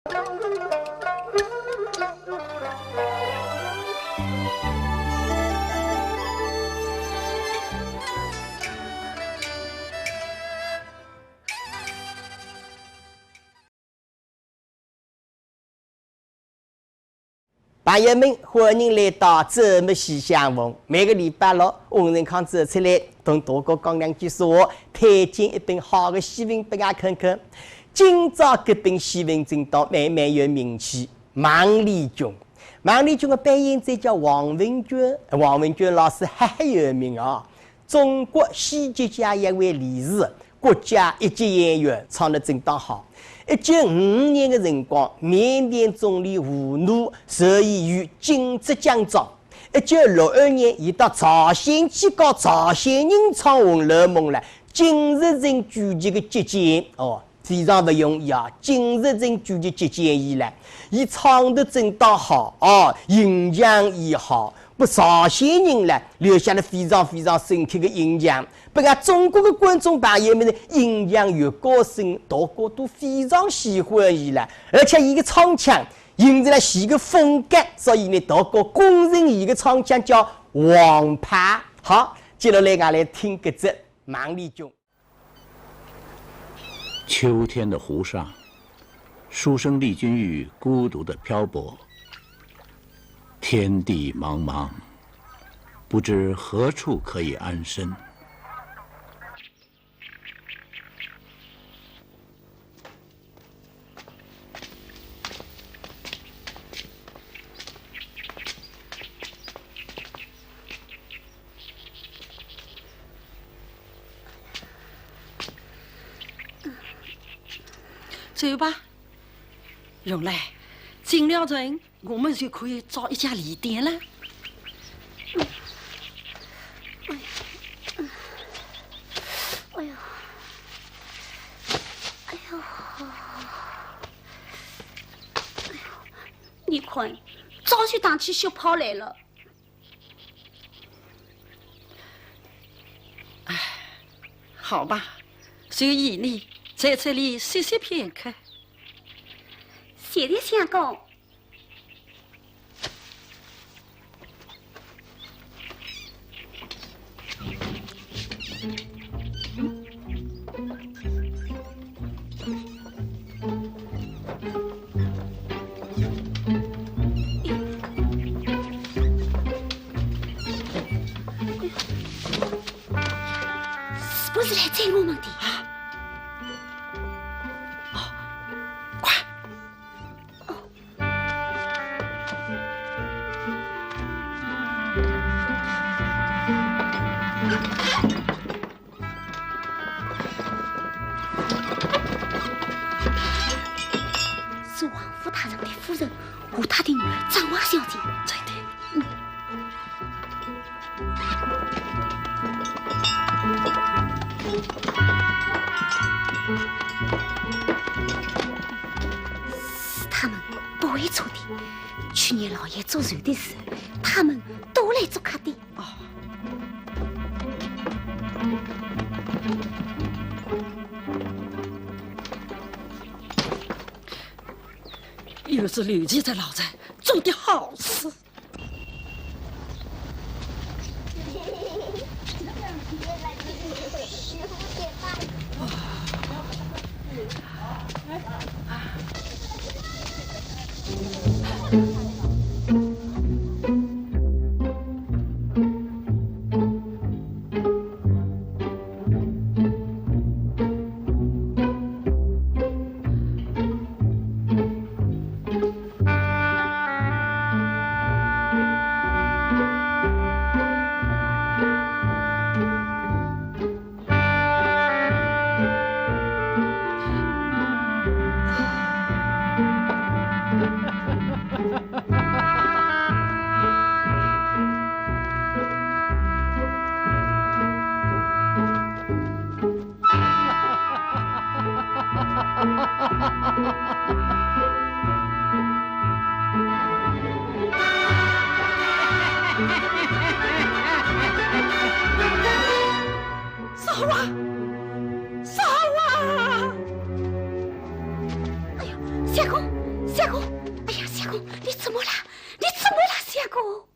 朋友们，欢迎来到周末喜相逢。每个礼拜六，翁仁康走出来，同大家讲两句说话，推荐一本好的西文给大家看看。今朝这本西文真当蛮有名气，《孟丽君》。孟丽君的扮演者叫王文娟，王文娟老师很有名啊，中国戏剧界一位理事，国家一级演员，唱得真当好。1955年的辰光，缅甸总理胡努授意于金浙江庄。1962年，伊到朝鲜去搞朝鲜人唱《红楼梦》了。金日成主席的接见哦，非常不容易啊！金日成主席接见伊了，伊唱得真当好哦，形象也好，不朝鲜人呢留下了非常深刻的印象。不过中国的观众朋友们的印象越高深，大家都非常喜欢伊了，而且伊的唱腔形成了伊的风格，所以呢，大家公认伊的唱腔叫王牌。好，接下来俺来听这只《孟丽君》。秋天的湖上，书生丽君玉孤独的漂泊。天地茫茫，不知何处可以安身。走吧，荣来，进了城，我们就可以找一家礼店了。哎呦，你看，早就打起小炮来了。好吧，就依你。在这里歇歇片刻。谢谢相公。是不是来追我们的？是王府大人的夫人和他的女儿张华小姐。真的。是他们不会错的。去年老爷做寿的时候，他们都来做客的。哦。又是刘记在老宅做的好事。相公，哎呀，相公，你怎么了？你怎么了，相公？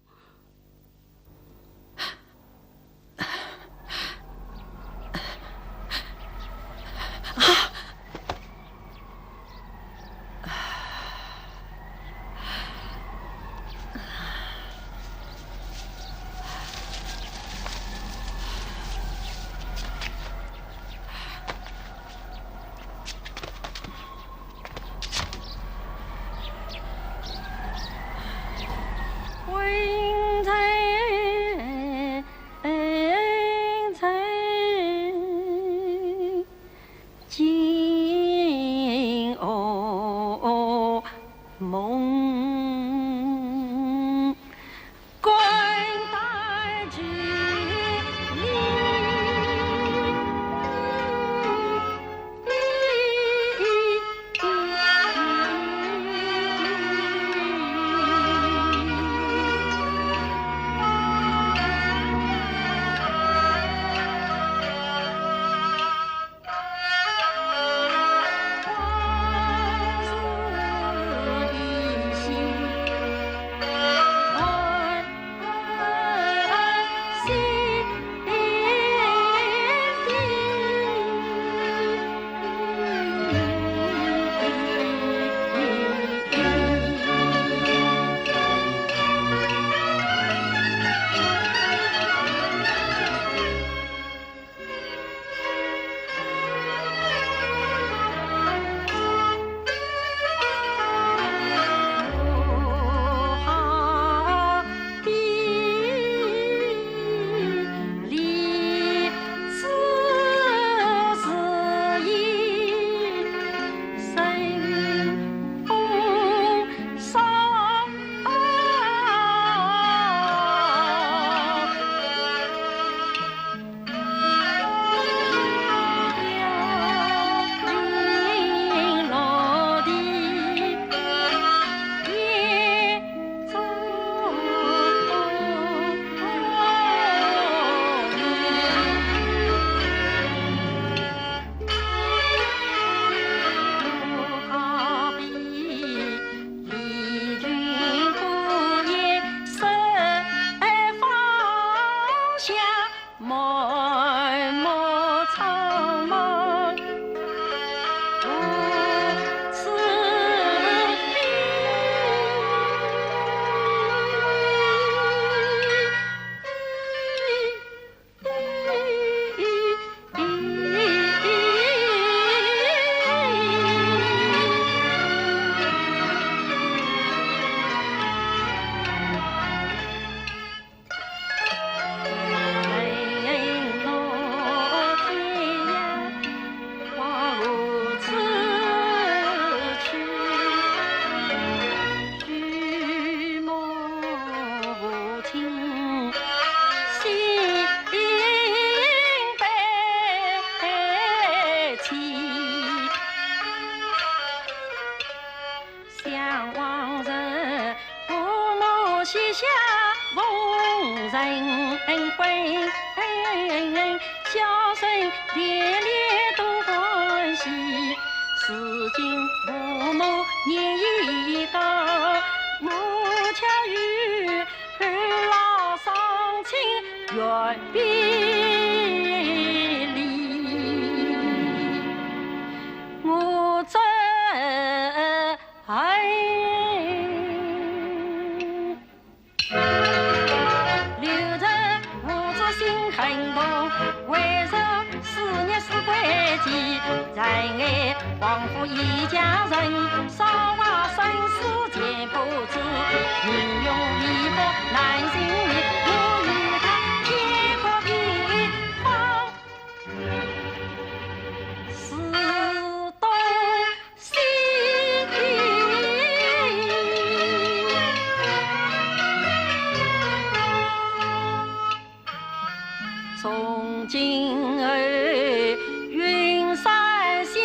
从今儿云山相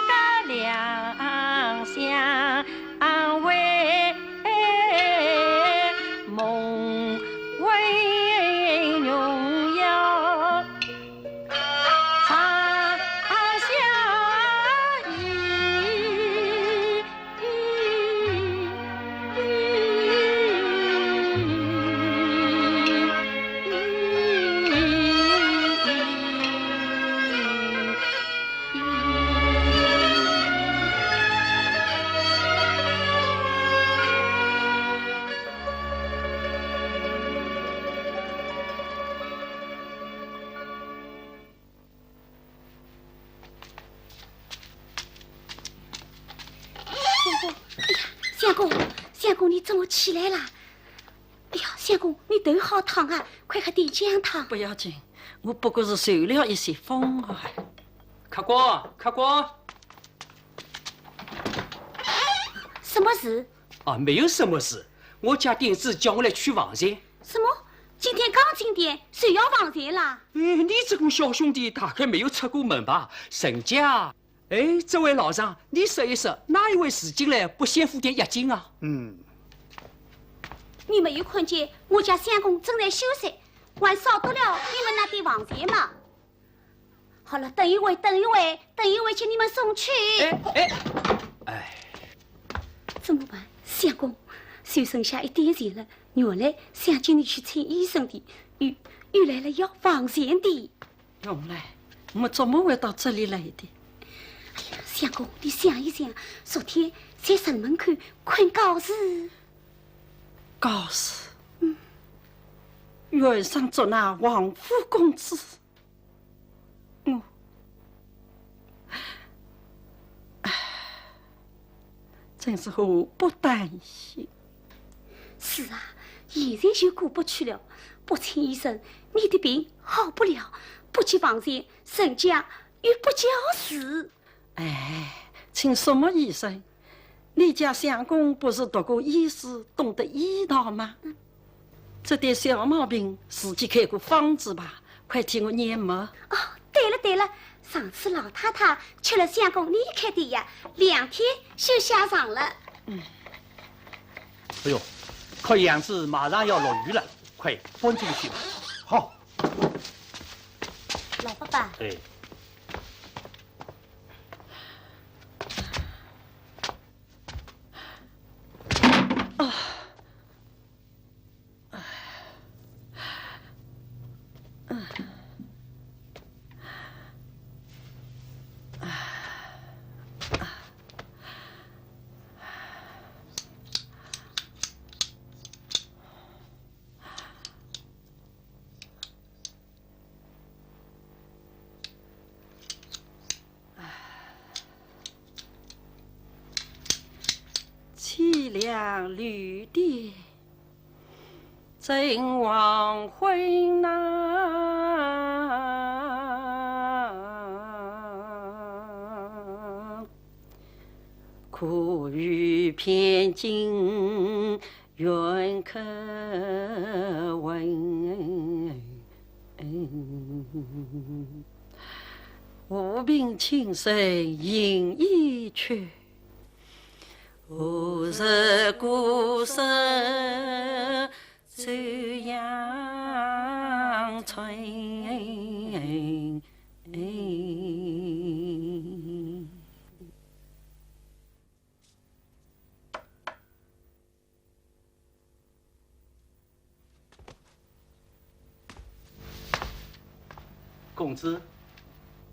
隔两乡。公，哎呀，相公，相公，你怎么起来了？哎呀，相公，你头好烫啊，快喝点姜汤。不要紧，我不过是受了一些风而已。客官，客官，什么事？啊，没有什么事。我家店主叫我来取房钱。什么？今天刚进店，谁要房钱啦？你这个小兄弟大概没有出过门吧？沈家，这位老张，你说一说，哪一位是进来不先付点押金啊？你没有看见我家相公正在休息，还少得了你们那点房钱吗？好了，等一会，请你们送去。怎么办，相公？就剩下一点钱了，原来想叫你去请医生的，又来了要房钱的。永来，我怎么会到这里来的？哎呀，相公，你想一想，昨天在城门口看告示，告示，原上做那王府公子，真是祸不单行。是啊，现在就过不去了。不请医生，你的病好不了；不去房钱，沈家又不叫死。请什么医生？你家相公不是读过医师，懂得医道吗？这点小毛病，自己开过方子吧，快替我研墨。哦，对了，上次老太太吃了相公你开的药，2天就下场了。哎呦，看样子马上要落雨了，快搬进去吧。好。老爸爸。凄凉绿地，正黄昏呐，苦雨偏尽愿可闻。无病轻生饮一曲，何日孤身走阳春？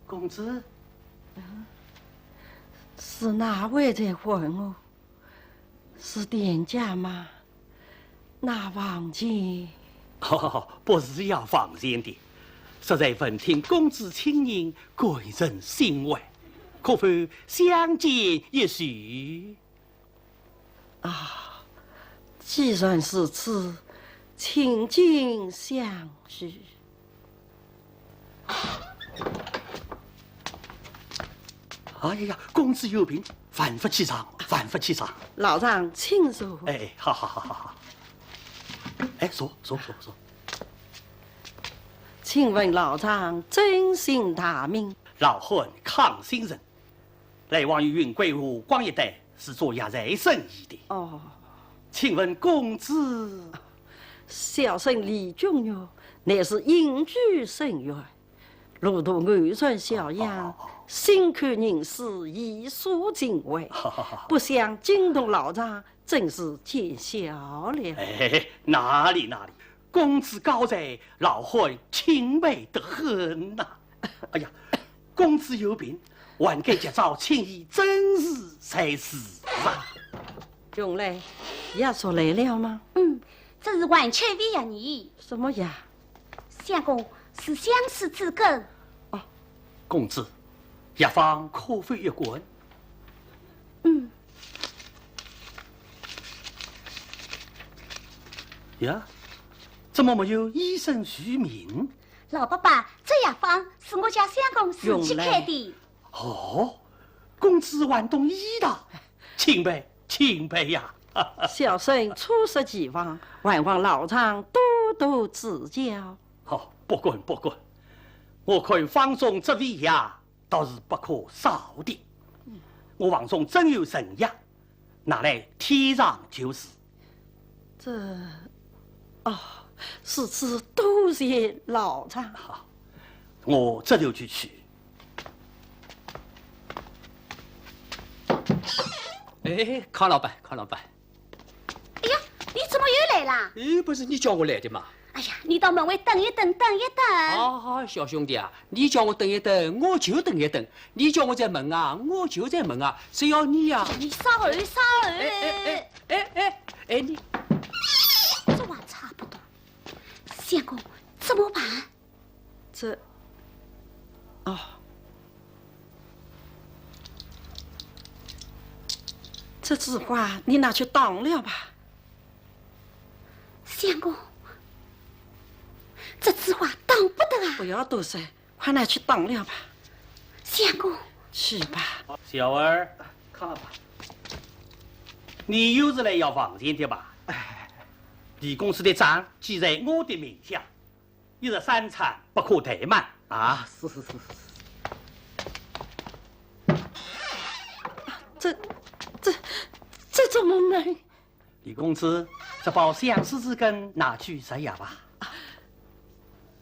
公子，是哪位在问我？是店家吗？那房钱？不是要房钱的，实在闻听公子亲人，贵人心怀，可否相见一叙？既然是此，请进相叙。哎呀，公子有病，万不起床，老张，请坐。好。说。请问老张真姓大名？老汉康先生，来往于云贵湖广一带，是做衙在生意的。请问公子？小生李俊玉，乃是隐居深渊，路途安全小样，心看人事，艺术敬畏，不想惊动老张，真是见笑了。哪里，公子高才，老汉钦佩得很呐。哎呀，公子有病，还该及早请医诊治才是啊。永来，牙说来了吗？这是完全为了你。什么呀？相公是相思之根。公子，药方可否一滚？呀，怎么没有医生署名？老伯伯，这药方是我家相公自己开的。哦，公子玩懂医的，钦佩钦佩呀！小生初识其方，还望老丈多多指教。好，不管不管，我看方中这味呀，倒是不可少的。我房中真有神药，拿来天上就是。是此多谢老丈。好，我这就去取。哎，康老板，康老板，哎呀，你怎么又来啦？哎，不是你叫我来的吗？哎呀，你到门外等一等，等一等。好好，小兄弟啊，你叫我等一等，我就等一等；你叫我在门啊，我就在门啊。只要你呀，你稍后，稍后。哎，你这还差不多。相公，怎么办？这枝花你拿去当了吧。相公，这枝花当不得啊！不要多说，快拿去当了吧。相公，去吧。小儿，康老板，你又是来要房钱的吧？李公司的账记在我的名下，一日三餐不可怠慢啊！是。这怎么能？李公子，这包相思之根拿去食药吧。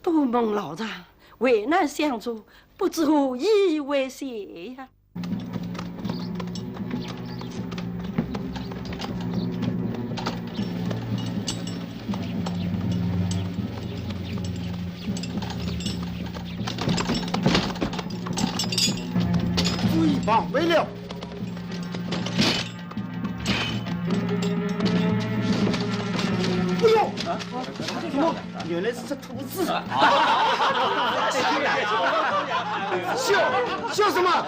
多蒙老丈为难相助，不知何以为谢呀。罪犯未了。哎呦！原来是这兔子！笑什么？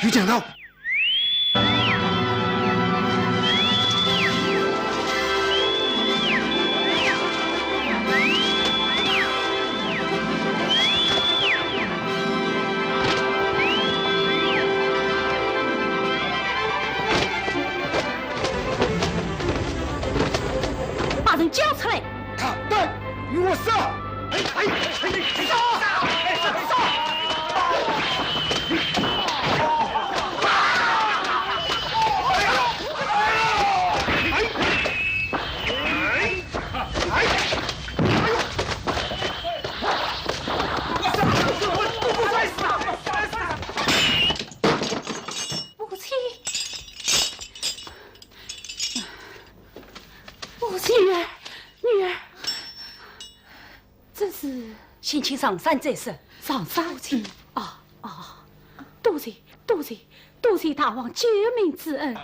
有讲到。交出来！他对，与我杀！先请上山再说。上山去。多谢大王救命之恩。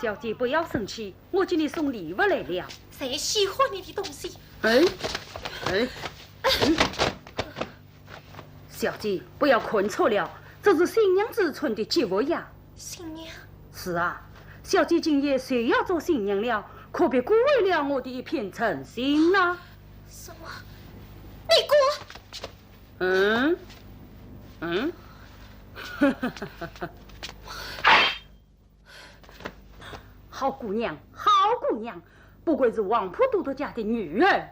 小姐不要生气，我给你送礼物来了。谁喜欢你的东西？小姐不要看错了，这是新娘子穿的吉服呀。新娘？是啊，小姐今夜虽要做新娘了，可别辜负了我的一片诚心呐。什么？你滚！好姑娘，好姑娘，不愧是王普都督家的女儿。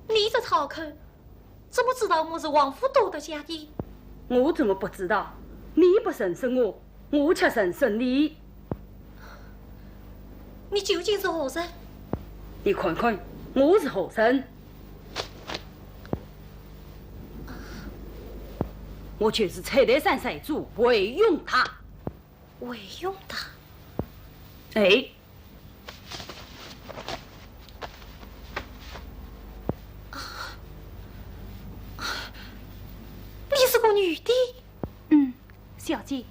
你这讨客怎么知道我是王府都督家的？我怎么不知道？你不认识我，我却认识你。你究竟是何人？你看看，我是何人？我却是蔡台山寨主韦永达。韦永达？哎。你是个女的？小姐，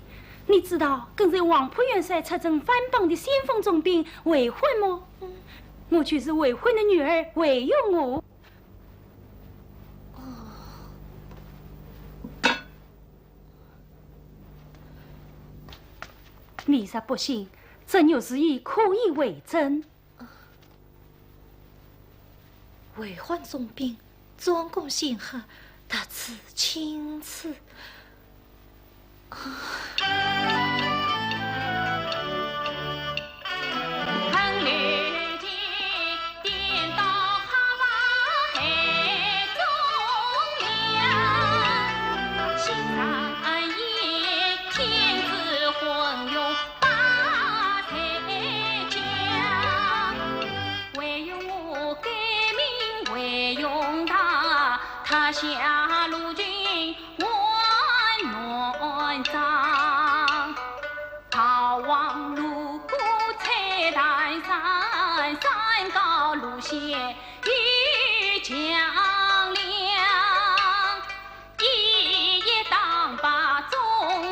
你知道跟在王府元帅出征藩邦的先锋总兵韦慧吗？我就是韦慧的女儿韦用我。你若不信，朕有事意可以为证。为患重病，专攻显赫，特此亲赐。下路军万暖帐，逃往泸沽彩丹山，山高路险遇强梁，一夜当把众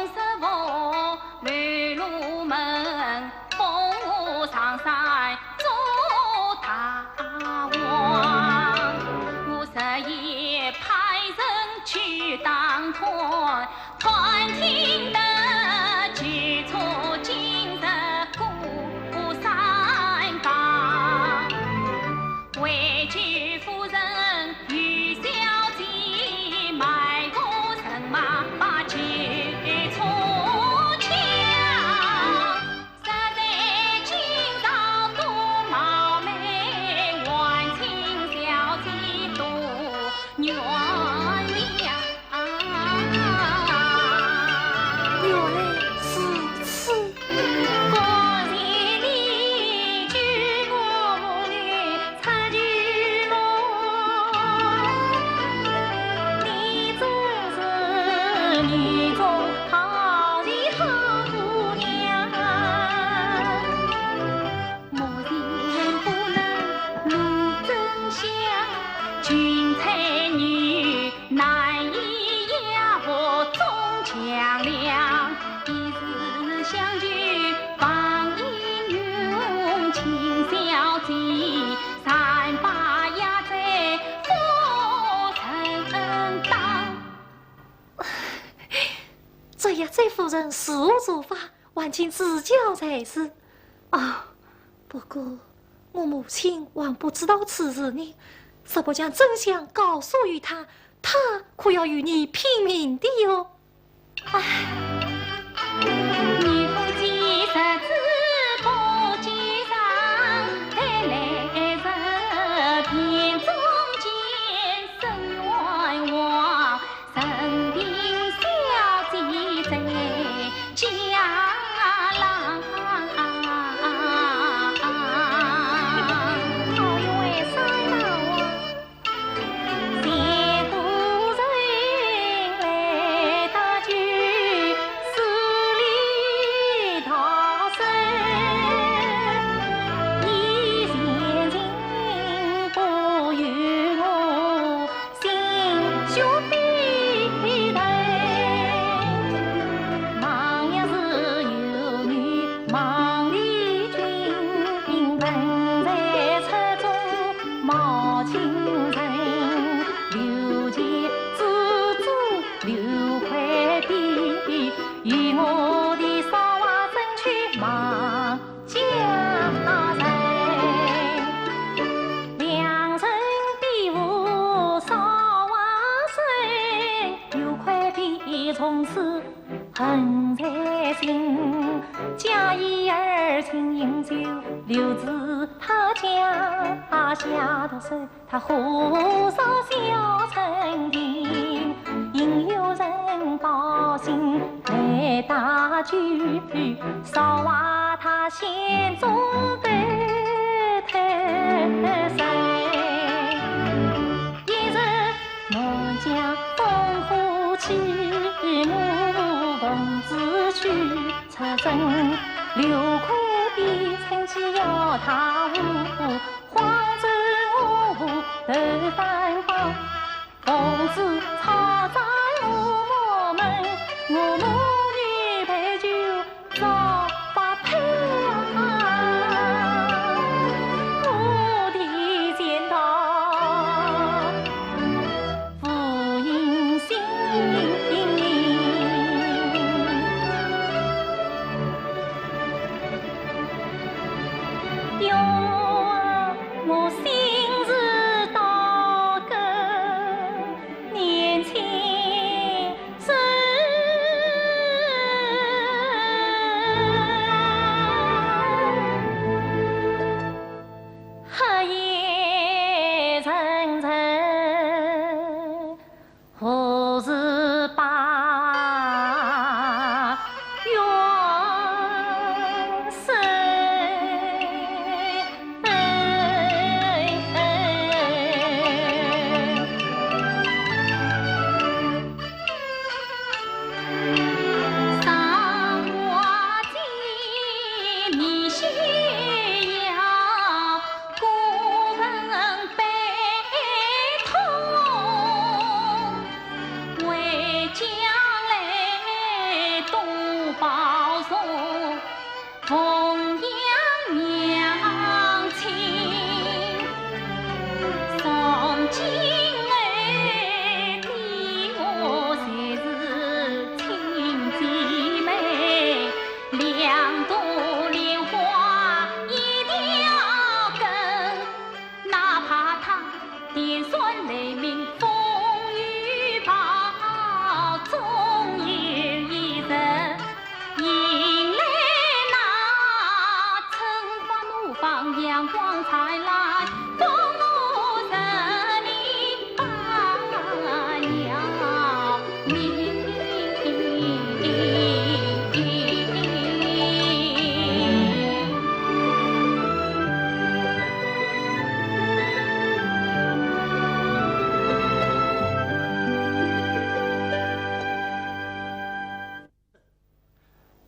失佛，乱路门风舞上山做大王，我十夜派人去当团，团听得举措今日过山岗，为救夫人与小姐，埋伏人马把救出枪，实在今朝多貌美，万顷小姐多原谅。原来是此。果然你救我母女出巨龙，你真是女中好人好姑娘，莫人不能露真相，君才女难以压迫众强梁，一时相聚放英勇，请小姐三把压在夫人当。这压寨夫人是何做法？还请指教才是。啊，不过我母亲还不知道此事呢，若不将真相告诉于她，她可要与你拼命的哟。唉。女夫妻十指不计上，带来人片中间生冤枉，生病小姐在家郎。好运为啥呢？谢夫人来大酒，十里逃生，一线情不与我心血沸腾。忙也是有女忙里君，本在车中冒清晨，刘杰自助刘快递，与我的少娃争取忙家人，良辰必无少娃生，刘快递从此恨在心，假意儿情饮酒，留至他家下毒手，他火烧小城庭，应有人报信来打酒，少娃他心中悲叹声，一日我将烽火起，我奉旨去出征，刘快递趁机要他误，慌走我户头反方，奉旨插在我门，我母女陪酒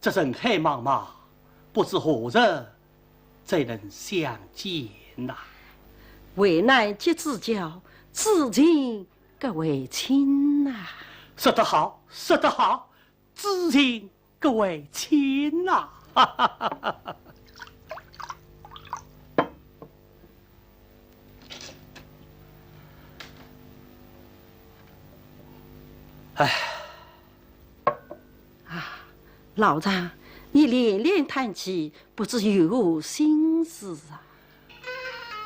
这人海茫茫，不知何日再能相见呐。为难及指教，至今各为亲呐。说得好，说得好，至今各为亲呐。哎，老丈，你连连叹气，不知有何心事啊？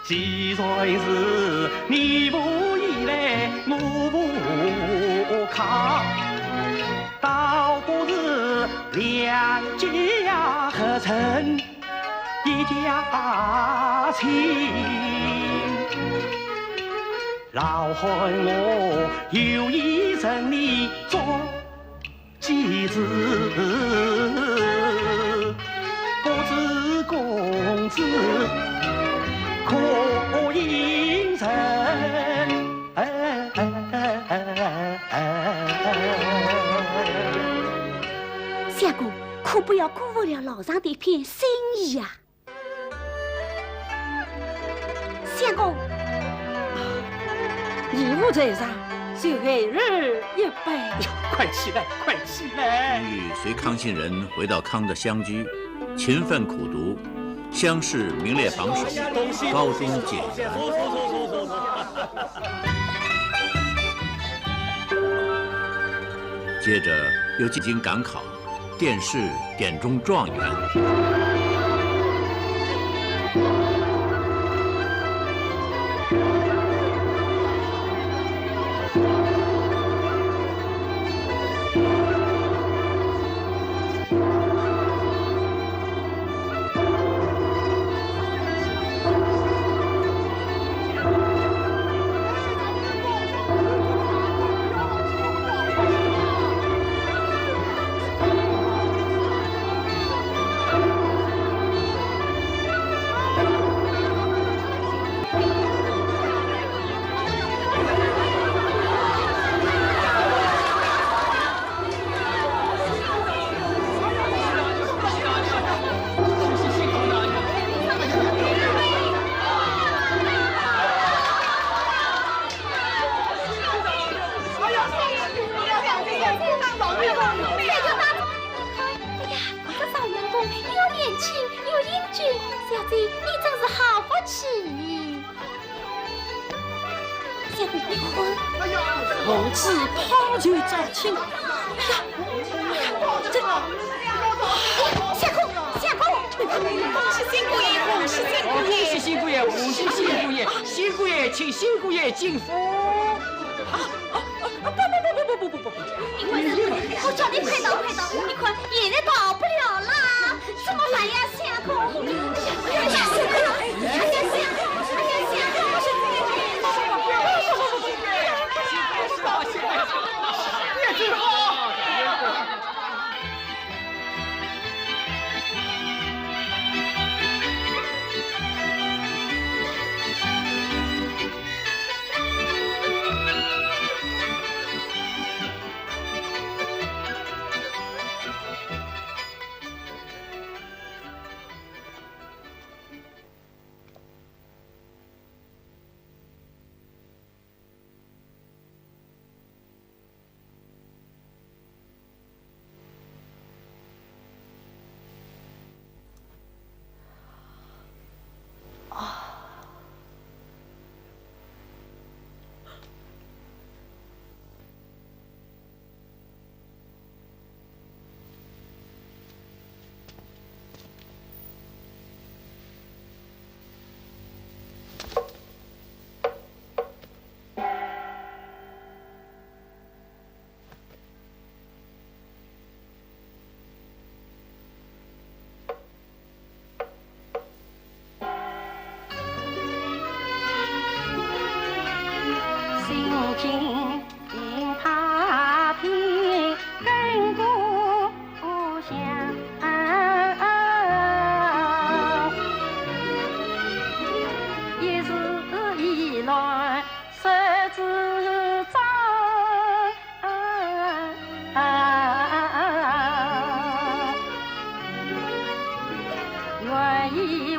既然是你不依赖，我不抗，倒不是两家合成一家亲。老汉我有意认你做继子，不知公子可应承？相公，可不要辜负了老丈的一片心意呀！相公，义务在上，就给日一杯。快起来，快起来！玉随康信人回到康的乡居，勤奋苦读，乡试名列榜首，高中解元。接着又进京赶考，殿试典中状元。红旗抛球招亲，相公，相公，恭喜新姑爷，恭喜新姑爷，恭喜新姑爷，恭喜新姑爷，新姑爷请新姑爷进府。不，我叫你快到，你看现在逃不了啦，怎么办呀，相公？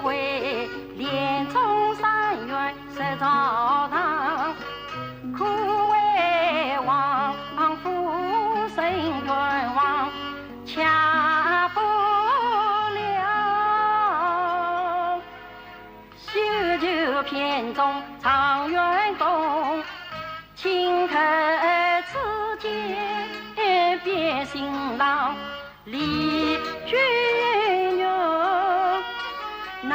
为莲中山院设朝堂，可为王夫生愿望洽不了，修就片中常愿公，顷刻之间变新郎李君玉，奈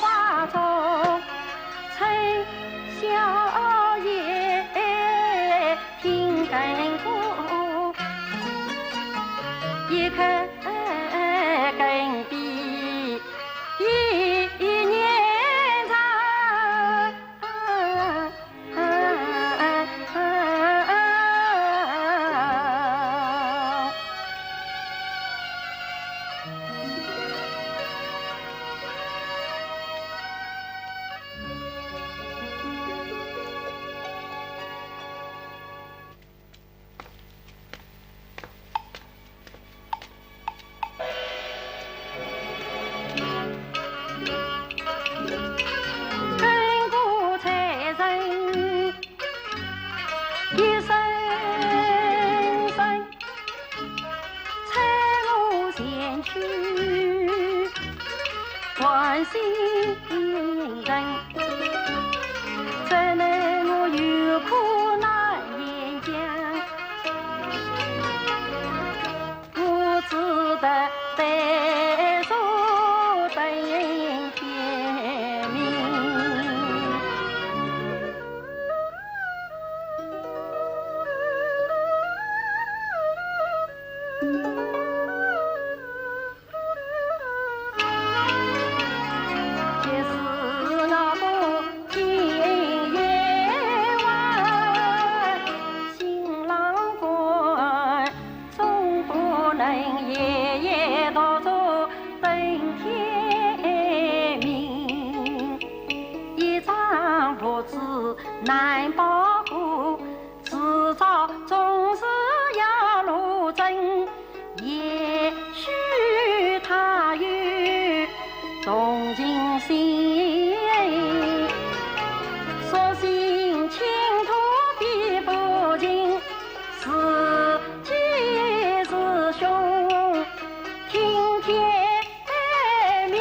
花中陈小姐听根鼓，一颗根比一年长。根骨才人一声声，彩路前去关心人，怎能我有苦难言讲，我只得白首等天明。即使我不见夜晚，新郎官总不能夜夜到这等天明。一张簿子难保护，迟早总是要落针。也许他有动情心，所幸倾吐比不尽，是吉是凶，听天命。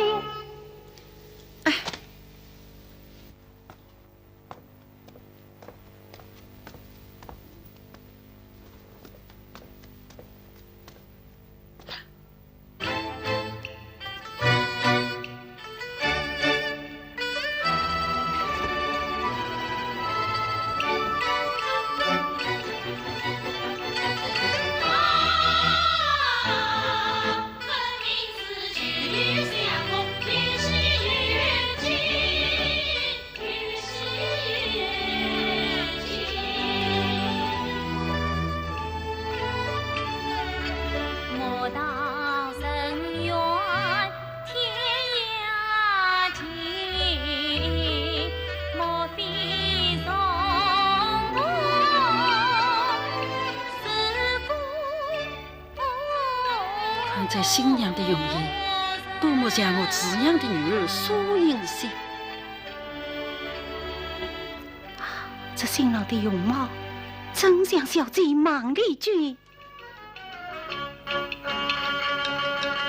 我到深渊天涯尽，莫非从我是故？看在新娘的容颜，多么像我慈养的女儿苏银仙。这新郎的容貌，真像小姐孟丽君。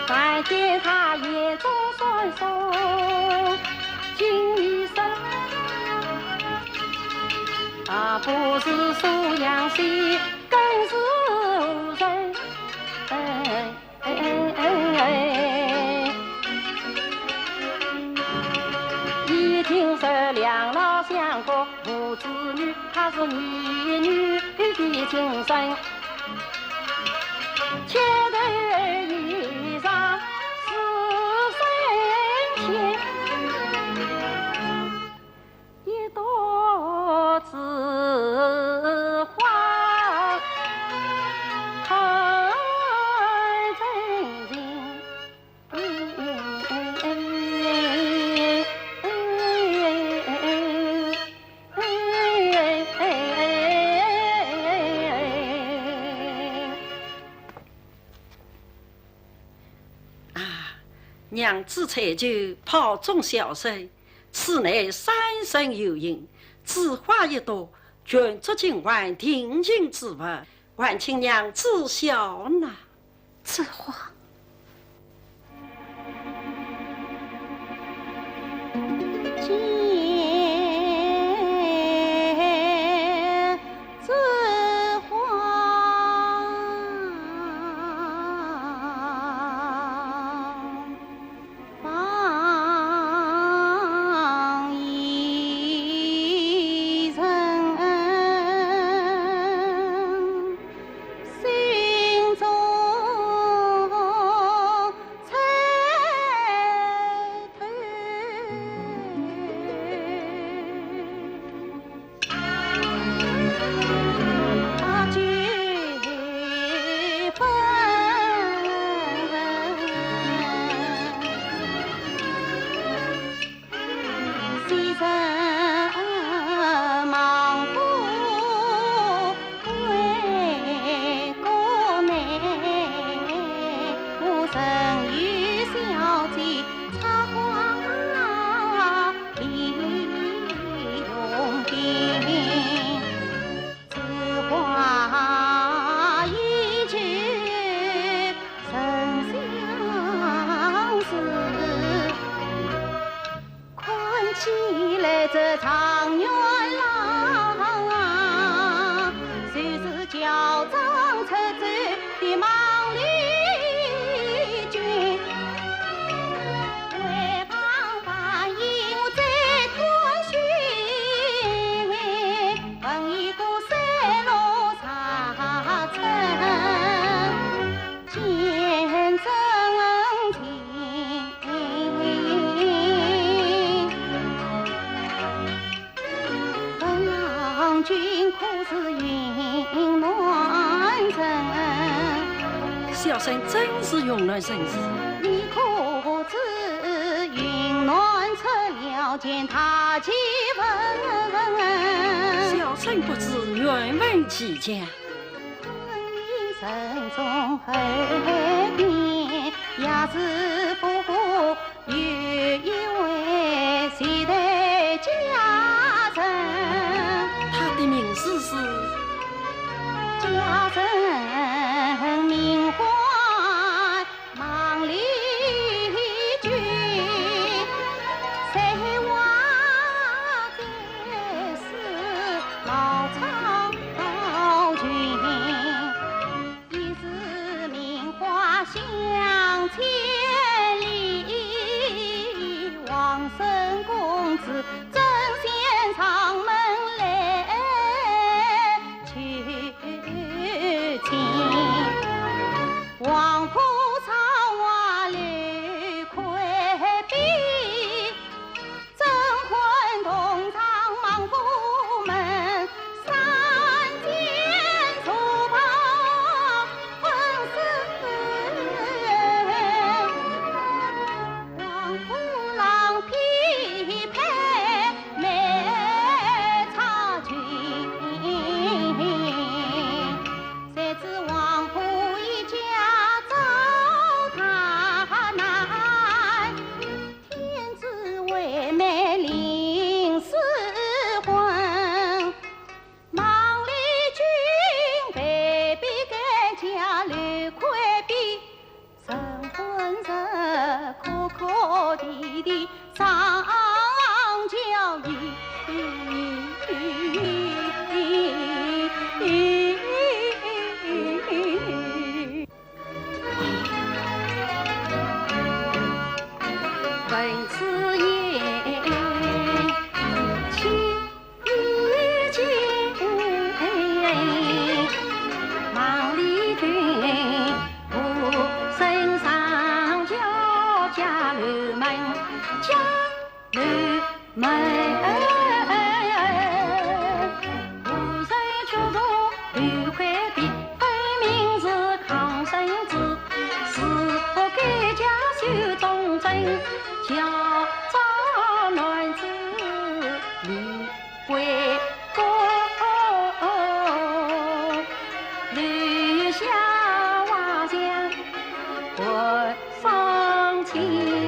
但见他眼中酸松金一生，他不是苏阳仙，更是无人。一听说两老相隔无子女，他是儿女的情深。且对衣裳是深情，一朵紫花看真情。娘子才就炮中小生，此乃三生有应，此话一多，全足今晚定情之物，还请娘子笑纳。此话。这长元郎啊，就是教长出走的忙里军，为旁把引我再团寻，闻一个山路长城见真情。君可是云南人，小生真是云南人士。你可知云南出了件大奇闻？小生不知，愿闻其讲。城中后边也是夫妇有一位谁的家人？名字是家人名唤忙里君，在外的是老苍君，一是名花香千里，王生公子争先长门王府草瓦刘奎比，征婚同场忙夫们，三间粗袍分丝，王府郎匹配美差裙，谁知王府弟弟上交谊，闻此言，情意间，忙里君我身上叫家楼门。家楼门，无人出入刘怀璧，分明是抗生子，是否该家修忠贞，叫赵男子离归公，留下瓦匠我伤情。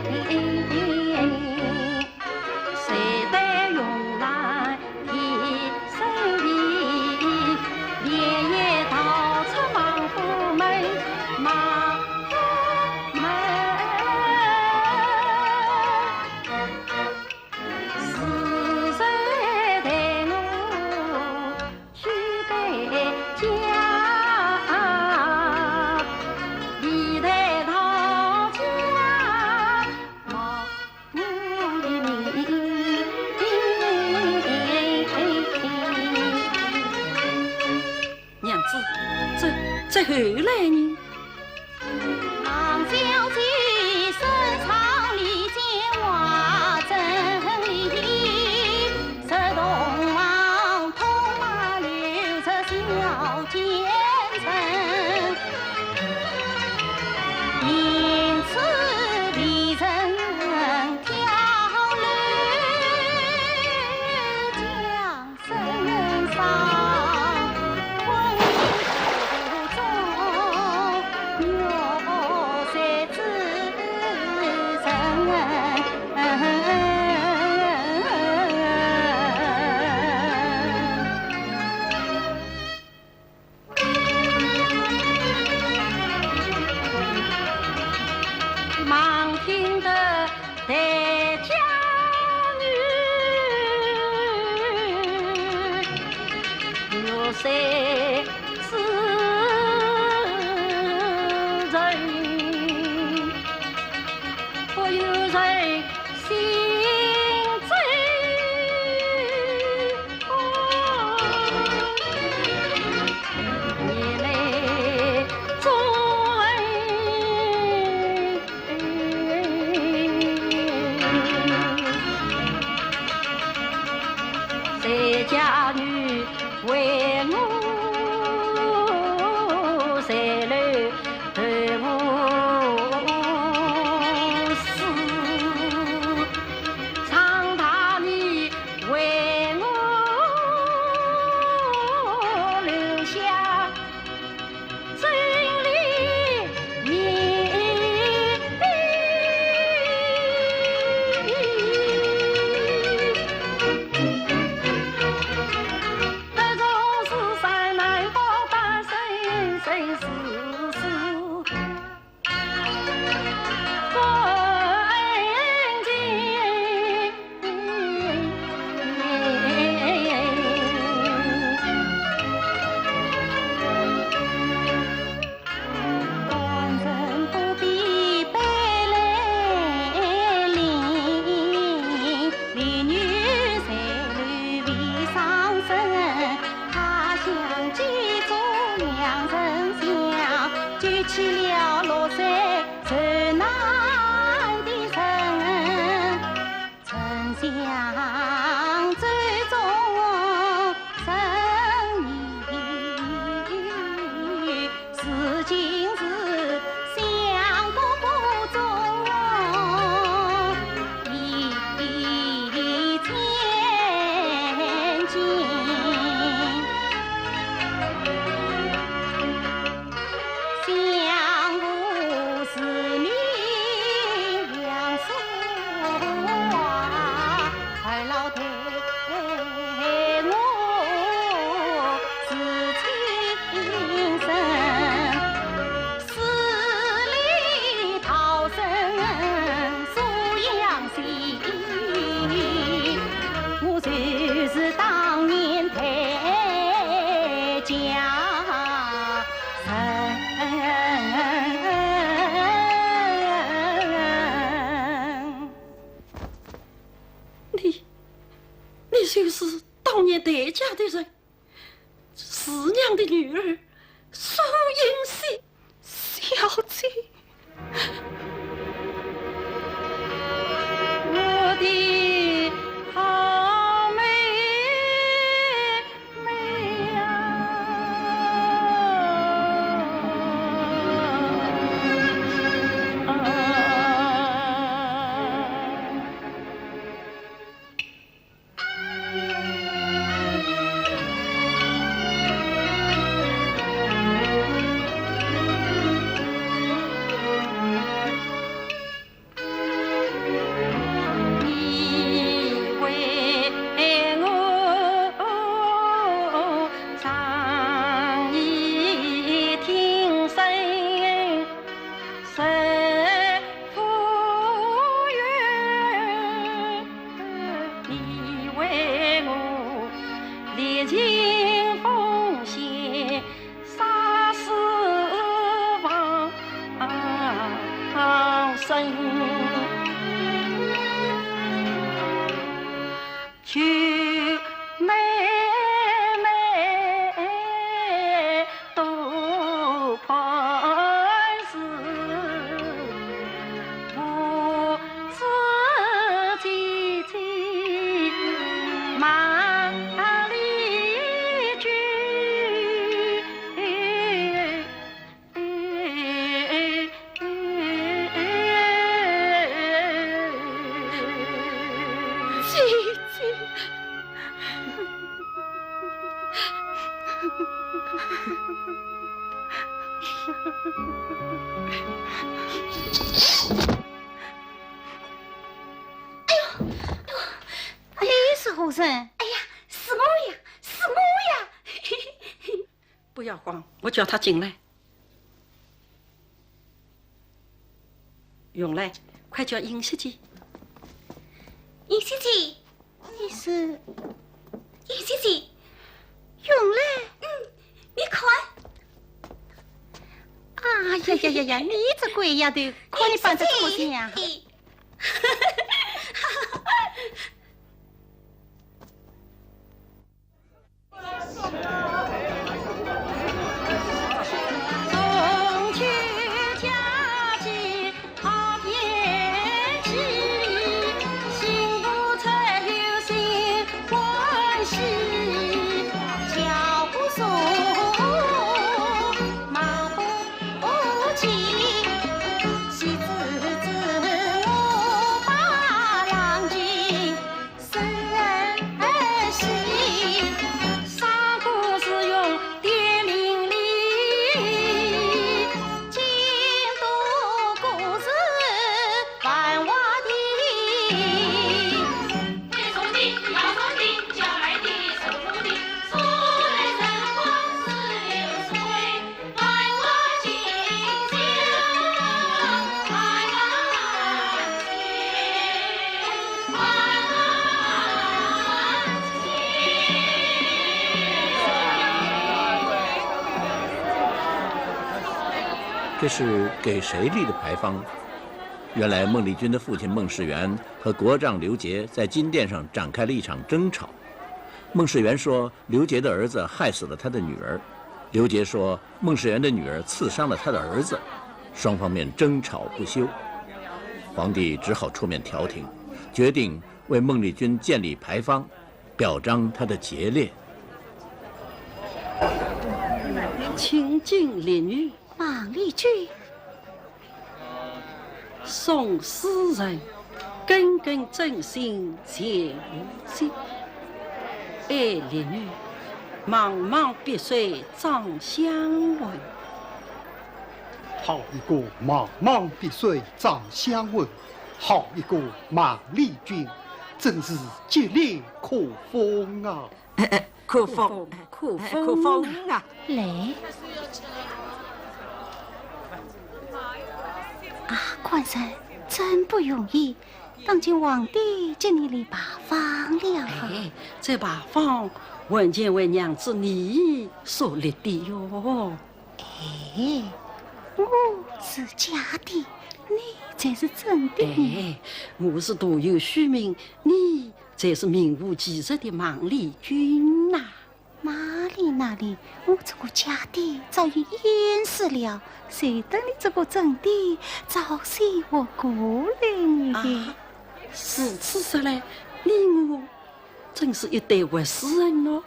后来呢？唐小姐身长里间话真理，赤铜王通马流出小奸臣，因此离人跳楼将身上。忙听得大家女有谁是人？不有人心醉。你来追。谁家女为我谁来对我死？长大你为我留下真理名。这种事山难保单生生世世关键。官人不必背来领，离女才女为上身。他想记住两人相，举起了落水受难的人，丞相最终审理，事情是相公不忠，一千金。相互是你两说话，二老太我是亲生，死里逃生素养心，我就是当年太家。你就是当年代家的人，四娘的女儿苏英熙小姐。我的好妹妹求妹妹多哎，是何人？哎呀，是我呀，是我呀！不要慌，我叫他进来。永来，快叫尹小姐。尹小姐，你是尹小姐，永来，你看。啊呀！你这鬼丫头，看你扮得这么像。中秋佳节好天气，幸福才有新欢喜，脚步松，马不急，喜滋滋我把郎君生喜，上古是用点伶俐，精读故事万花亭。天上的要上的，叫来的受苦的，说来人光是流水，万花锦绣万万千，万这是给谁立的牌坊？原来孟丽君的父亲孟士元和国丈刘杰在金殿上展开了一场争吵。孟士元说刘杰的儿子害死了他的女儿，刘杰说孟士元的女儿刺伤了他的儿子，双方面争吵不休。皇帝只好出面调停，决定为孟丽君建立牌坊，表彰她的节烈。清净烈女孟丽君，宋诗人，根根真心见无尽。爱烈女，茫茫碧水长相闻。好一个茫茫碧水长相闻，好一个孟丽君，真是节烈可风啊！可风，可风啊！来。啊，官人真不容易，当今皇帝接你立牌坊了。哎，这牌坊文件为娘子你所立的哟。哎，我是假的，你才是真的。哎，我是独有虚名，你才是名无其实的孟丽君呐。哪里，我这个假的早已淹死了，谁等你这个真的早些我过来的？是此说来，你我真是一对活死人咯！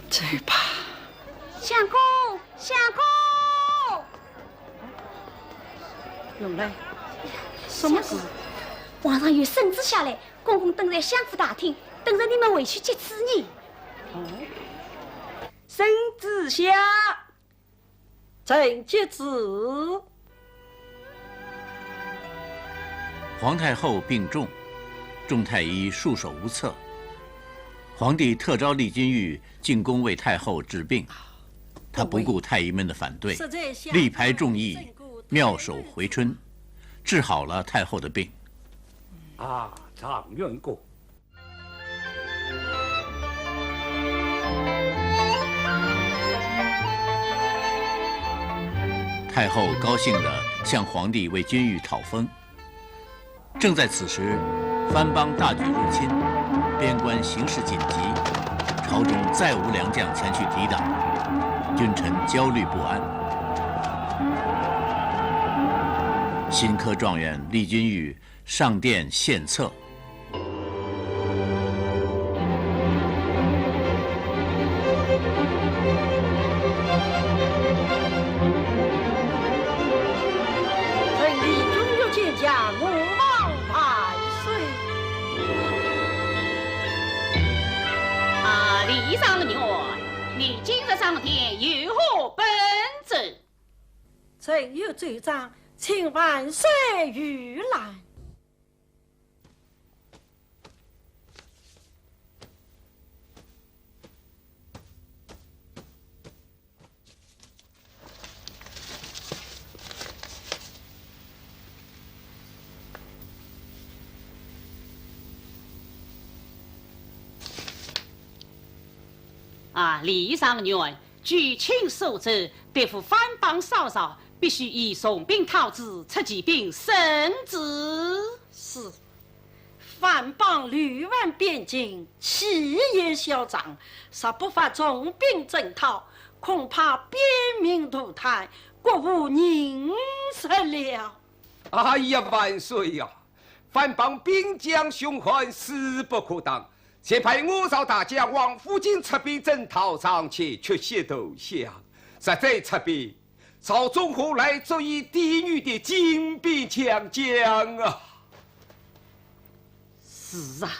走吧，相公，相公，永来，什么事？皇上有圣旨下来，公公等在相府大厅，等着你们回去接旨呢。圣旨下，朕接旨。皇太后病重，众太医束手无策。皇帝特召丽君玉进宫为太后治病，他不顾太医们的反对，力排众议，妙手回春，治好了太后的病。啊，常愿过。太后高兴地向皇帝为君玉讨封。正在此时，藩邦大举入侵，边关形势紧急，朝中再无良将前去抵挡，君臣焦虑不安。新科状元厉君玉上殿献策。臣李君玉见驾，我望万岁。李上元，你今日上殿有何本旨？臣有奏章，请万岁御览。李上元，据卿所知，对付藩邦骚扰，必须以重兵讨之，出奇兵胜之。是，藩邦屡万边境，气焰嚣张，实不发重兵征讨，恐怕边民涂炭，国无宁死了。哎呀，万岁呀！藩邦兵将凶悍，势不可当。先派我朝大将王府井出兵征讨，尚且缺席投降，实在出兵，朝中何来足以抵御的精兵强将啊！是啊，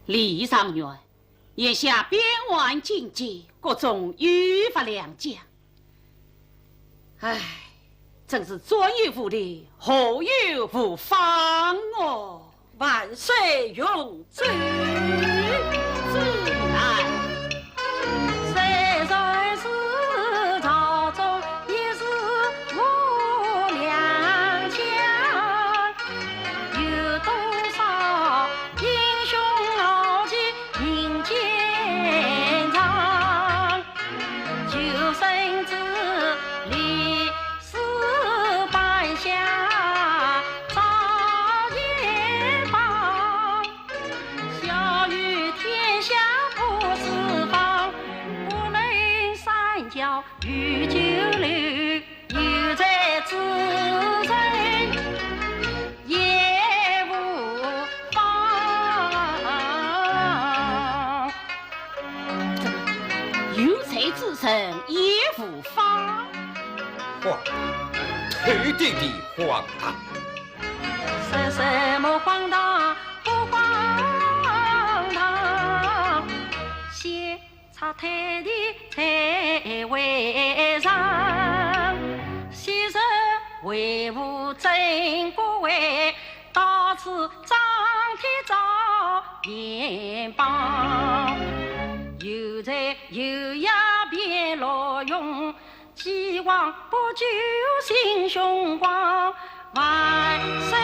李上元，眼下边患境界，国中愈发良将。唉，真是左有无力，后有无方哦！万岁永驻，自然。虽然是朝中，也是我良将。有多少英雄豪杰人间长？就甚至历史版下。御九流犹在自身，也无妨。有才之身也无妨。荒唐，头顶的荒唐！说什么荒唐不荒唐？先查太的才为上，昔日为吾郑国位，到此张天照眼帮。有才有呀变罗用，既往不咎心胸光。万岁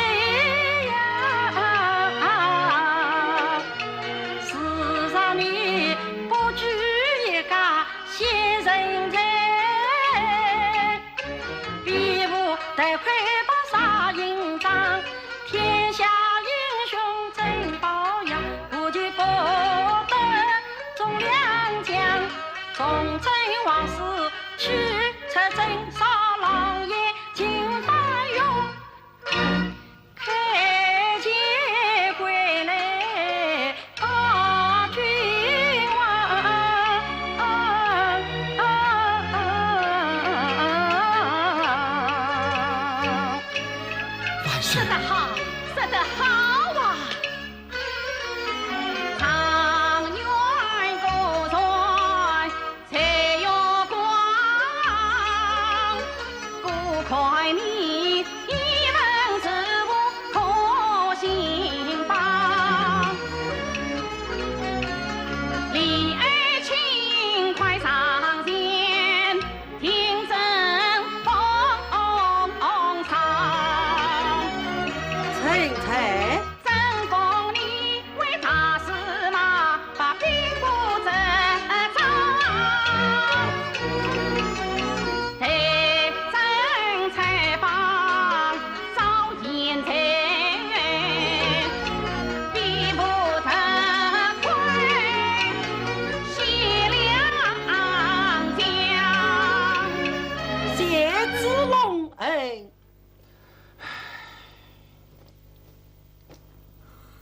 呀！世上你不拘一家先人才，比武得快把杀营长，天下英雄真保养，不惧不得忠良将，忠贞王师去出征杀狼烟尽翻涌。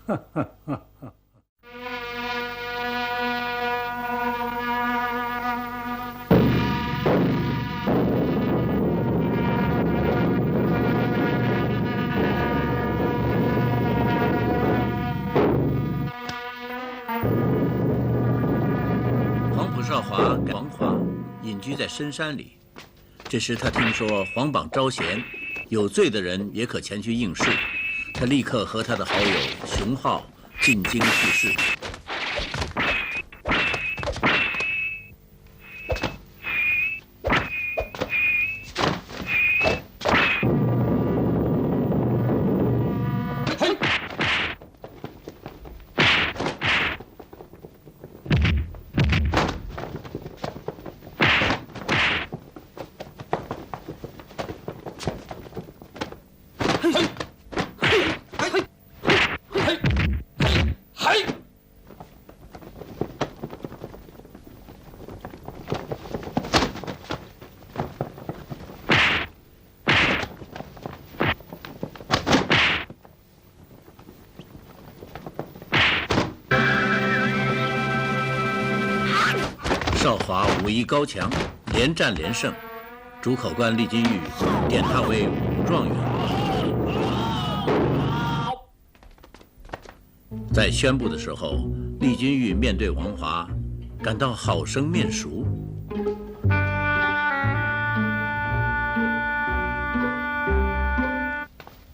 黄埔少华改王华隐居在深山里。这时他听说皇榜招贤，有罪的人也可前去应试，他立刻和他的好友熊浩进京去试。少华武艺高强，连战连胜，主考官厉金玉点他为武状元。在宣布的时候，厉金玉面对王华，感到好生面熟。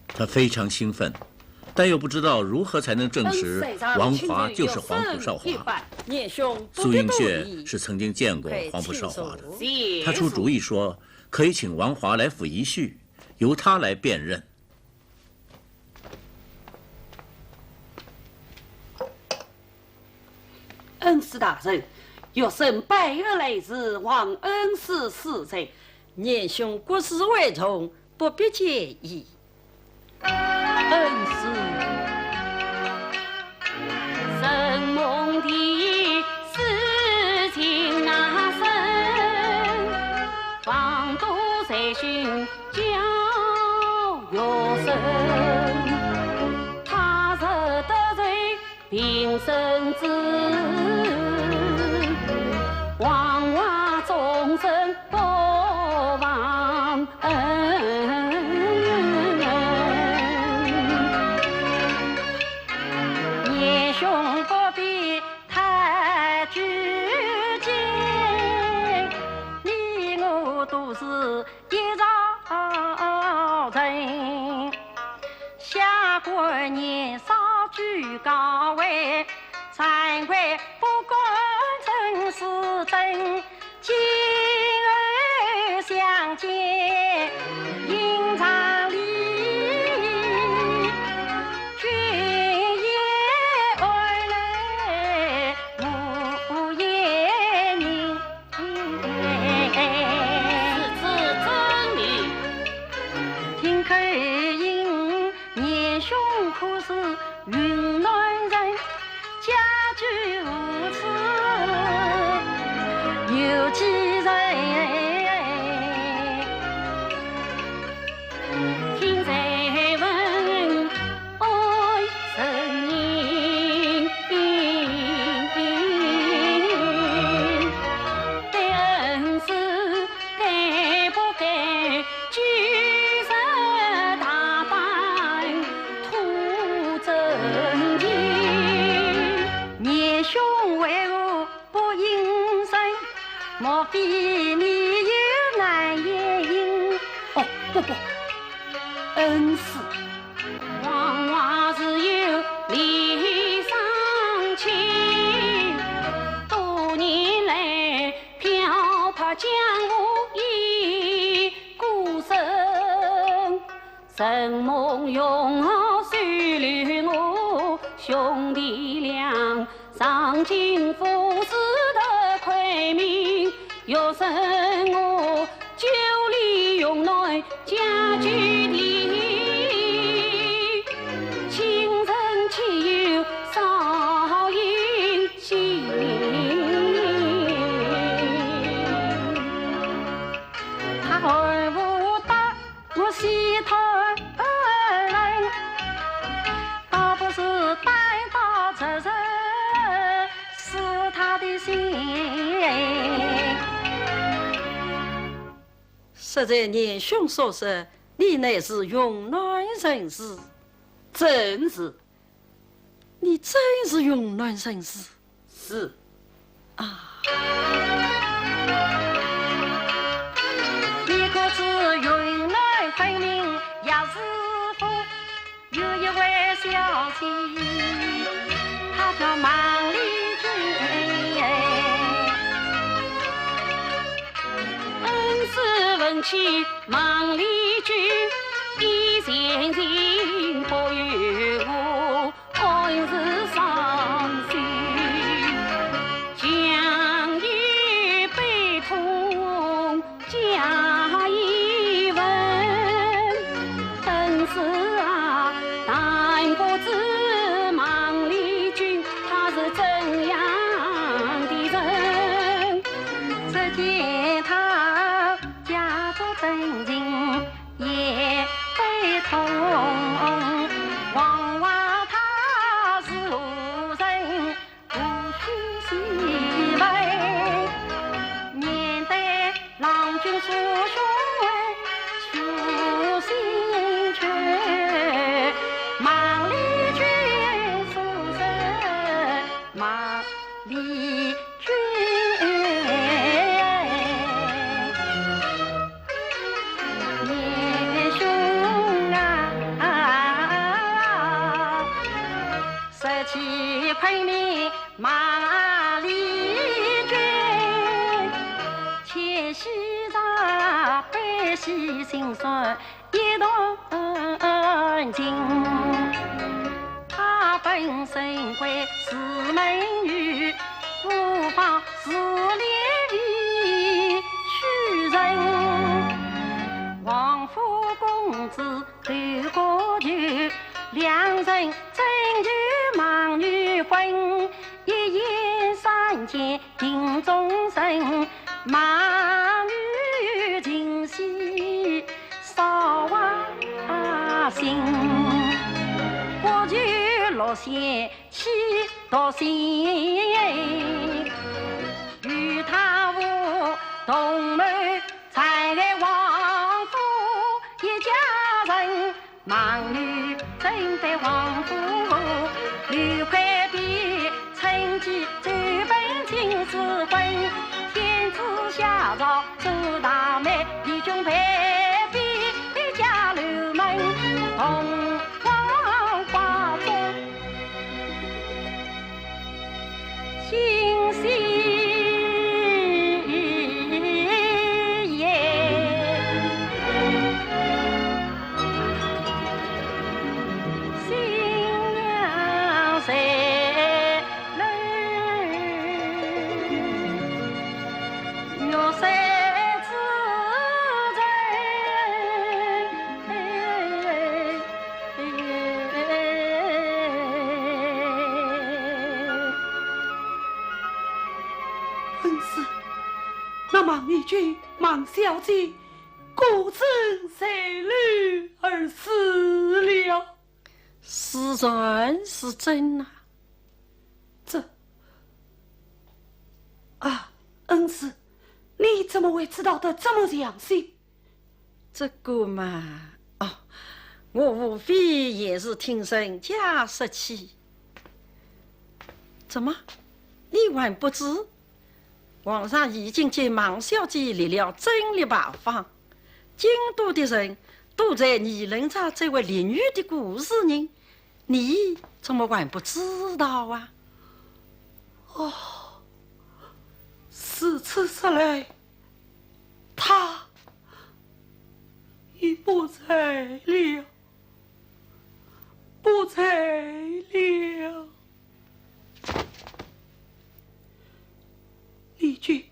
他非常兴奋，但又不知道如何才能证实王华就是黄埔少华。苏映雪是曾经见过黄埔少华的，他出主意说可以请王华来府一叙，由他来辨认。恩师大人，有生拜而来时，望恩师赐罪。年兄国事为重，不必介意。恩师，神梦的事情那深，防毒贼寻教有生，他日得罪平生子，枉我终身不忘恩。兄不必太拘谨，你我都是一朝人。下官年少居高位，惭愧不管真是真，今儿相见应常理。可是云南人家居无此，有几人听在问爱神人，对恩师该不该举手大办真情，年兄为何不应声？莫非你有难言因？哦，不，恩师，往是有礼尚情，多年来漂泊江湖已孤身，神梦永好收留我兄弟俩，上京赴死的亏命，有生我九里永内家居地，亲人岂有少阴心？他爱不打我西头人，倒不是打。心。实在年兄所说，你乃是云南人士，正是，你真是云南人士是啊！你可知云南昆明杨师傅有一位小姐，她叫孟丽君。恩师闻起孟丽君，一见情不与我，恩是伤心。将一悲痛加一吻，恩师啊，但不知孟丽君她是怎样的人。只见她家国登京也悲痛，望望她是无人无需细问，面对郎君诉胸诉心却，孟丽君诉声孟丽君。年兄啊，拾起昆明孟丽君，且惜咱欢喜心酸一段情。她本身为四门女，无妨自恋为虚人。王府公子刘国舅，两人争取孟女婚，一夜三间定终身。孟女情系少娃心，国舅落贤妻独心，与他无同门才来王府一家人。孟女正对王府刘快比，趁机走奔金丝婚。天子下诏周大妹，李君配比家流门，同往花中心系。那孟丽君、孟小姐果真随驴而死了。是真是真啊！恩师，你怎么会知道的这么详细？这个嘛，我无非也是听人家说起。怎么，你还不知？皇上已经将孟小姐立了真理牌坊，京都的人都在议论着这位邻居的故事呢，你怎么还不知道啊？此次说来，他已不在了，不在了。丽君，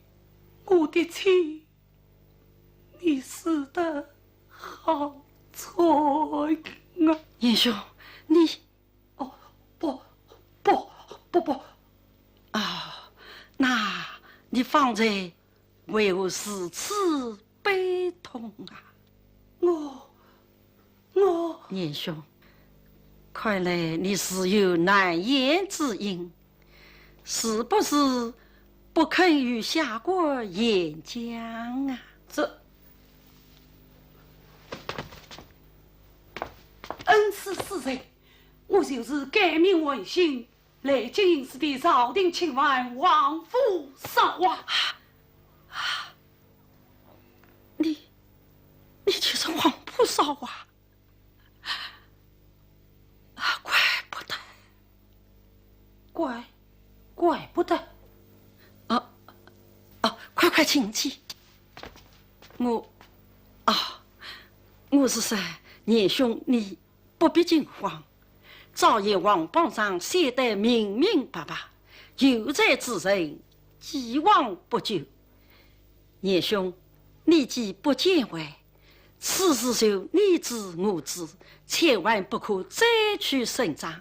我的妻，你死得好惨啊！英兄，你不那你方才为何如此悲痛啊？我年兄，看来你是有难言之隐，是不是不肯与夏国演讲啊！这恩赐是谁？我就是改名为姓，来经营时的朝廷亲王王府少华。你就是黄埔少华啊！怪不得，怪不得。快请起。我是说，年兄你不必惊慌。早已王榜上写得明明白白，有才之人，既往不咎。年兄，你既不见外，此事就你知我知，千万不可再去声张。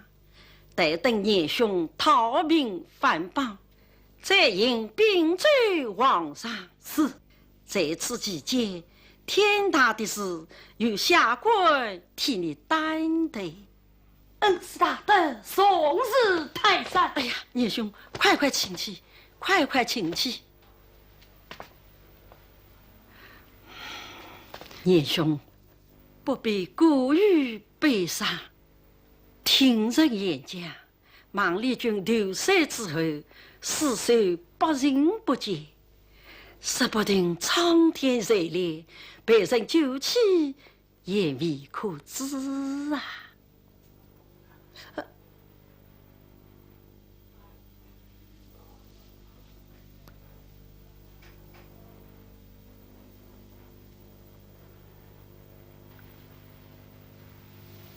待等年兄逃命反绑，再迎并罪皇上。是，在此期间，天大的事由下官替你担待。恩师大德，宋日泰山。哎呀，年兄，快请起，快请起。年兄，不必过于悲伤。听人演讲，孟丽君流散之后，死守不仁不义，说不定苍天垂怜，被人救起，也未可知啊。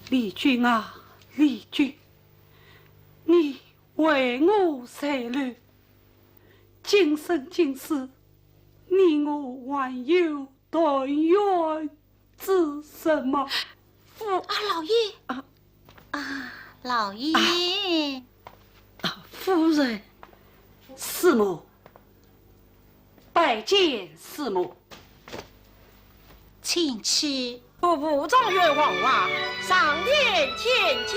丽君啊，丽君，你为我才虑，今生今世，你我还有团圆之什么？老爷老爷夫人，师母，拜见师母。请起。部状元王娃上殿见驾。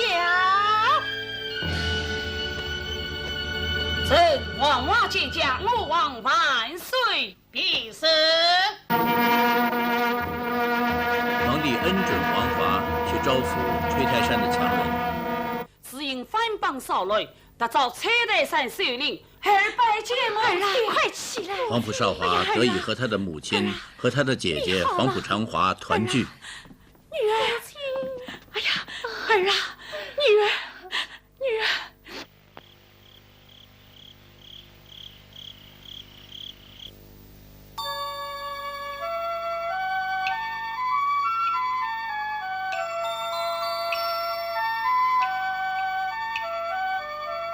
朕王娃见驾，我王万岁必是。皇帝恩准王华去招抚崔泰山的强人，只因反绑少雷，得遭崔泰山首领而拜见母亲。快起来！黄埔少华得以和他的母亲和他的姐姐黄埔长华团聚。女儿，哎呀，儿啊，女儿。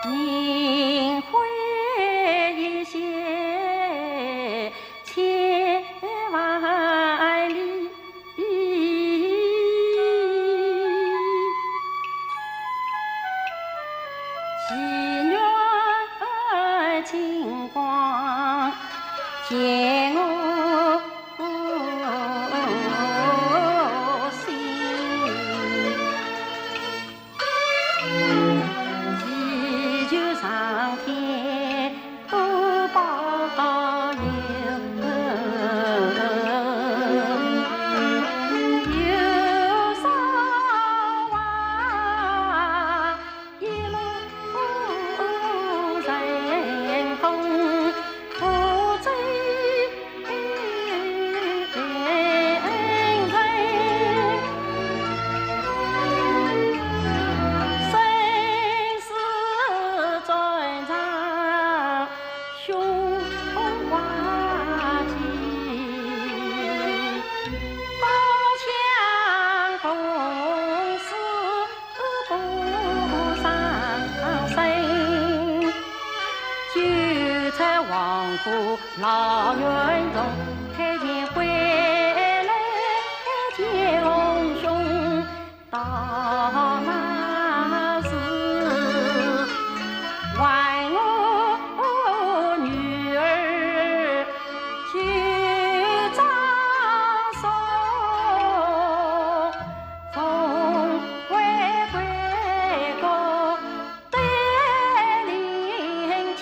宁会一些千万里，祈愿金光见我心。祈求上天多保佑，有少华一路顺风，福泽老元中太监回来见龙兄，到那时唤我女儿去张手，从回国带领进。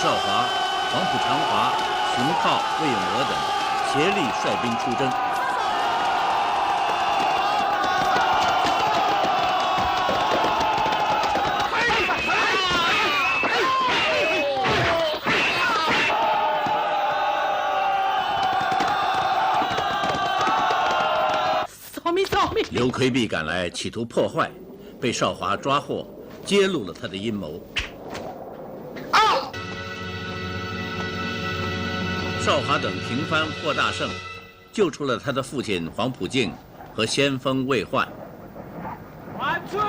少华、黄埔长华、熊浩、魏永娥等协力率兵出征。刘奎弼赶来，企图破坏，被少华抓获，揭露了他的阴谋。少华等平番获大胜，救出了他的父亲黄埔敬和先锋魏焕。万岁！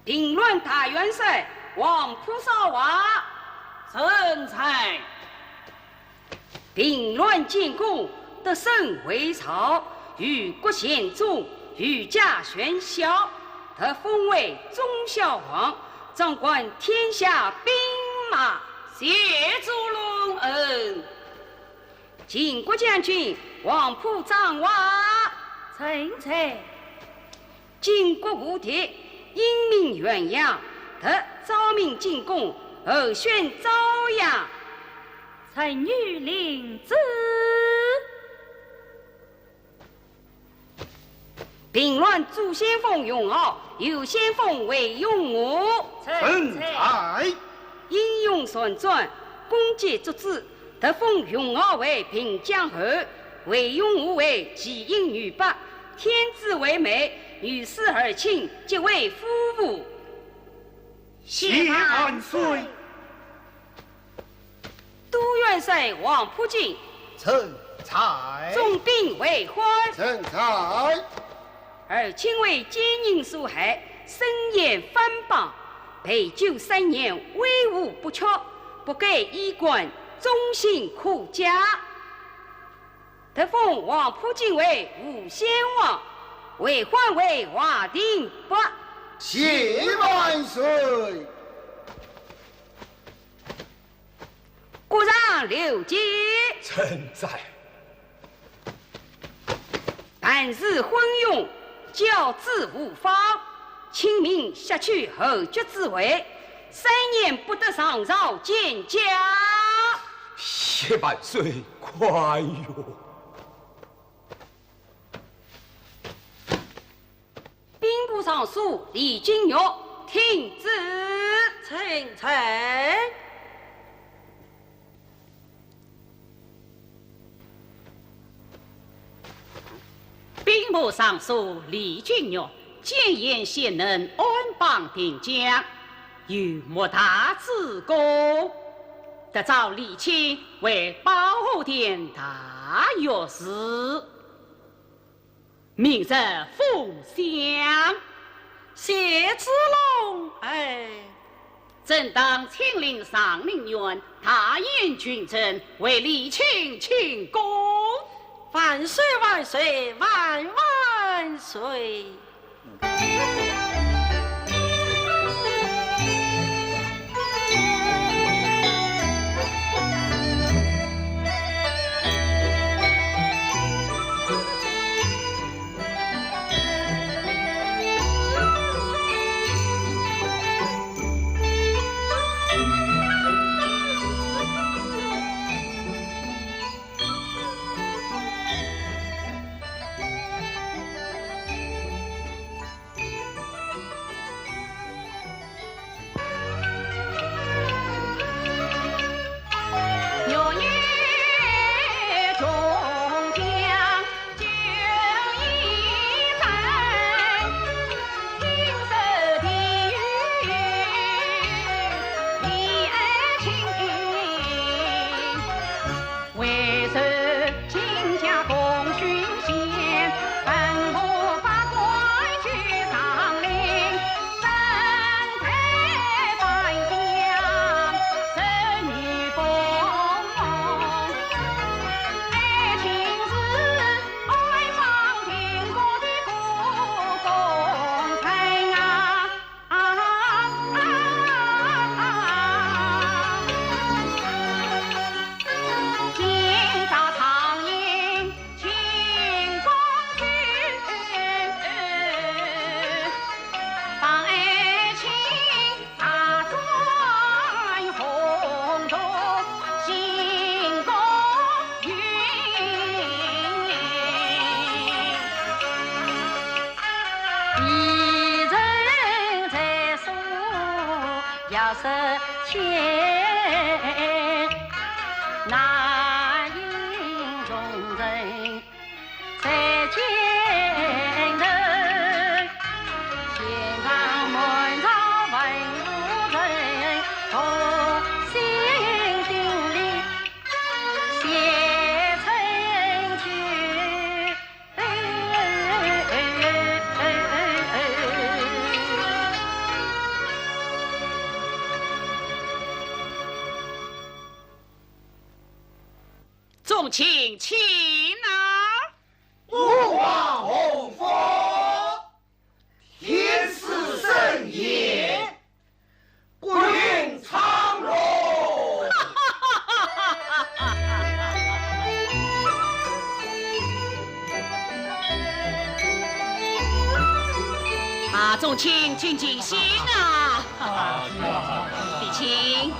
平乱大元帅王普少华，臣才。平乱建功，得胜回朝，与国显著，御驾玄霄，得封为忠孝皇，掌管天下兵马，谢主隆恩。晋国将军王普长娃，臣才。晋国无敌，英明远扬，得昭明进贡，后选昭阳。臣女领旨。平乱主先锋勇傲，有先锋为勇武。臣才。英勇善战，攻击足智，得封勇傲为平江侯，为勇武为吉英女伯，天子为媒，与世而亲，即为夫妇。谢万岁。都元帅王普敬，臣才。重兵为欢，臣才。而亲为奸人所害，深言反绑，陪酒3年，威武不屈，不给衣冠，忠心苦家。得封王普敬为武先王，为欢为华定伯。谢万岁。鼓掌留节。臣在。办事昏庸，教子无方，亲民削去后爵之位，3年不得上朝见驾。谢万岁宽容。兵部尚书李君玉听旨。臣才。兵部尚书李君玉建言贤能，安邦定疆，有莫大之功，得召李清为保护殿大学士，明日封相。谢子龙，朕当亲临上林苑，大宴群臣，为李清庆功。万岁万岁万万岁！实情，难因众人在今人，现场满朝文武人，同心鼎力写成句。众卿请啊！吾皇洪福，天赐盛宴，不允昌荣。啊，众卿请进席啊！弟请。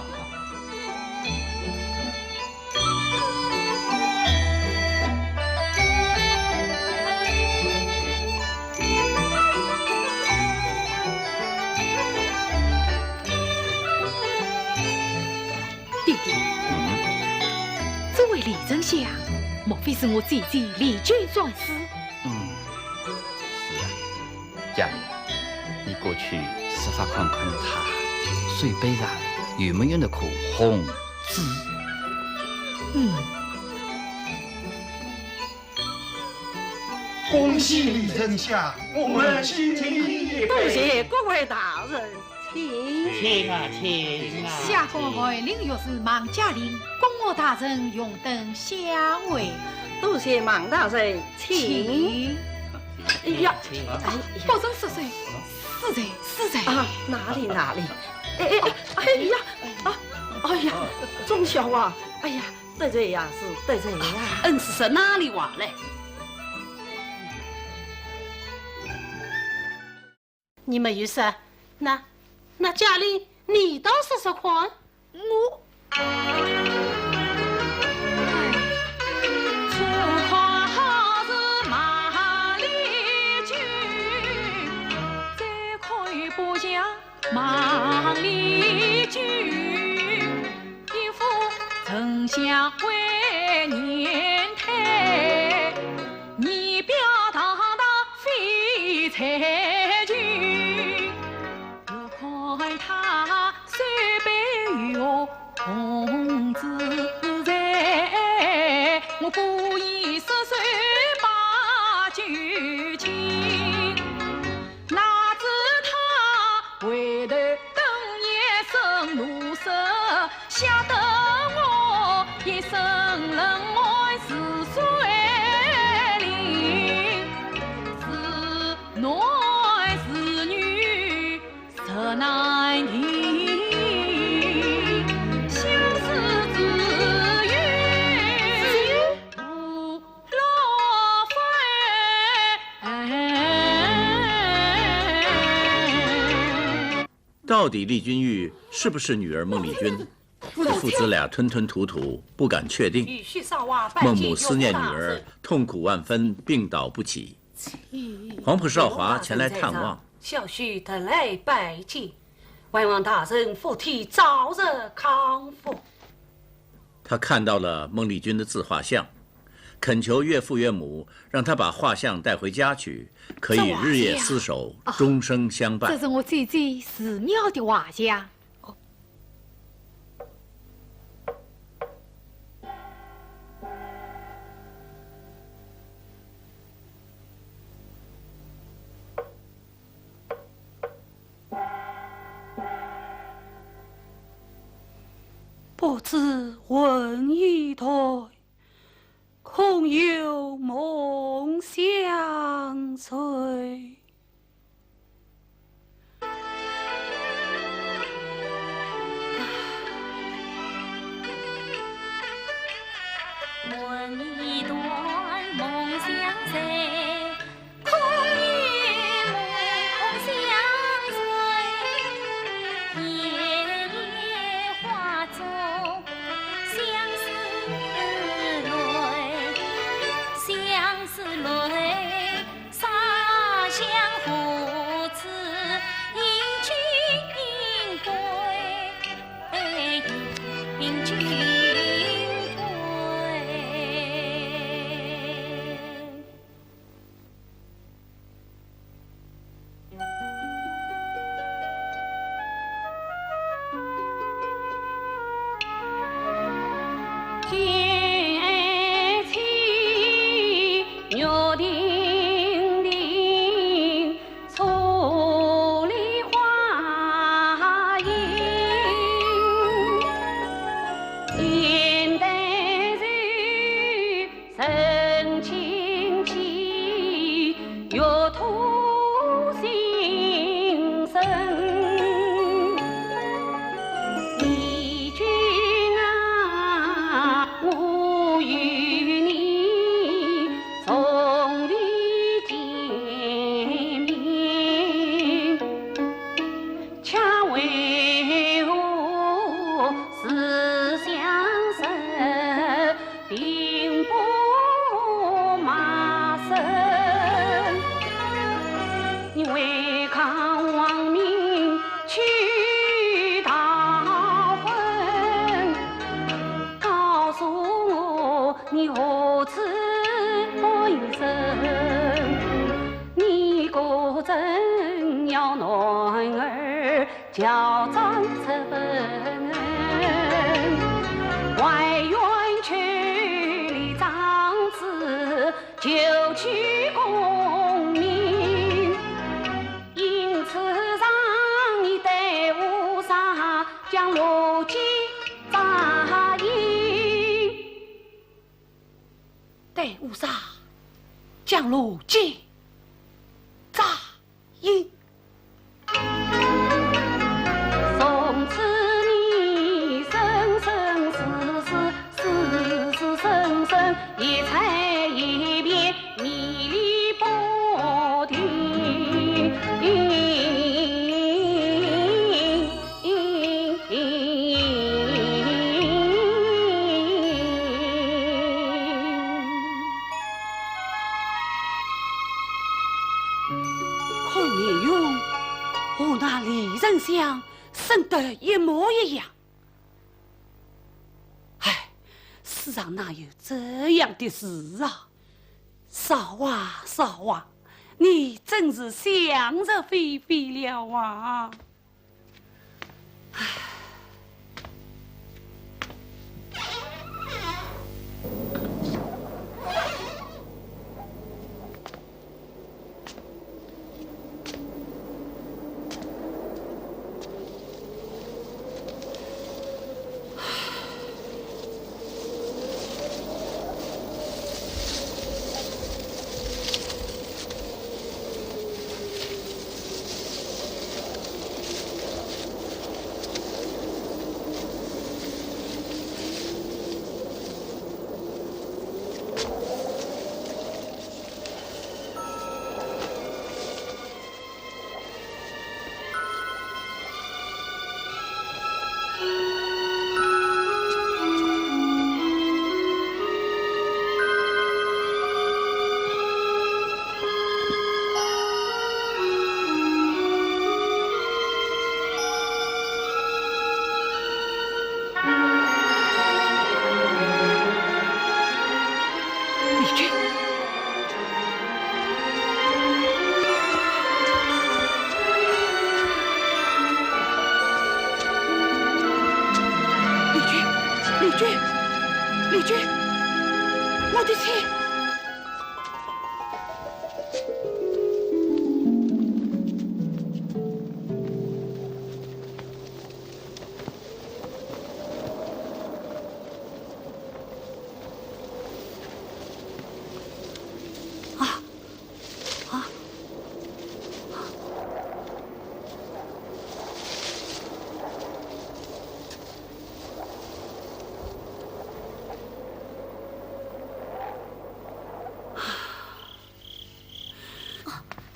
弟弟，这位李丞相，莫非是我姐姐李娟转世？是啊，佳丽，你过去设法看看她水杯上有没有那颗红痣？恭喜李丞相，我们心里多谢各位大人，请。请啊，请啊！下官爱领御史孟家令，公我大人永登相会。多谢孟大人，请。哎呀，保重十岁，是在啊，哪里？哎呀，哎呀，钟小啊，哎呀，得罪呀，是得罪呀。恩师哪里话嘞？你们有事？那家里你倒说说看。我。忙里君，一副丞相为年台，仪表堂堂非才俊。又看他虽备有红自在，我不以十岁把酒敬。哪知他回头瞪眼生怒色，吓得我一声冷爱是谁灵？是男是女实难定，相思只缘不落分。到底丽君玉是不是女儿孟丽君？父子俩吞吞吐吐，不敢确定。孟母思念女儿，痛苦万分，病倒不起。黄埔少华前来探望，小婿特来拜见，万望大人福体早日康复。他看到了孟丽君的自画像，恳求岳父岳母让他把画像带回家去，可以日夜厮守，终生相伴。这是我姐姐寺庙的画像。不知问一台，空有梦相随。问一段梦相随，空有梦相随。夜夜花中相思泪，相思泪，洒向胡子迎君归。乔装出本，外院去里长子就去功名，因此让你队伍上将路基扎营，队伍上将路基扎营。从此你生生世世，世世生生，一菜一边，迷离不停。看你用和那李仁香生得一模一样。唉，世上哪有这样的事啊！少啊少啊，你真是想入非非了啊！唉。李军，我的钱！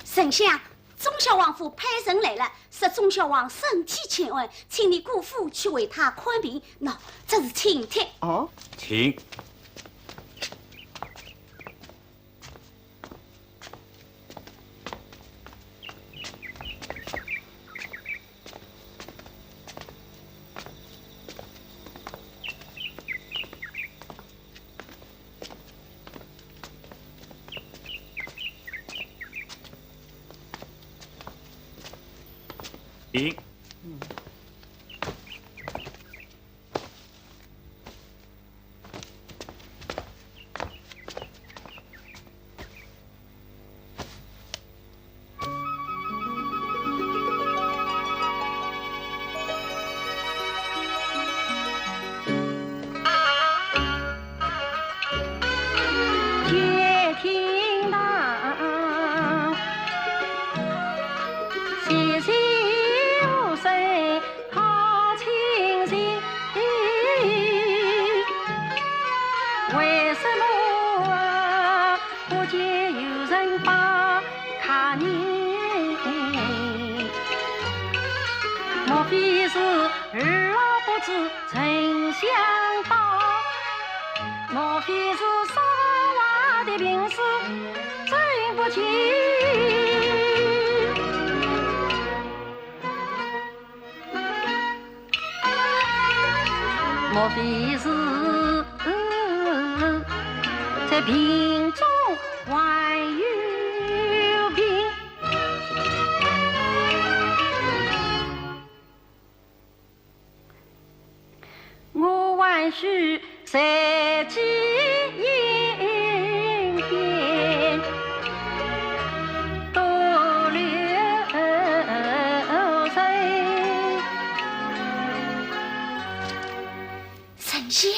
丞相，忠孝王府派人来了，说忠孝王身体欠安，请你姑父去为他看病。喏，这是请帖。哦，请。请。为什么啊不见有人把卡人？莫非是儿老不知丞相道？莫非是少娃的病史真不清？莫非是在病中还有病？我还需设计应变，多留神。丞相，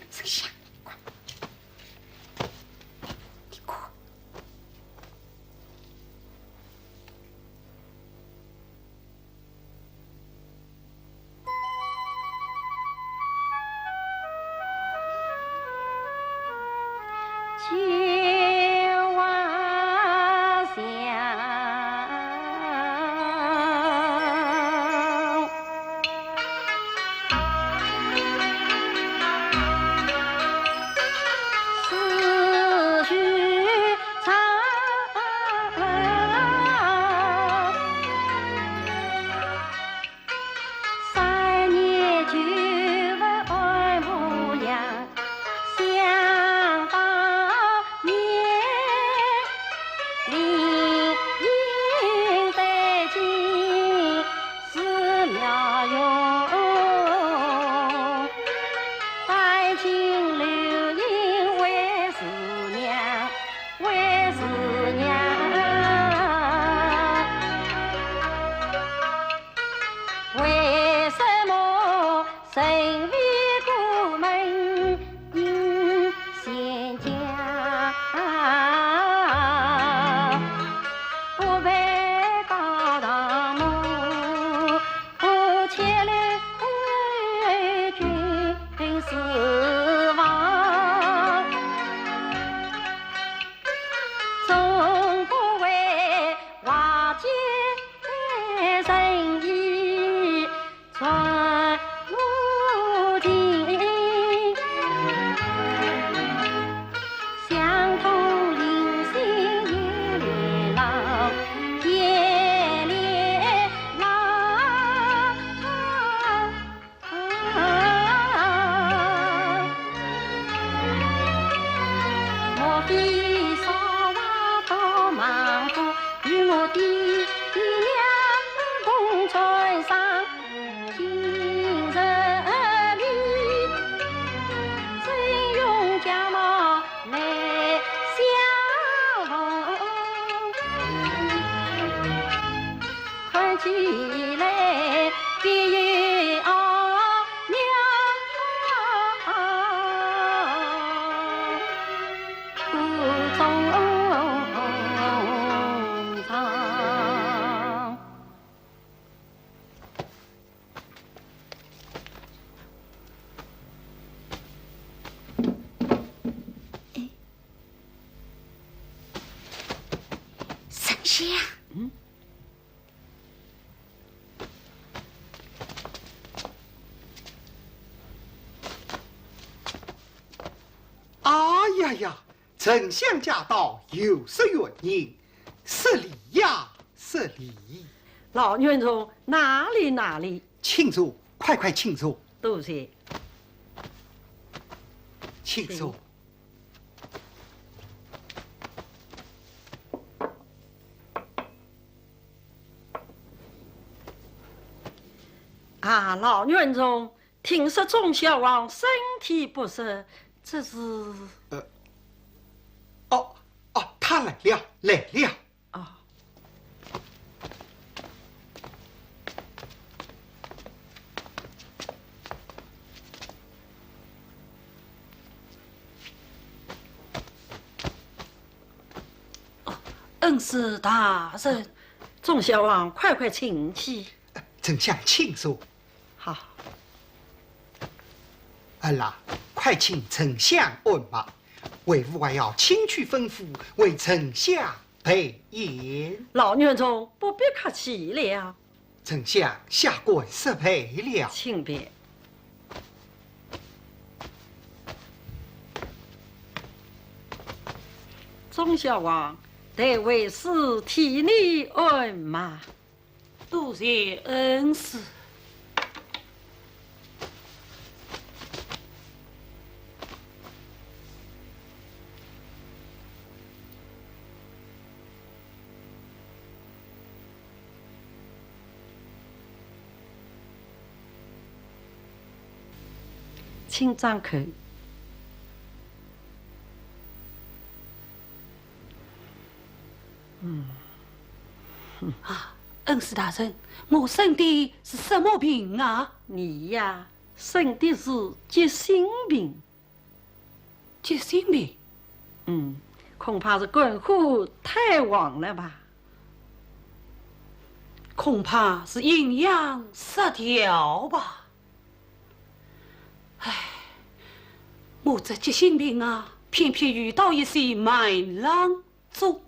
丞相，快，你过。酒瓦香，思绪长。3年就不爱模样，想当年，林荫带进寺庙用，带进流萤为师娘，为师娘。为什么神为过门迎仙家，不配高堂母，不前来君死亡，总不为瓦解仁义传无尽，相同灵性也连牢，也连牢。莫非少娃到莽夫，与我的娘共船上，今日里真用家貌来相逢，看起来别有娘苦衷肠。丞相，哎呀呀，丞相驾到，有失远迎，失礼呀，失礼。老院中哪里哪里？请坐，快快请坐，多谢。请坐。啊，老院中，听说钟小王身体不适，这是他来了，来了。啊。恩师大人，钟小王，快快请起。丞相请坐。好。儿啦，快快请丞相问马，为父还要亲去吩咐，为丞相陪宴。老院中不必客气了。丞相下跪失陪了，请便。钟小王，得为师替你鞍马。多谢恩师。请张口。恩师大人，我生的是什么病啊？你呀，生的是急性病。急性病？恐怕是肝火太旺了吧？恐怕是营养失调吧？唉，我这急性病啊，偏偏遇到一些麦郎中。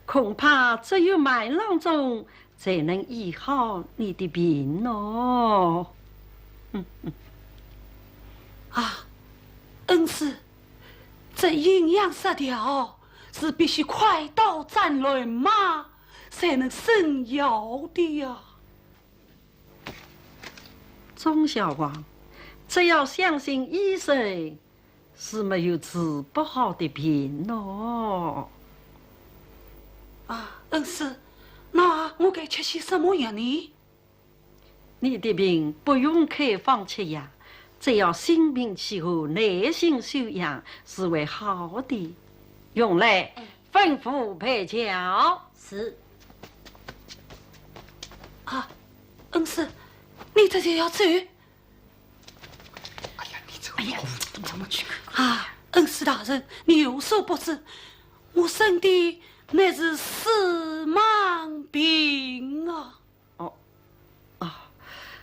恐怕只有麦郎中才能医好你的病哦。恩师，这营养失调是必须快刀斩乱麻才能生药的呀。钟小王，只要相信医生，是没有治不好的病哦。恩师，那我该吃些什么药呢？你的病不用开方吃药，只要心平气和、耐心休养，是会好的。用来吩咐陪教。是。恩师，你这就要走？哎呀，你走！怎么去？恩师大人，你有所不知，我生的乃是死盲病啊！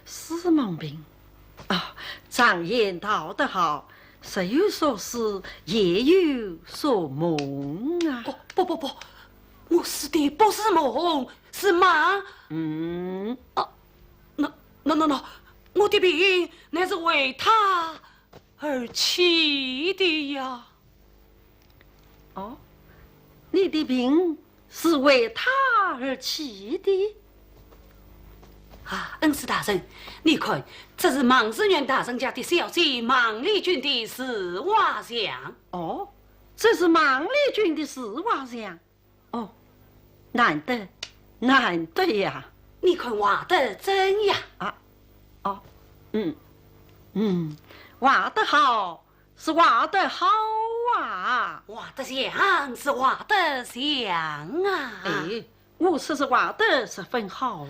死盲病常言道得好，日有所思，夜有所梦啊！不，我死的不是梦，是盲。那，我的病乃是为他而起的呀。你的病是为他而起的？恩师大人，你看，这是芒士元大人家的小姐芒丽君的丝袜像。这是芒丽君的丝袜像。难得呀！你看画得真呀！画得好，是画得好啊！画得像是画得像啊！我说是画得十分好。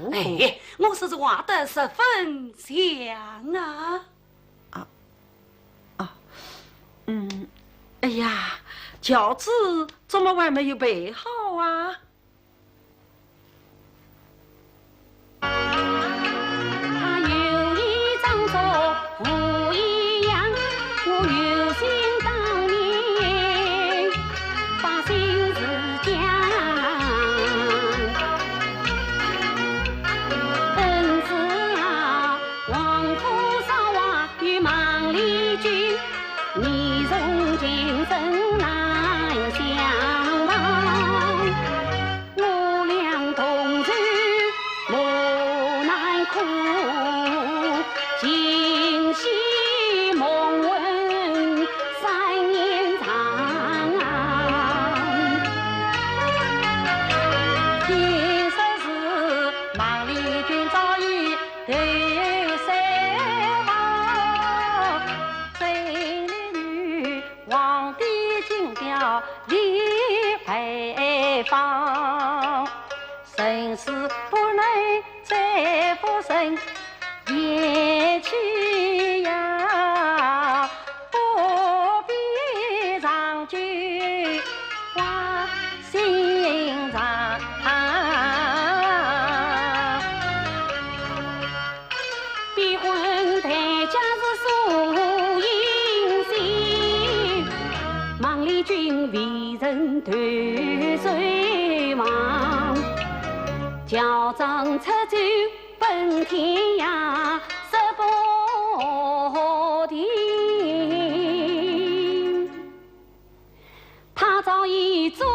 我说是画得十分像啊！哎呀，轿子怎么还没有备好啊？他有一张作不一样，我有心当年把心事讲。恩师啊，王府少娃与芒丽君，你从今生难相忘。我俩同住莫难苦，今夕梦闻3年长。听说是芒丽君早已对三房，追了女皇帝金调李配方。生死不能再复生，也去呀，不必长居花心肠。逼婚抬轿英雄，孟丽君为人断水亡，教长出走奔天涯，十八庭。他早已做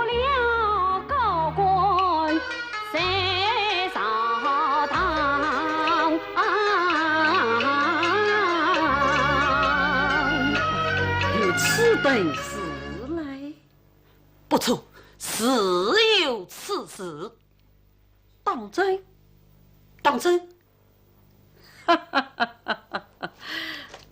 了高官，在朝堂。有此等事来？不错，实有此事。当真？当真？哈哈哈哈哈！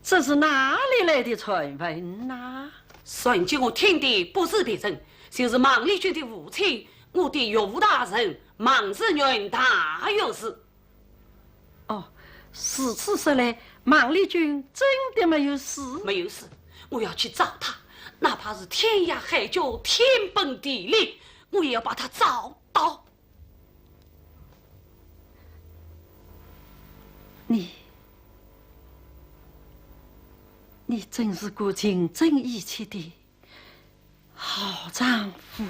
这是哪里来的传闻呐？传经我听的不是别人，就是孟丽君的父亲，我的岳父大人孟志远大有事。哦，是此说来，孟丽君真的没有死？没有死，我要去找他，哪怕是天涯海角、天崩地裂，我也要把他找到。你真是个情真意切的好丈夫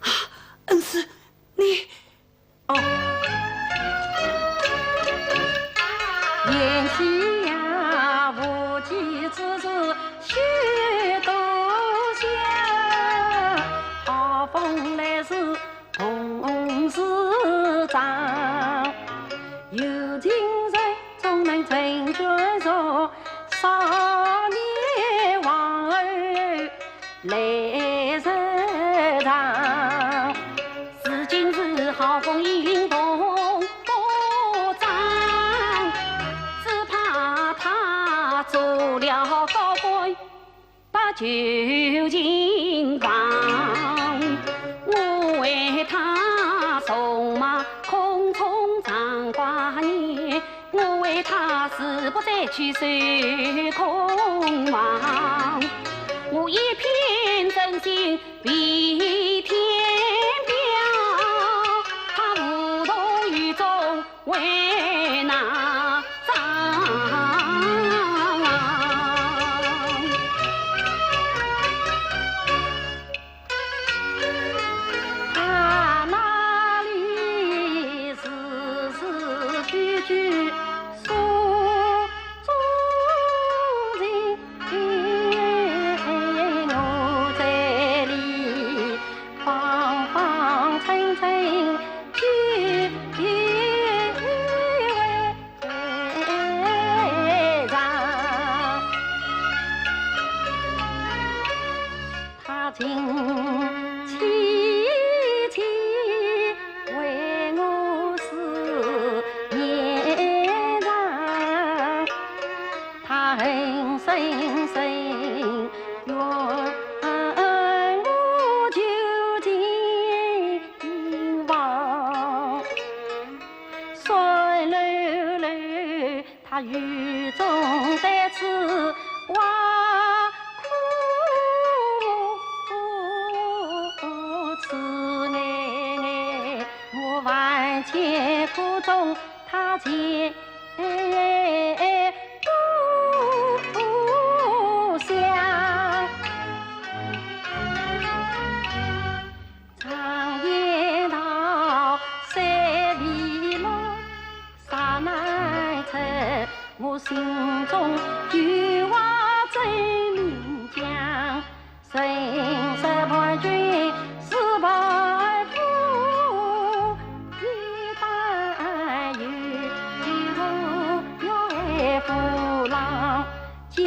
啊！恩师，你言夕呀，无计之事须多想，好风来时同时长，有情人终能成眷属，少年望儿来日长。是今日好风引领东波涨，只怕他做了高官把旧情忘。我为他送马空中长挂念，我为他誓不再去受空望。我一片真心为天表，他无动于衷为哪桩？他那里事事句句诉衷情，我这里方方正正句句为上。他情凄凄为我思念长，他恨深深怨我究竟忘，酸溜溜他雨中再次挖苦，痴爱爱我万千苦中他见不想。常言道山里路啥难测，我心中有话真明讲，生死伴君是伴夫，一旦有要爱夫郎，见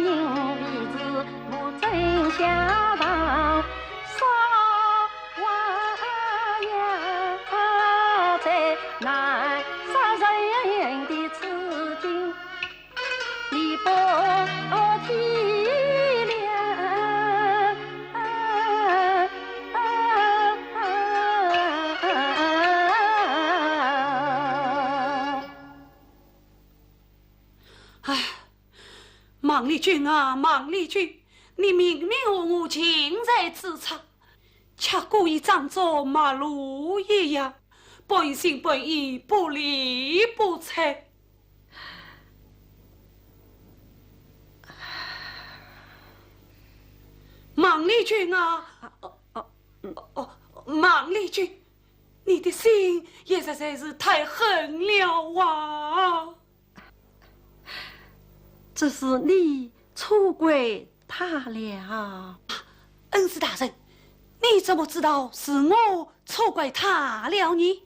人为之我真相当。少娃呀，在难杀人的此境，你不体谅。哎，孟丽君啊，孟丽君，你明明和我情在咫尺，却故意装作陌路一样，半信半疑，不理不睬。君啊！孟丽君，你的心也实在是太狠了啊！这是你错怪他了。恩师大人，你怎么知道是我错怪他了呢？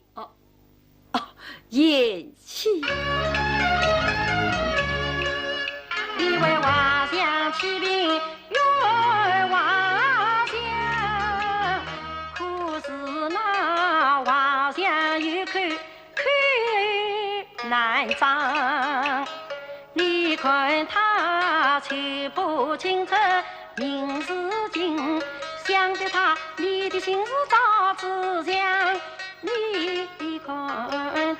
言气。你为瓦匠起兵远瓦匠，可是那瓦匠有口难张。你看他却不清楚人是情，想对他你的心是早知想。你看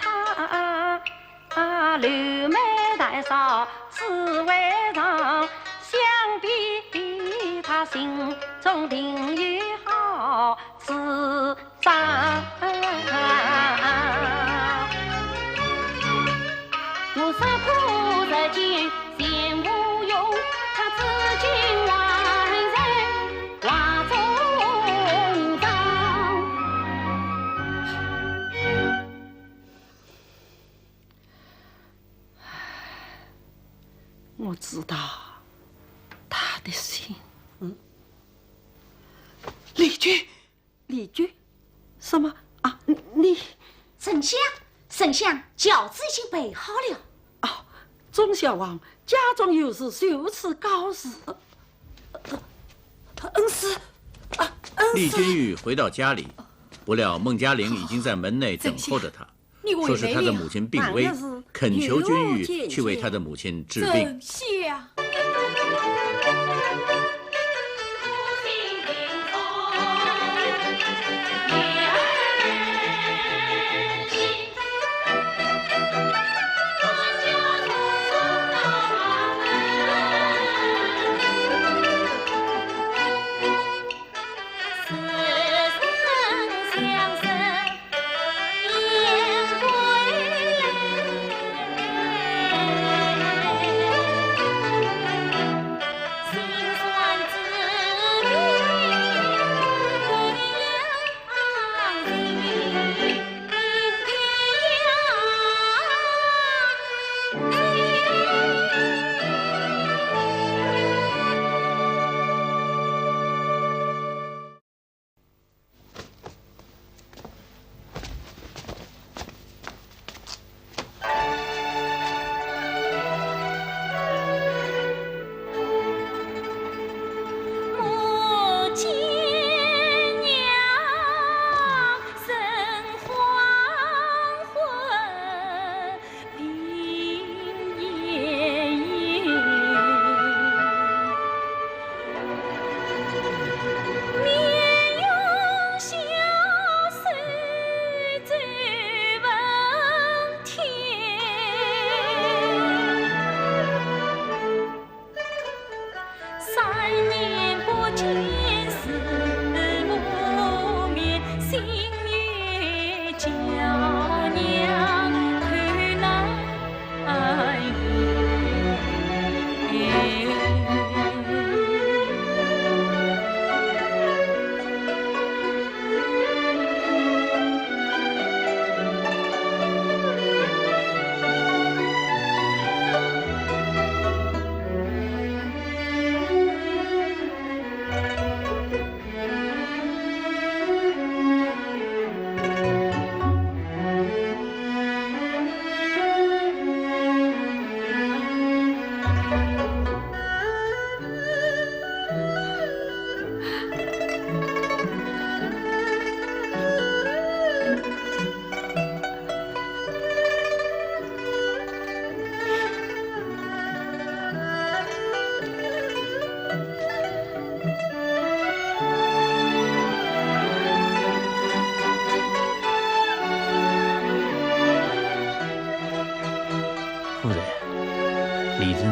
他柳眉带少滋味长，想必他心中定有好主张。我说苦日间闲无用，他自尽万人话中章。我知道他的心。丽君，丽君，什么啊？你丞相，饺子已经备好了。钟小王家中有事，就此告辞。恩师，厉君玉回到家里，不料孟嘉玲已经在门内等候着他，说是他的母亲病危，恳求君玉去为他的母亲治病。谢啊！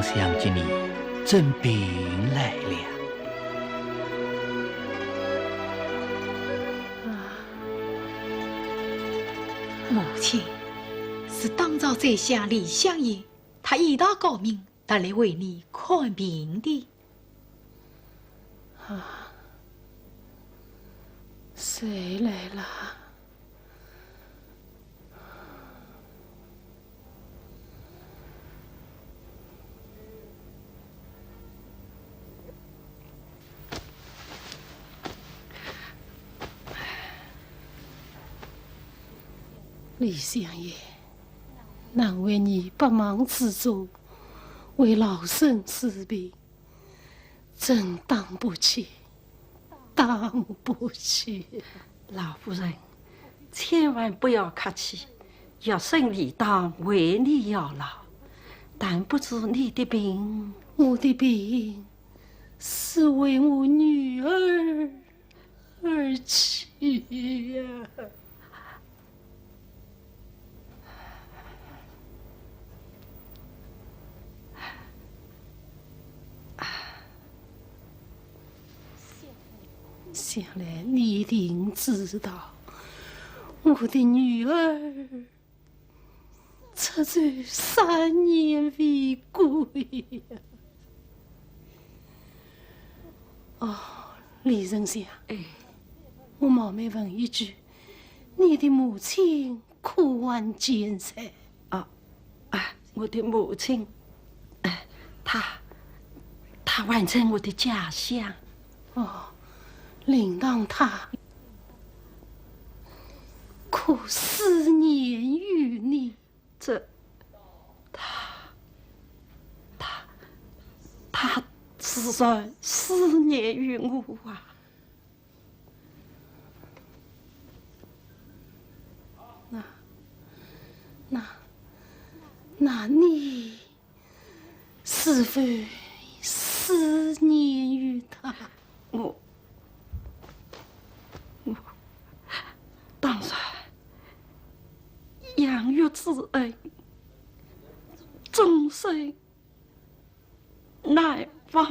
想起你真病来了。母亲是当朝宰相李相爷，他医道高明，他来为你看病的。谁来了？李相爷，难为你百忙之中为老身治病，真当不起，当不起。老夫人，千万不要客气，药生理当为你药劳，但不知你的病，我的病是为我女儿而起呀。想来你一定知道，我的女儿出走3年未归呀。哦，李丞相，我冒昧问一句，你的母亲可还健在？我的母亲，她还在我的家乡。哦。铃铛他可思念于你，他自然思念于我啊。那你是否思念于他？我当然，养育之恩，终身难忘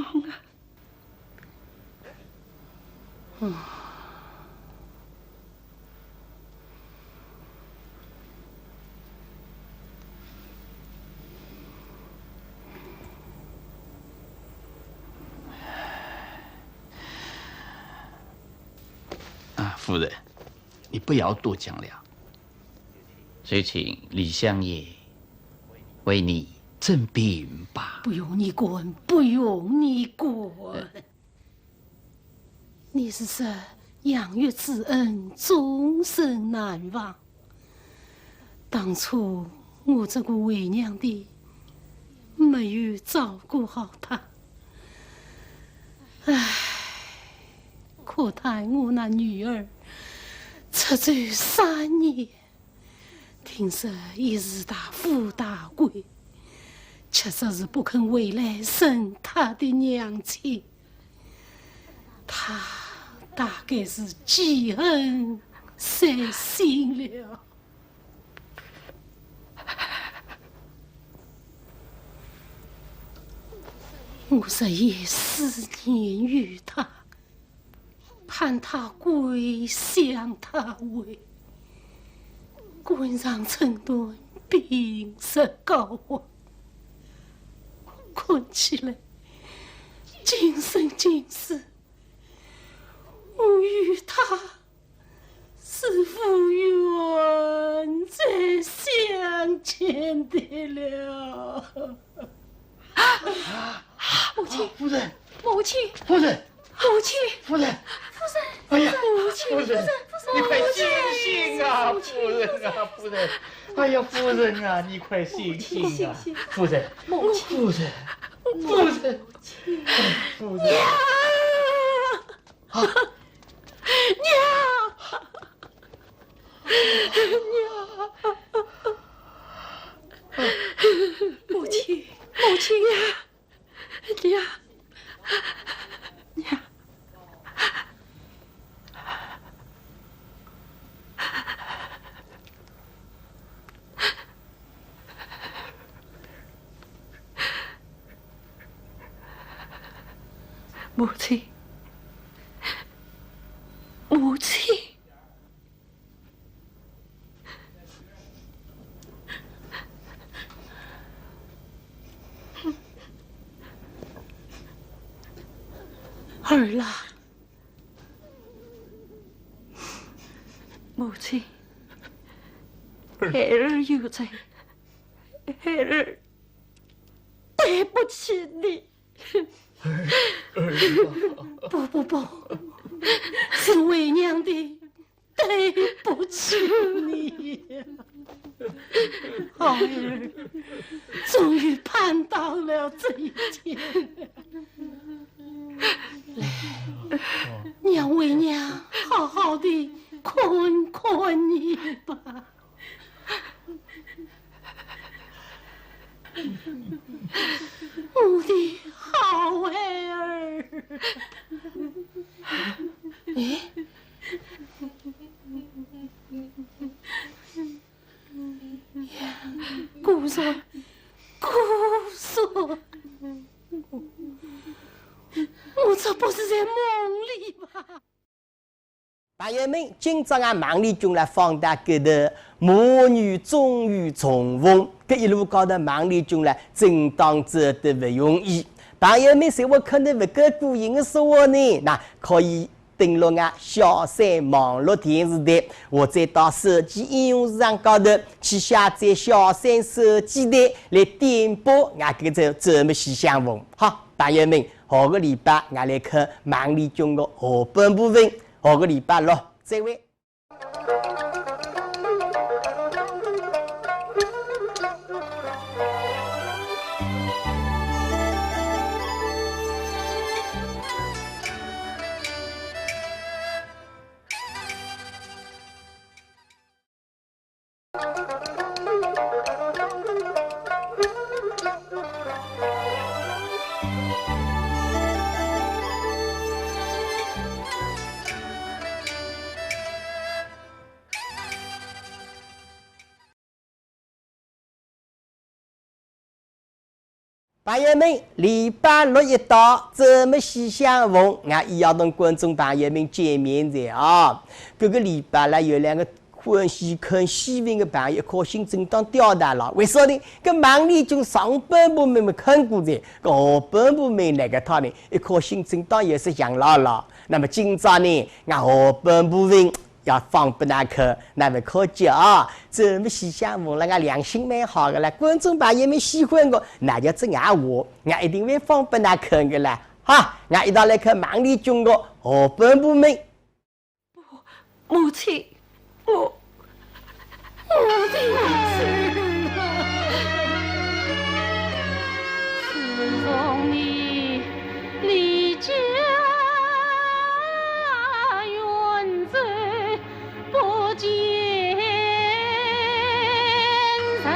啊！夫人，你不要多讲了。就请李相爷为你诊病吧。不用你管，不用你管。你是说养育之恩终身难忘。当初我这个为娘的没有照顾好她，唉，可叹我那女儿出走3年，听说已是大富大贵，确实是不肯回来生她的娘亲。她大概是记恨在心了。我日夜思念于她，盼她归，想她回。官上称断，病势高危，看起来今生今世，我与她是无缘再相见的了。母亲，夫人，母亲，夫人，母亲，夫人，夫人，哎呀，母亲，夫人，你快醒醒啊，夫人啊，夫人，哎呀，夫人啊，你快醒醒啊，夫人，母亲，夫人，夫人，夫人，娘，啊，娘，母亲，母亲呀，娘，娘。母亲，母亲，儿啦，母亲，孩儿有罪，孩儿对不起你。不，是为娘的对不起你。孩儿终于盼到了这一天。来，娘为娘好好的困你吧。我的好孩儿。哎，姑说，我这不是在梦里吗？朋友们，今朝俺孟丽君来放大搿头母女终于重逢，搿一路高头孟丽君来正当走得不容易。朋友们，如果可能不够过瘾的说话呢，那可以登录俺小三网络电视台，或者到手机应用市场高头去下载小三手机台来点播俺搿个周末喜相逢。好，朋友们，下个礼拜俺来看孟丽君的下半部分。下个礼拜六再会。朋友们，礼拜六一到，周末喜相逢，俺也要同观众朋友们见面的啊！这个礼拜来有两个欢喜看戏文的朋友，一颗心正当吊打了。为啥呢？搿孟丽君上半部没看过的，搿下半部没那个他呢，一颗心正当也是养老了。那么今朝呢，俺下半部分要放拨㑚看，那么可惜啊！周末喜相逢了，俺良心蛮好的啦，观众朋友们喜欢我，那就这俺话，俺一定会放拨㑚看的啦。好，俺一道来看孟丽君的下半部分。母亲，我的母亲啊！自从你离家远走，不见人，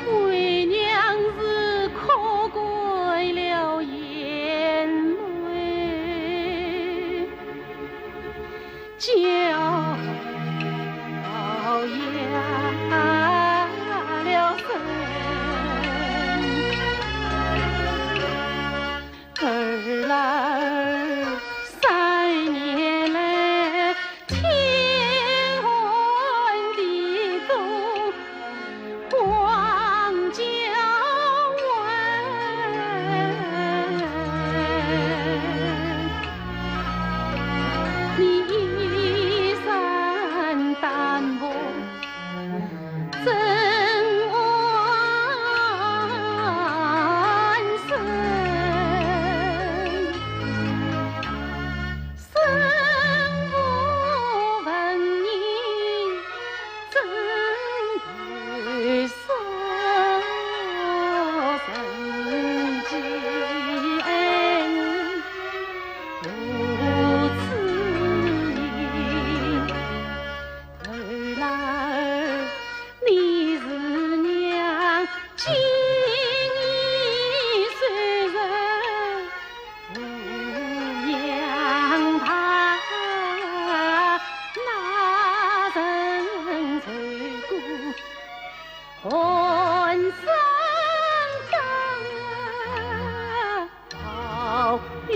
为娘是哭归了眼泪，叫哑了声。儿来3年来，天昏地冻，荒郊问，你衣衫单薄，怎安生？生不闻你怎会受人间无此意。儿来，你是娘，今已虽人无娘怕，哪人垂顾浑身当月里，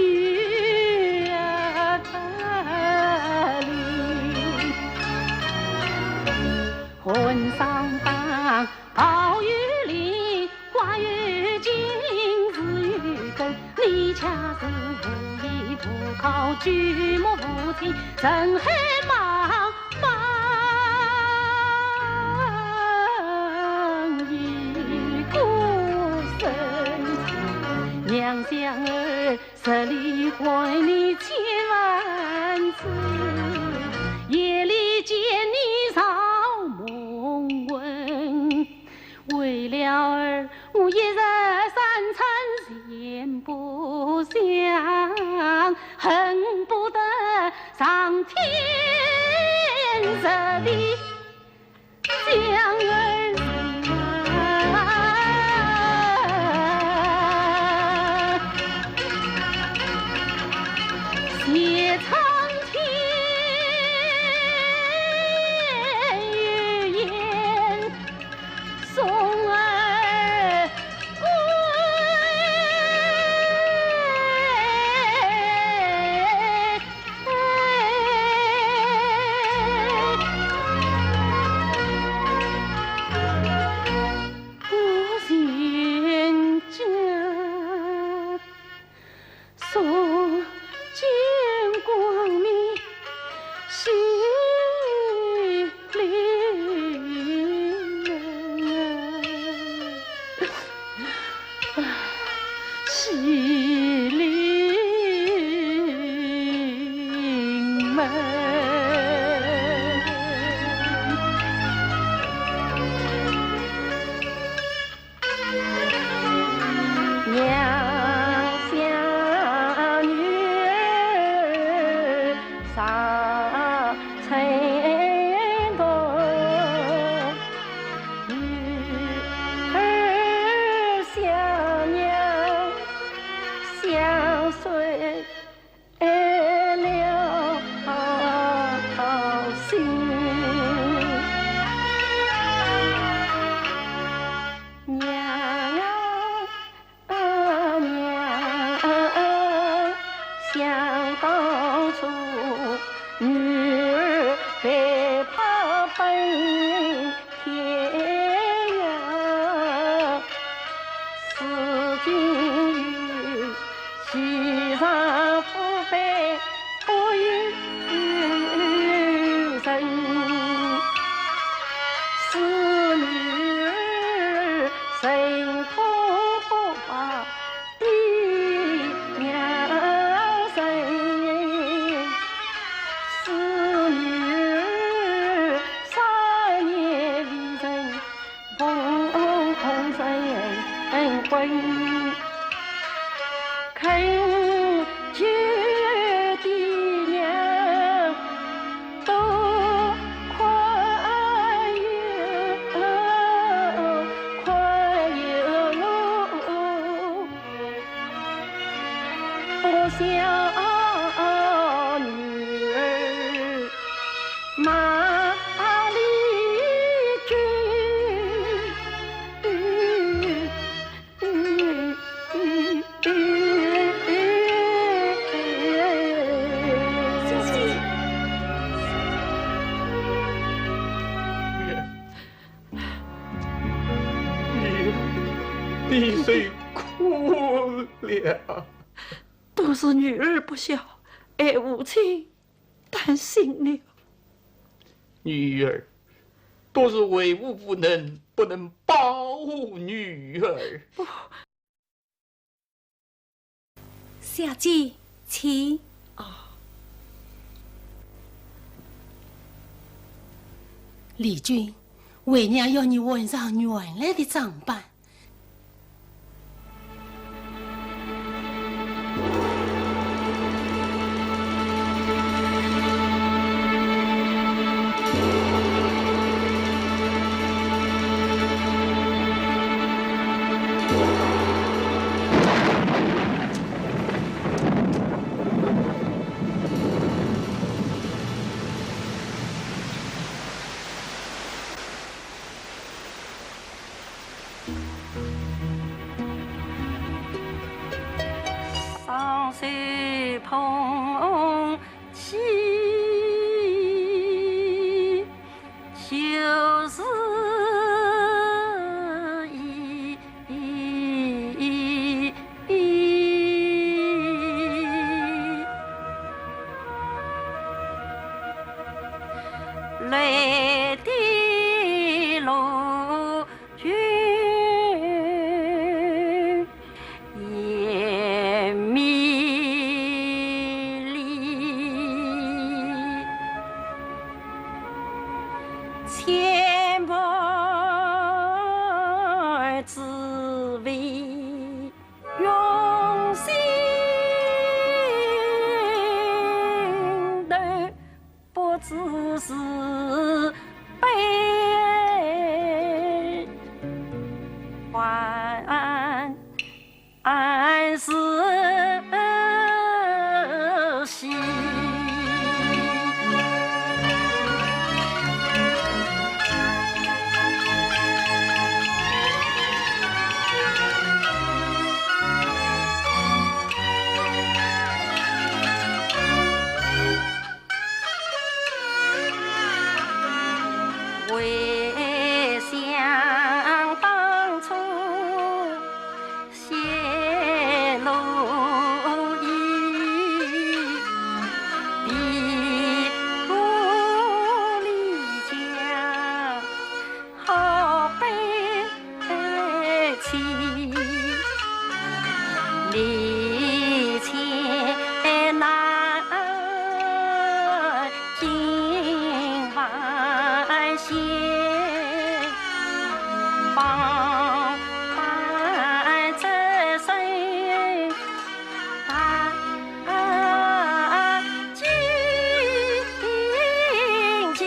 浑上当好雨淋，花雨尽日雨灯，你恰是无意不靠举目无亲，人海茫茫一孤身。娘香儿十里怀你千万次，夜里见你绕梦魂。为了儿，我一日三餐嫌不香，恨不得上天日地将儿谢苍天预言，送儿归。我贤者送见光明喜临门，喜临门。娘香女儿上城东，女儿相娘相随了心。娘啊娘，想当初女儿白跑奔天涯，思君与许上父辈不与人，是女儿神通不把的娘生，是女儿少年离人逢生婚，恳求的娘多宽宥不孝女儿马丽你虽哭了，都是女儿不孝，爱无亲，担心了。女儿都是为吾不能，不能保护女儿。小姐，请。李军，为娘要你换上原来的装扮。上水捧起，就是一欢是喜。回想当初谢楼衣，比故里江好悲凄，离前难尽万险，放开这身荆棘，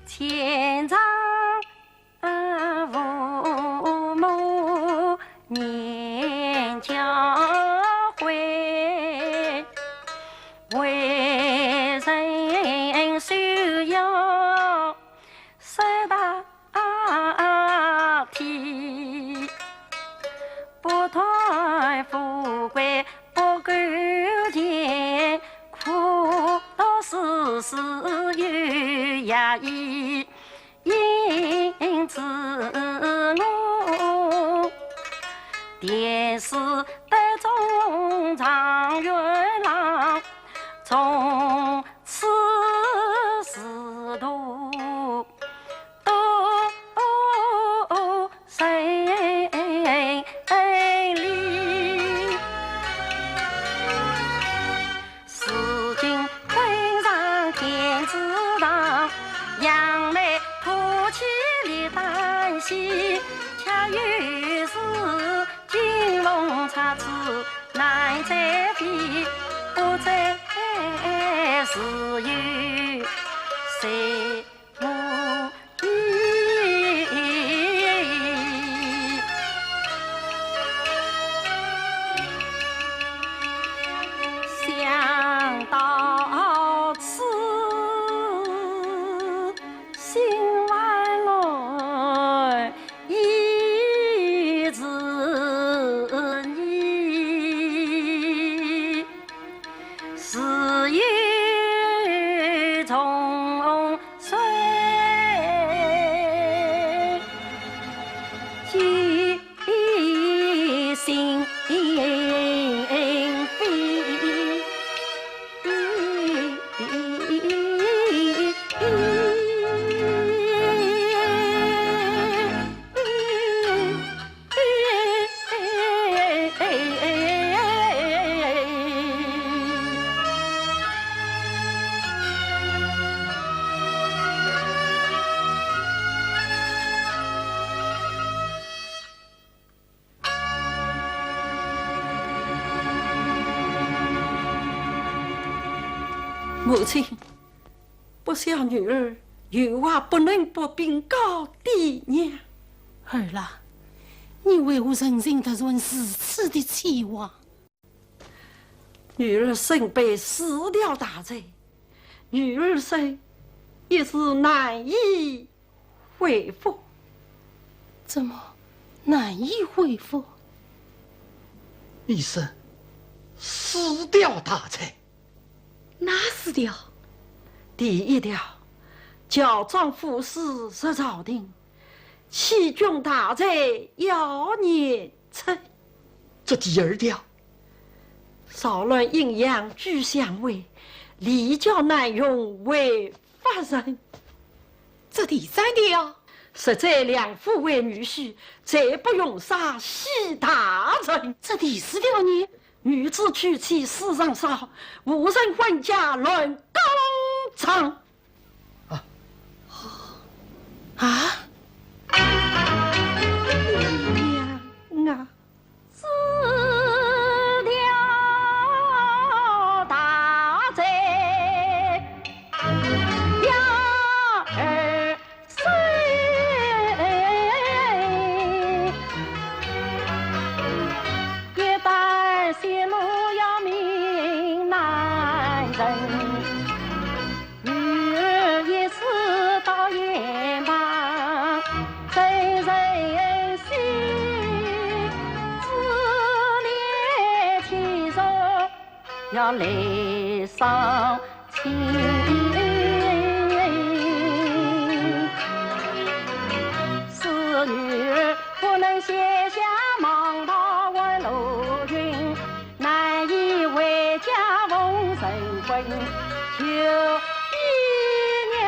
千丈父母年交会，为人需要三大体，不贪富贵不苟钱，苦恼事事有压抑，因此我电视得中状元郎，从此仕途都顺利。如今登上天子堂，杨梅吐气里担心，恰有时金龙插翅难再飞，不再是有谁无意。想到此，心弯来一直你，是有重水记心扉。母亲，不想女儿有话不能不禀告爹娘。儿啦，你为何忍心得润如此的期望？女儿身被死掉大罪，女儿身也是难以恢复。怎么难以恢复？医生，死掉大罪。哪死掉？第一条，叫丈夫死入朝廷，欺君大罪要撵出。这第二条，少论阴阳俱相违，立教难容为法人。这第三条，实在两夫为女婿，再不容杀系大人。这第四条呢？女子娶妻世上少，无人婚嫁论公场。啊！娘啊！死掉大罪，要儿身要来上亲。是女儿不能卸下忙到问路云，难以为家奉神魂，求姨娘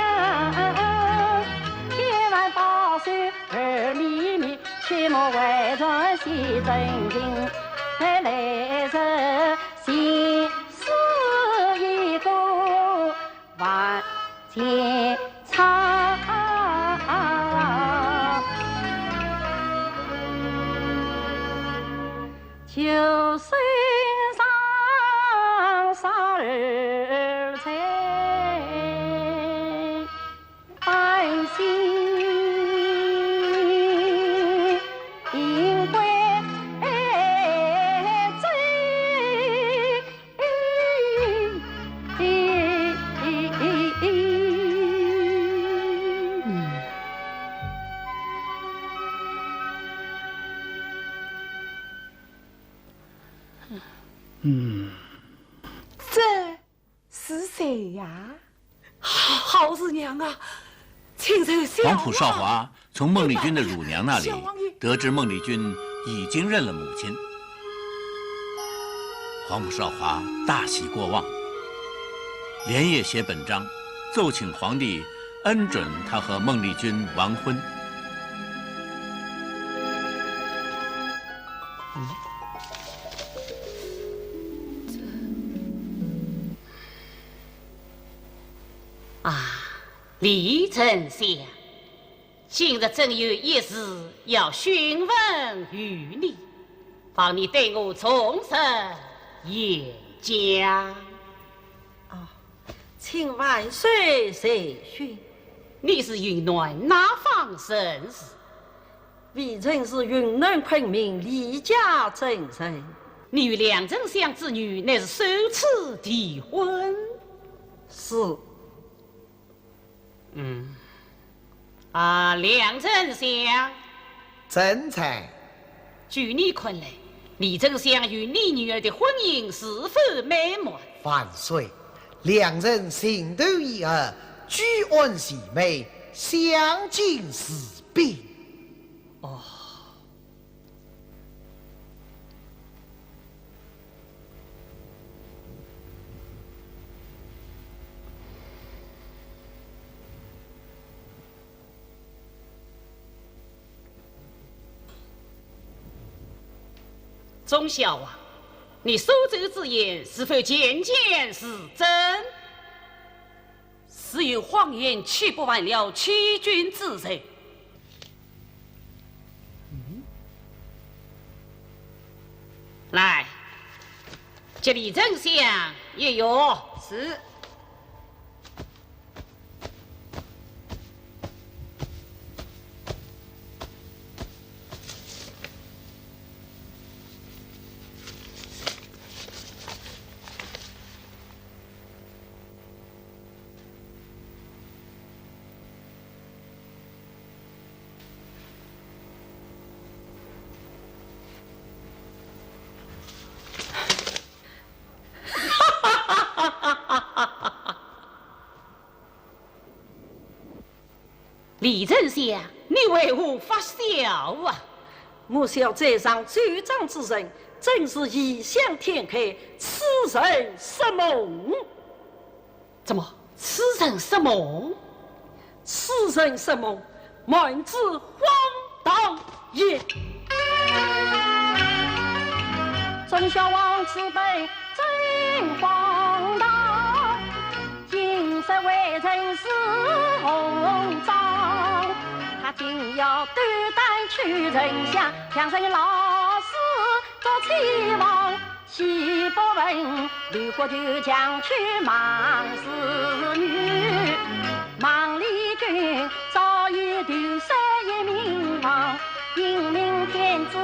千万保守儿秘密，切莫为传戏真情。来日心思一个万千长，求身上杀儿才安心。这是谁呀？好日娘啊，请受小皇甫少华从孟丽君的乳娘那里得知孟丽君已经认了母亲，皇甫少华大喜过望，连夜写本章，奏请皇帝恩准他和孟丽君完婚。李丞相，今日正有一事要询问于你，望你对我从实言讲。请万岁随训。你是云南哪方人士？微臣是云南昆明李家正人。你与梁丞相之女乃是首次缔婚？是。梁丞相，正才。据你看来，李丞相与你女儿的婚姻是否美满？万岁，两人情投意合，举案齐眉，相敬如宾。忠孝王，你苏州之言是否件件是真？是有谎言，岂不完了欺君之罪？来，这李丞相也有。是。李丞相，你为何发笑啊？莫笑在上主张之人，真是异想天开，痴人说梦。怎么，痴人说梦？痴人说梦，满之荒唐也。忠孝王之辈真荒唐，今日为人是红章，他竟要斗胆去人下，强生老师做齐王，岂不闻吕国就将去孟氏女，孟丽君早已丢失一名房，英明天子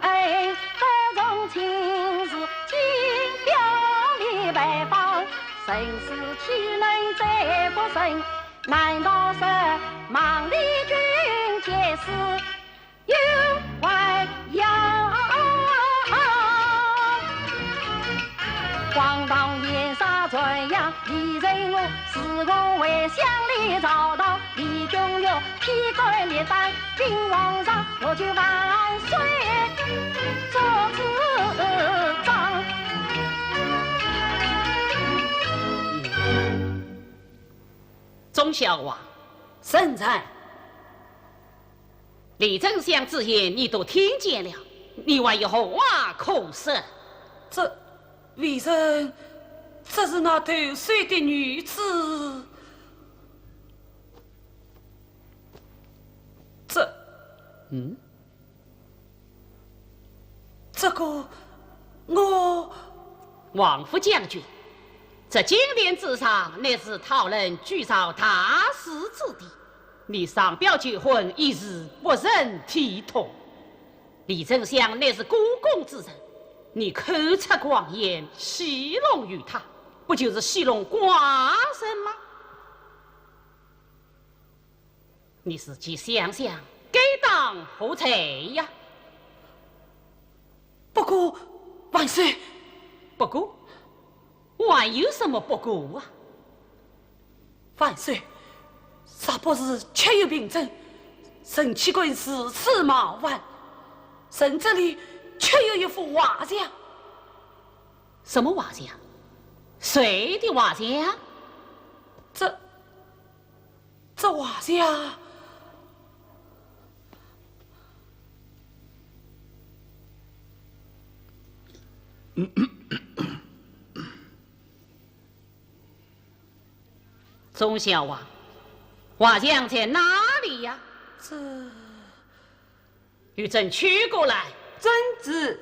哎不容情事，金表里外放，生死岂能再不生？难道是孟丽君结识有外样？荒唐是我为乡里找到李君玉，披冠列单敬皇上，我就万岁做主张。忠孝王，圣在。李丞相之言你都听见了，你还有何话可说？为人，这是那偷睡的女子。这个我王府将军，这金殿之上乃是讨论举朝大事之地，你上表结婚一日不忍体统。李丞相乃是孤公之人，你口出狂言，戏弄于他，不就是戏弄寡人吗？你自己想想，该当何罪呀？不过，万岁，不过，还有什么不过啊？万岁，啥不是确有凭证，沈启贵如此冒犯，朕这里却有一幅画像。什么画像？谁的画像？这画像。忠孝王，画像在哪里呀？与朕取过来。遵旨。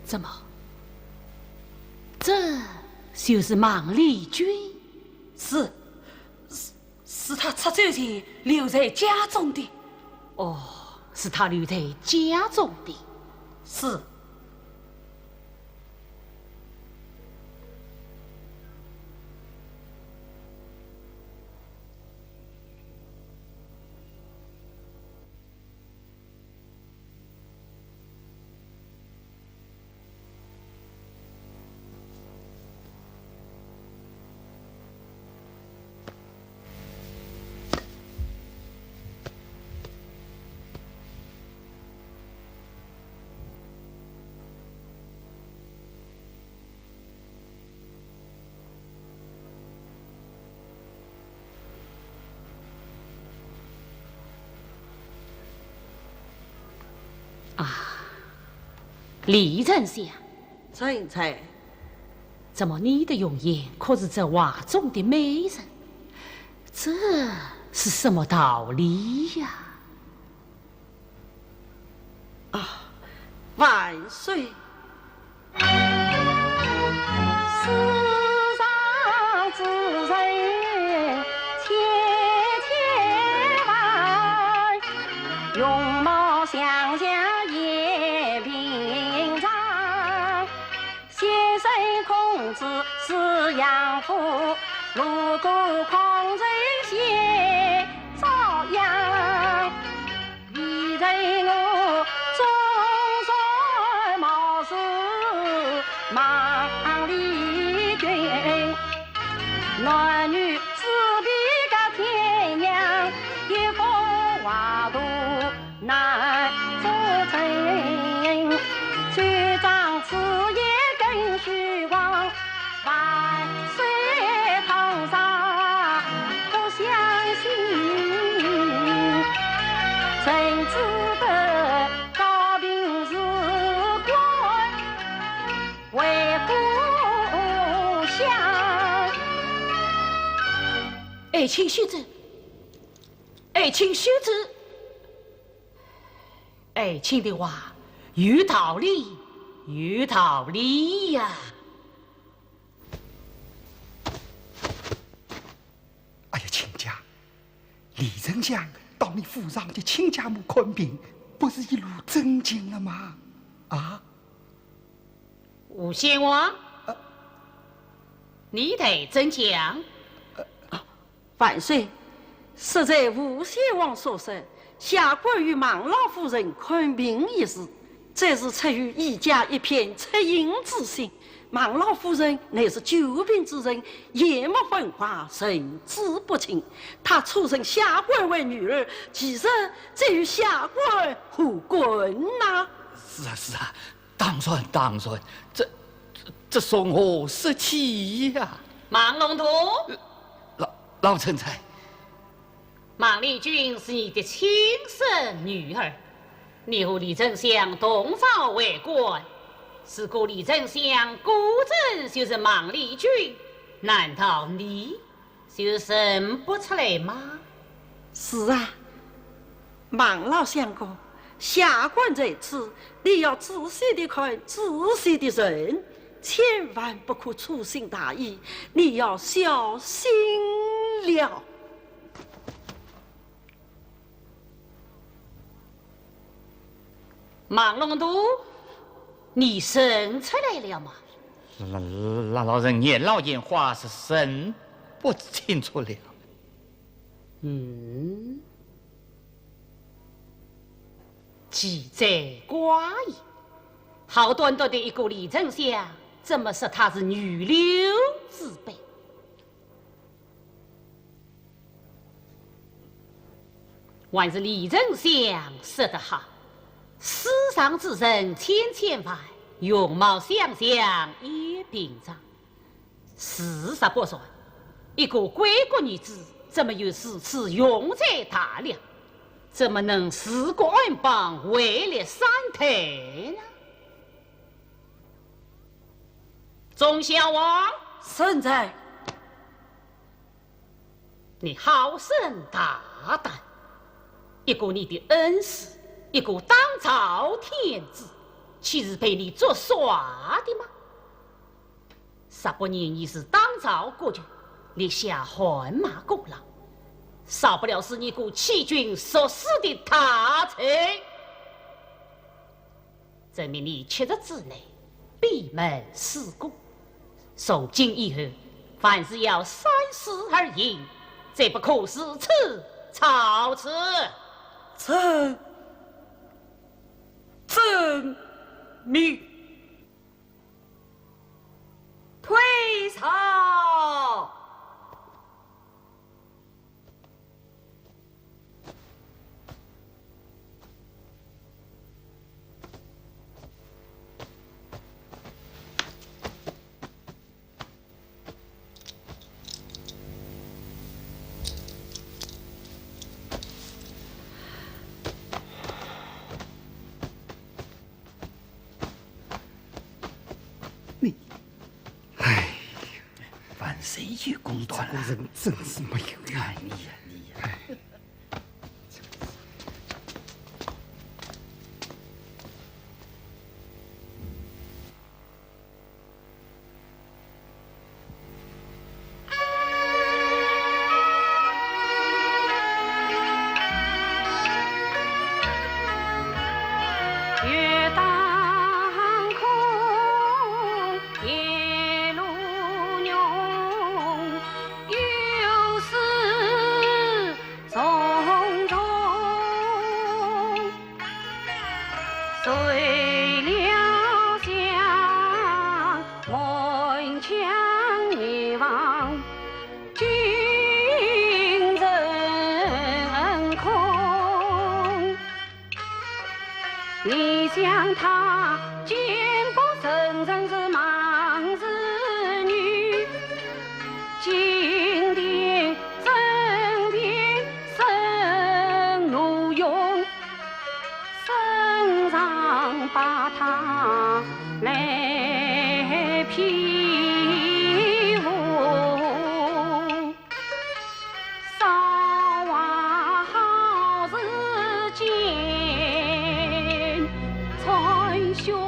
怎么？这就是孟丽君？是他出走前留在家中的。哦，是他留在家中的。是。李丞相，臣才，怎么你的容颜可是这画中的美人？这是什么道理呀？万岁！世上之人千千万，容貌相像也平常。先生孔子是养父，如果匡正先遭殃，一人我终身冒失孟丽君，男女自比个天涯，一幅画图难做成，虚张此言更虚妄，万岁堂上不相信，臣只得高平是官为故乡。爱卿休止，爱卿休止，爱卿的话有道理，有道理呀。李丞相到你府上的亲家母看病，不是一路正经了吗？啊？吴先王，你得真讲。万岁，实在吴先王所说，下官与孟老夫人看病一事，这是出于一家一片恻隐之心。孟老夫人乃是救病之人，眼目昏花，神志不清。她出生下官为女儿，其实这与下官无关呐。是啊是啊，当然，这送我失气呀！孟龙图，老臣才。孟丽君是你的亲生女儿，你和李丞相同朝为官。是故李丞相果真就是孟丽君，难道你就认不出来吗？是啊，孟老相公，下官在此，你要仔细的看，仔细的认，千万不可粗心大意，你要小心了。孟龙都，你认出来了吗？老人年老眼花，是认不清楚了。奇哉怪异！好端端的一个李丞相，怎么说他是女流之辈？还是李丞相说得好，世上之人千万，容貌相像也平常。事实不说，一个归国女子怎么有如此庸才大量？怎么能四国安邦位列三台呢？忠孝王，圣在。你好生大胆，一个你的恩师，一个当朝天子，岂是被你作耍的吗？18年已是当朝国君，立下汗马功劳，少不了是你个欺君所死的大贼。证明你7日之内闭门思过，从今以后，凡事要三思而行，再不可失此朝辞。朕命退朝。谁去公断了？这个人真是没有呀！你呀！月当空，夜路迢，忧思重重。随了香，闻枪一望，军阵空。你想他肩膊深深是忙子女，金殿正殿生怒勇，身上把他来披覆，少娃好日间。传兄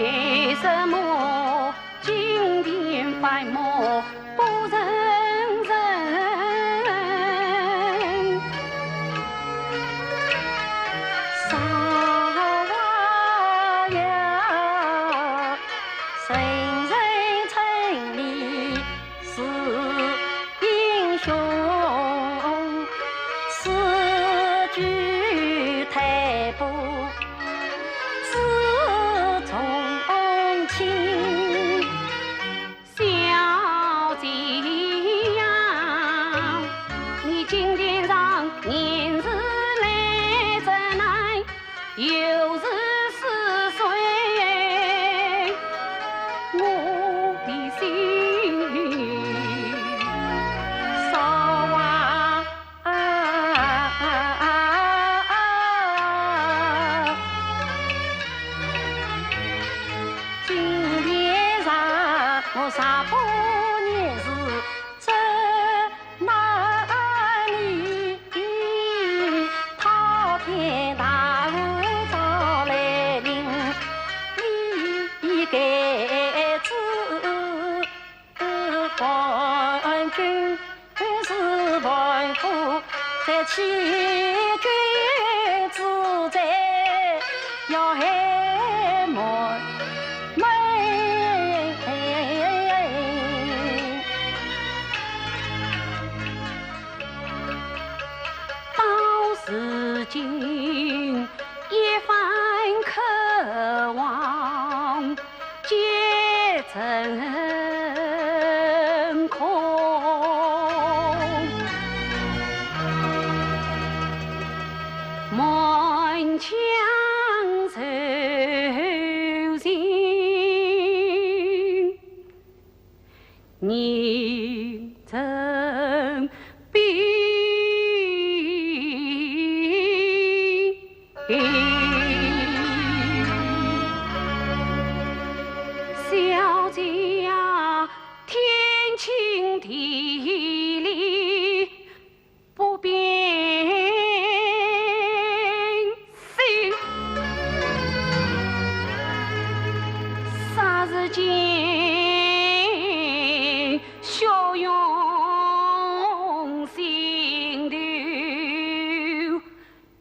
为什么金殿繁忙不人人？少娃呀，人人称你是英雄，此举太不自从情。小姐呀，你金殿上年日来着来，又是4岁，我的心少啊金殿上我啥不年是这哪里？滔天大雾早来临，你该知官军是万夫，在欺君之罪要害门楣。到如今一番渴望，皆成空。满腔愁心，你怎比？小姐呀，天清地理不变心，霎时间笑涌心头，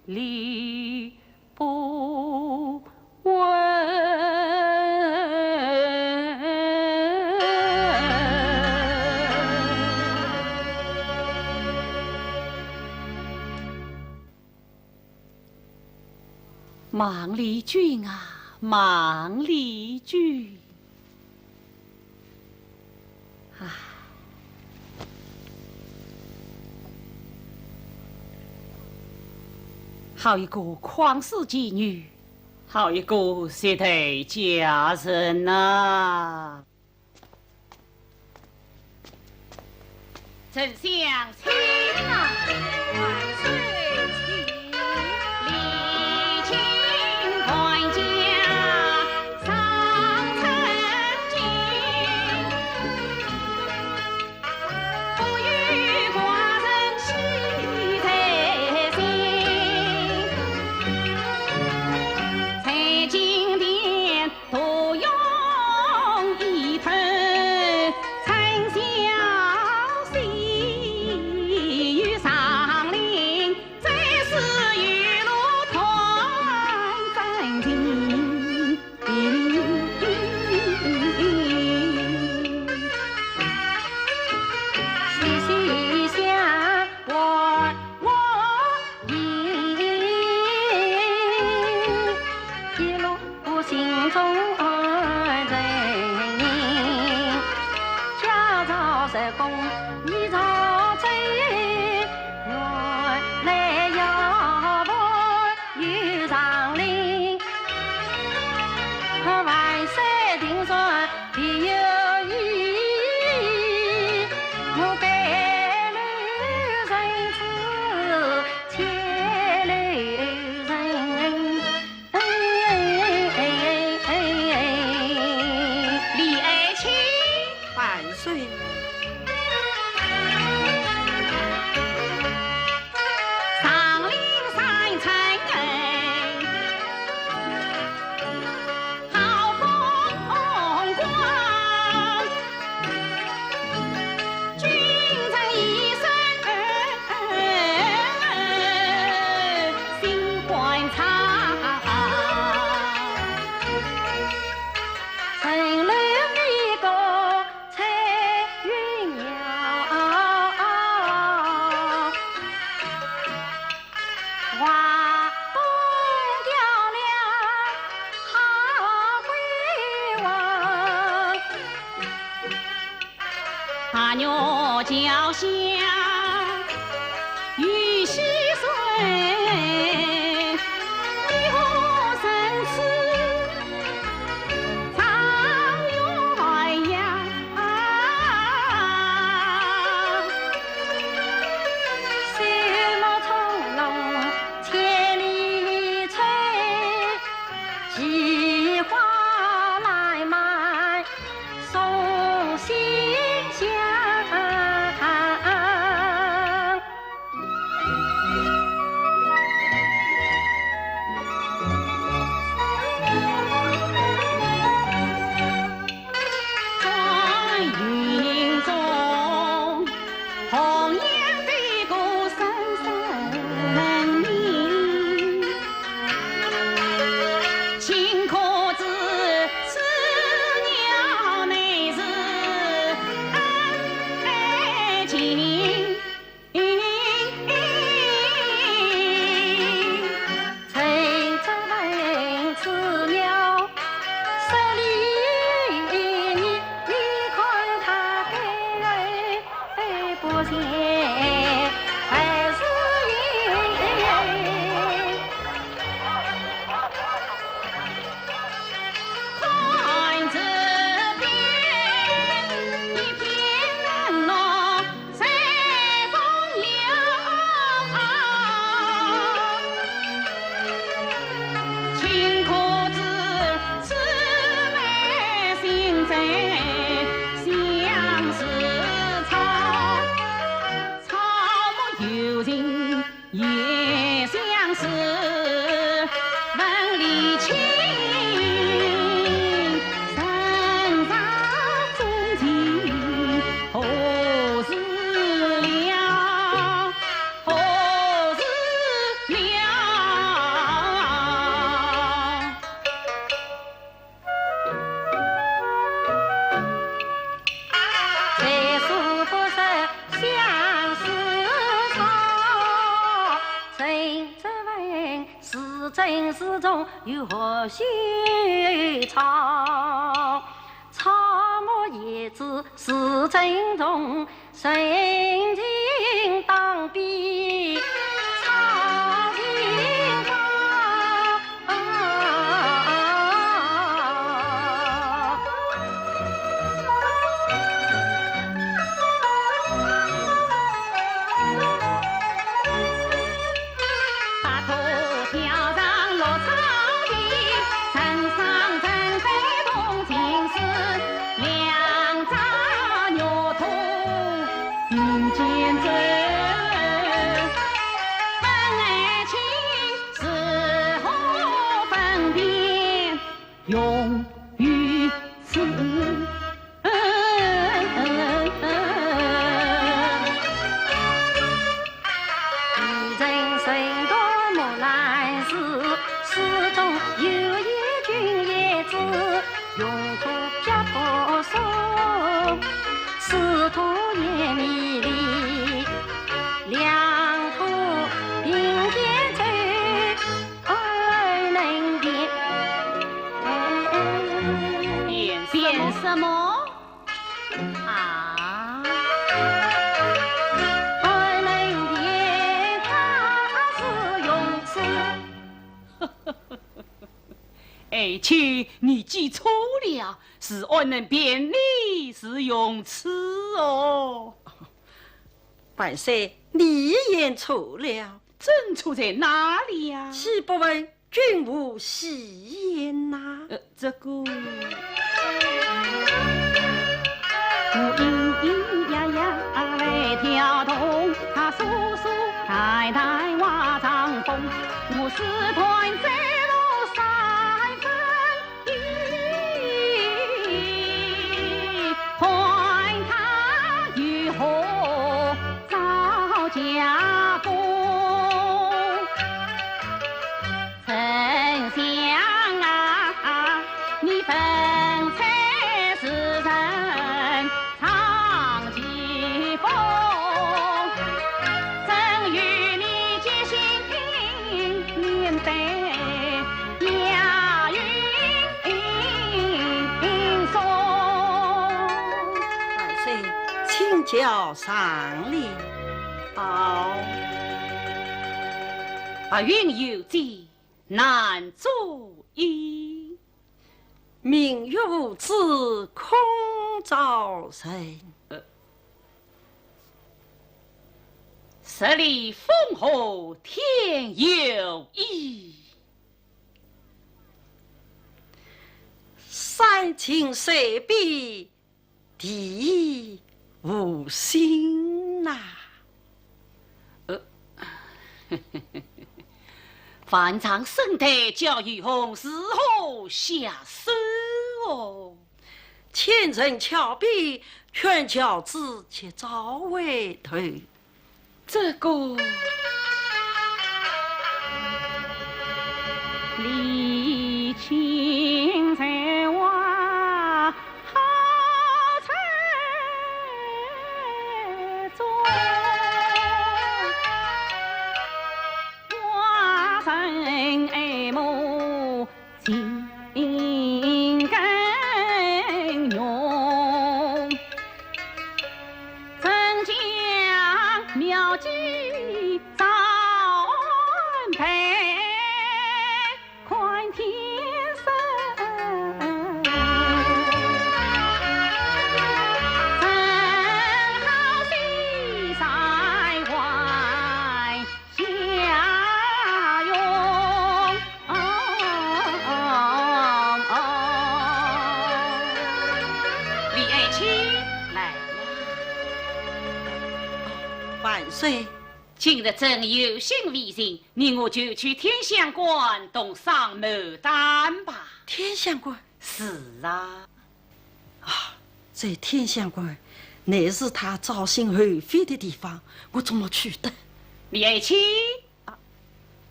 理不问。孟丽君啊，孟丽君，好一个旷世妓女，好一个血头佳人呐！丞相请啊，万岁请，礼请官家上层进，不与寡人喜在心。在金殿多用一盆参详。望，阿娘脚下雨溪水，你何生此长远呀？雪落从容千里吹，菊花来埋送馨香。在云中，红雁飞过深深林，青壳子此鸟乃是爱情。谁知问此鸟十里你看它对不见，还是看这边一片冷落随风摇，青壳子姊妹心在相思草，草木有情也相思，梦里情，深藏衷情何时了？何时了？谁诉不识相思草？谁知问是真是假有何虚藏？草木叶子是真重，神情当比草青高。大头跳上落草地，身上真非同情事，两扎牛头并肩走，分爱情是何分辨，永于此。一人生多木兰事，诗中有一句叶子，用土撇不松，仕途也迷离，两途并肩走，二能变什么？啊？二能变，他是用词。爱卿，你记错了，是安能变你是用词哦。万岁，你言错了，真错在哪里呀？岂不问君无戏言呐？这个。我咿咿呀呀来跳动，他叔叔太太挖帐风，我是团在路三分地，看他如何造家功。丞相啊，你分叫上礼。好，白云有计难阻矣。明月无知空照人。十里烽火天有意。山清水碧地无心呐。凡场圣代教育红是何下手哦？千人峭壁，劝教子且早回头。这个李青在哇好才中，花生爱慕情根用，真将妙计早安排。宽天生，正好西塞外下用。李爱卿来呀！万岁！今日正有幸为人，你我就去天香馆动上牡丹吧。天香馆是啊，在天香馆乃是他招心后妃的地方，我怎么去的？李爱卿，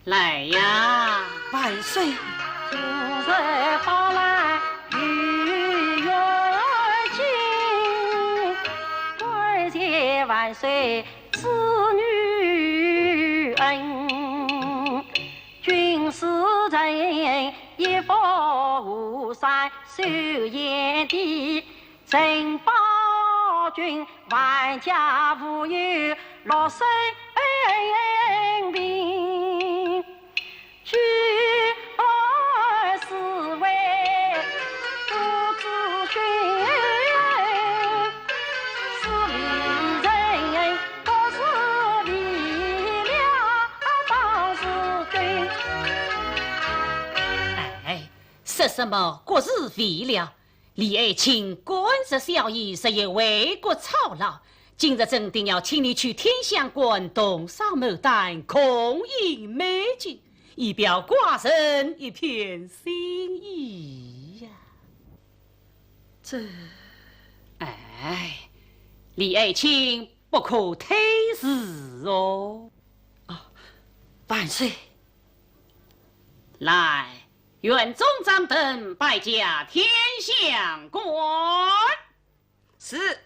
来呀！万岁！今日到来与月近，感谢万岁赐女恩。军师人一佛无山守炎帝，陈宝军万家无有落水兵。举二侍卫不知训，是离人不是离了当是君。哎，说什么国是为了？李爱卿官职效益，是也为国操劳。今日正定要请你去天香馆动上牡丹，空饮美酒，以表寡人一片心意呀。这，哎，李爱卿不可推辞哦。万岁！来，愿众长等拜驾天香馆。是。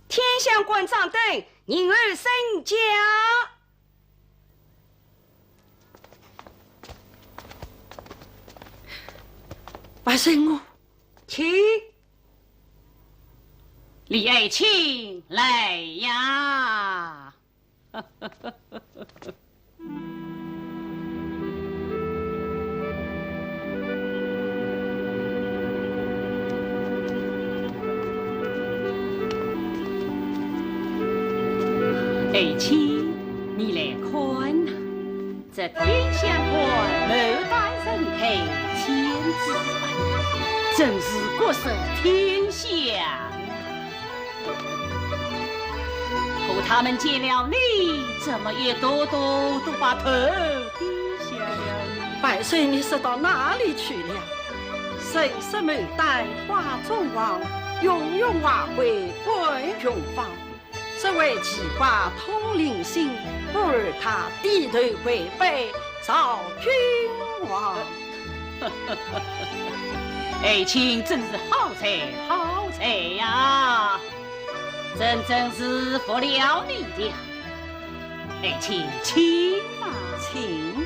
天香馆长等，人儿升驾。万岁，我请李爱卿来呀！爱卿，你来看呐，这天香馆牡丹人配千姿万，真是国色天香啊！可他们见了你，怎么一朵朵都把头低下了？万岁，你是到哪里去了？神色牡丹花中望，雍容华贵冠琼芳。这位奇葩通灵性，不如他低头跪拜赵君王。爱卿真是好才好才呀！真是服了你的。爱卿请吧，请。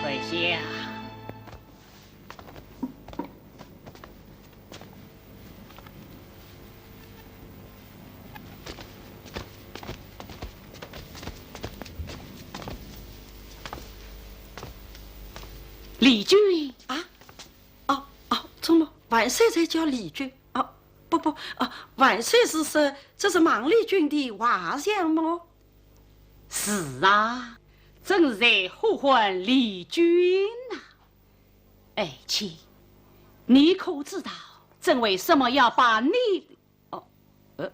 丞相。李军啊，怎么万岁才叫李军？不，万岁是说这是孟丽君的画像吗？是啊，正是在呼唤李军呐。爱卿，你可知道朕为什么要把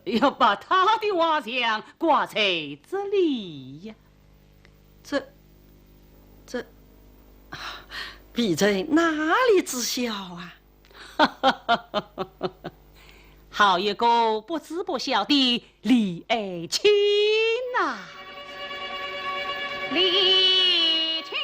要把他的画像挂在这里呀？这，比在哪里知晓啊？好一个不知不晓的李爱卿呐！李卿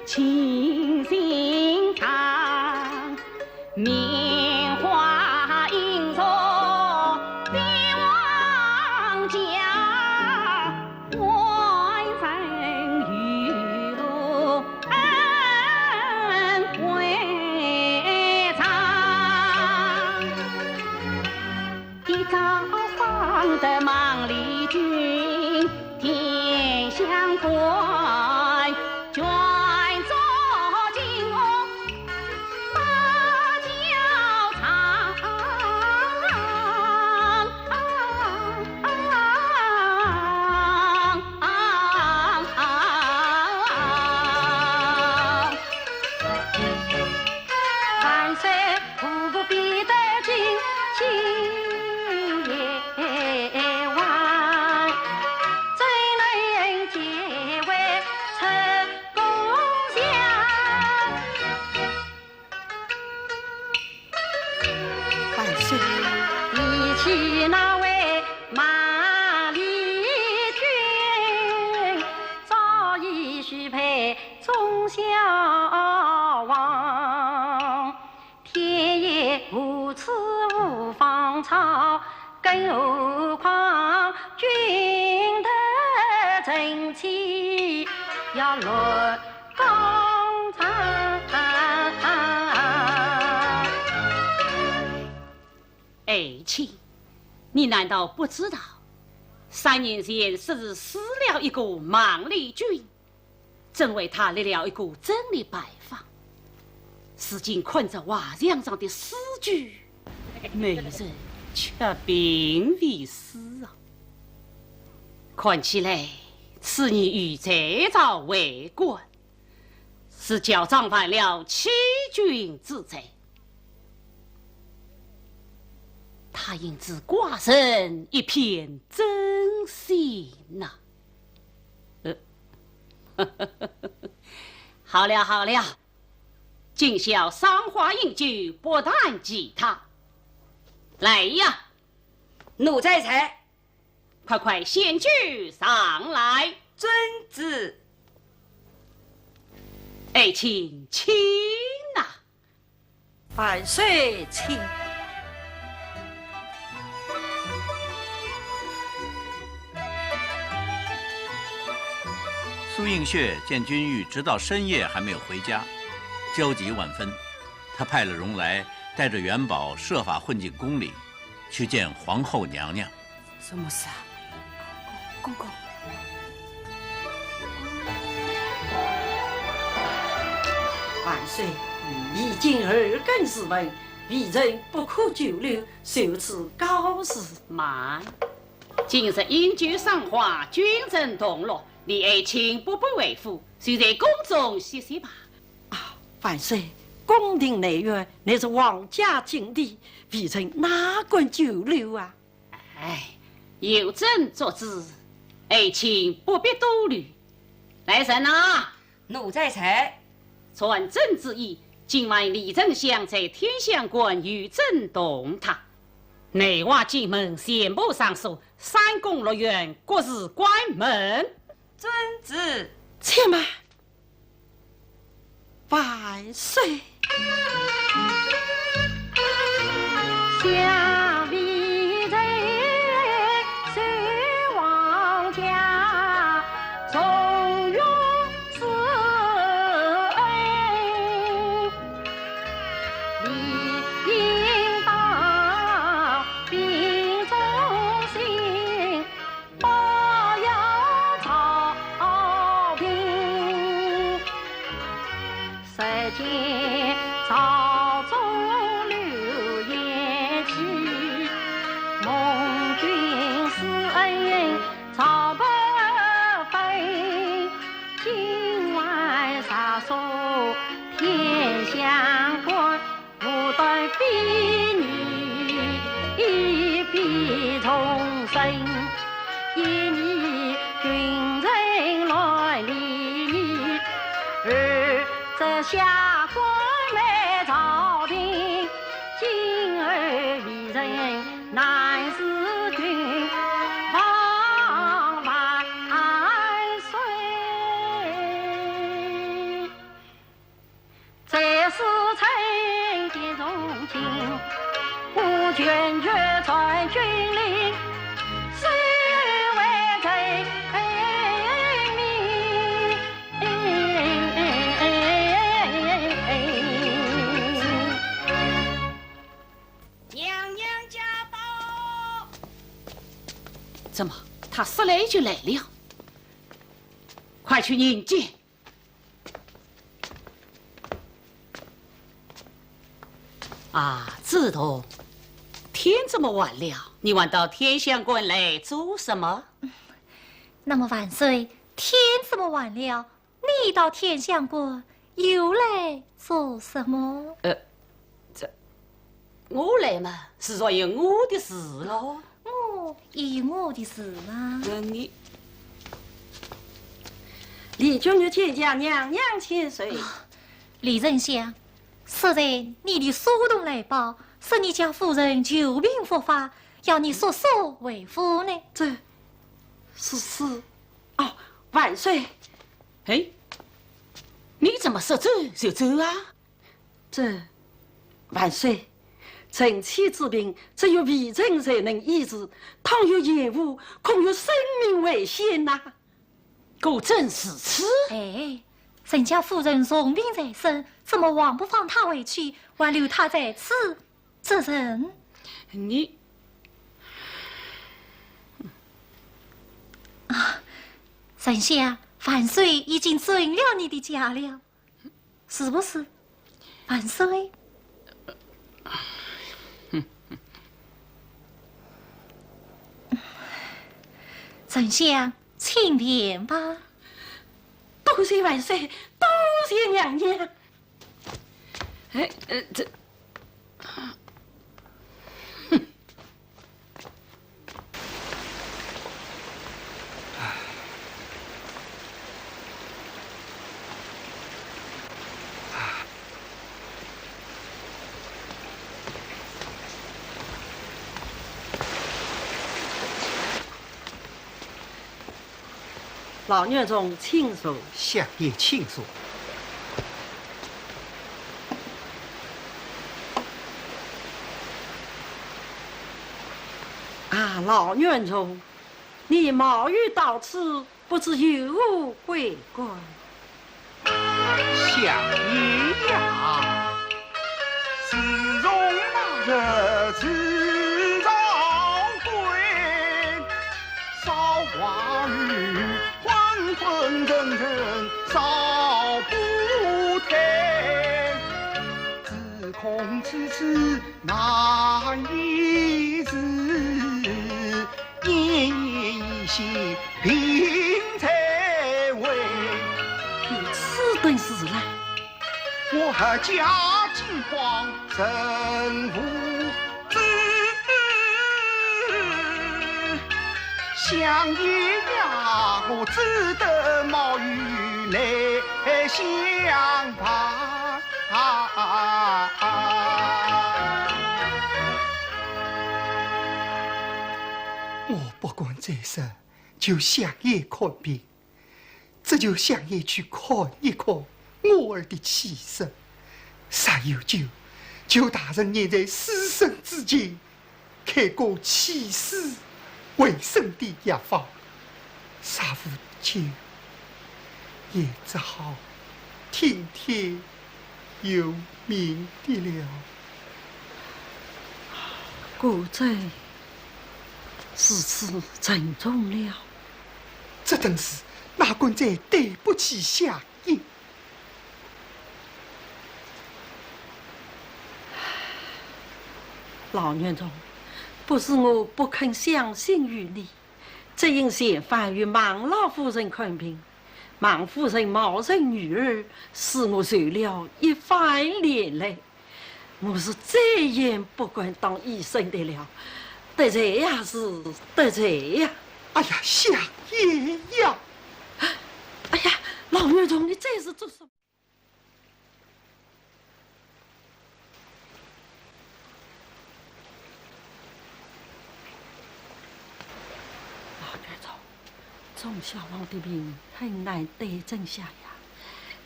情心长，棉花映着帝王家，万人娱乐恩为长。一朝放得孟丽君，天香关。卷作金瓯大交长，万岁不必得惊心夜晚，怎能结为比起那位孟丽君，早已许配忠孝王。天也无赐无芳草，更何况君的正气要论纲常。爱卿，你难道不知道3年前是死了一个孟丽君，正为他立了一个真理牌坊，如今困在画像上的诗句，美人却并未死啊！看起来此女欲再造为官，是教长犯了欺君之罪。他应知寡人一片真心呐、好了好了，今宵赏花饮酒，不谈其他。来呀，奴在才，快快献酒上来。遵旨。爱卿请呐。万岁请。苏应穴见君玉直到深夜还没有回家，焦急万分。他派了荣来，带着元宝设法混进宫里，去见皇后娘娘。什么事啊？公公。万岁，已经耳根是问，鄙人不可久留，受此告示。慢，今日因局上话，君臣同乐，你爱卿不为夫，就在宫中歇歇吧。万岁，宫廷内院乃是皇家禁地，鄙人哪敢久留啊？哎，有朕做主，爱卿不必多虑。来人啊！奴在此。传朕之意，今晚李丞相在天香观与朕同堂，内外进门全部上锁，三宫六院各自关门。遵旨。且慢，万岁。下笔人随王家，中庸四恩，理应当秉忠心，保佑朝廷。世间朝中流言起，蒙君施恩朝不分。今晚上说天香观，我待婢女一笔重生。一年君臣来离，二则下官来朝廷。今儿鄙人难使君望万岁。这是臣见荣情，我坚决传军令，虽为臣娘娘驾到。怎么，他说来就来了？快去迎接。啊，子彤，天这么晚了，你晚到天香观来做什么？那么万岁，天这么晚了，你到天香观又来做什么？我来嘛，是说有我的事喽。有我的事吗？你李君玉见驾，娘娘千岁。李丞相，实在你的书动来报，是你家夫人久病复发，要你速速回府呢。这是哦，万岁。哎，你怎么说走就走啊？这万岁。臣妻之病，只有微臣才能医治，倘有延误，恐有生命危险呐！果真是此。哎，人家夫人重病在身，怎么王不放她回去，还留她在此？这人，你丞相，万岁已经准了你的家了，是不是？万岁。丞相，请便吧。多谢万岁，多谢娘娘。哎，这，老院中请坐。下也请坐。啊，老院中，你冒雨到此，不知有无归关？相爷呀，自从那日自朝归，韶华雨昏昏沉沉少不退，只恐此次是年年一些病才为。有此等事来，我和家境荒，身无子，想爷呀，我只得冒雨来相伴。我不管在身，就向爷看病，这就向爷去看一看我儿的气色。啥有就大人念在死生之间，开个起死回生的药方，啥无救，也只好听天由命的了。果真是此沉重了。这等事，哪管再对不起相爷。老院中，不是我不肯相信于你，只因先番与孟老夫人看病，孟夫人冒认女儿，使我受了一番连累。我是再也不敢当医生的了，得罪呀是得罪呀！哎呀，相爷呀！哎呀，老院中，你这是做什么？钟小王的病很难对症下药，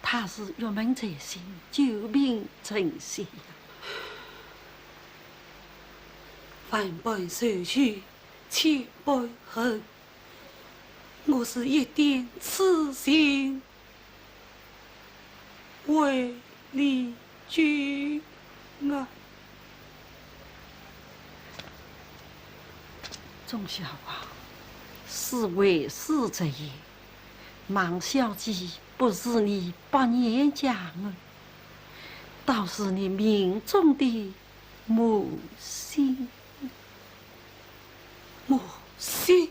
他是郁闷在心，久病成邪呀。万般受屈，千般恨，我是一点痴心为李君啊。钟小王是为师之言，孟小姐不是你8年家儿，倒是你命中的母亲。母亲，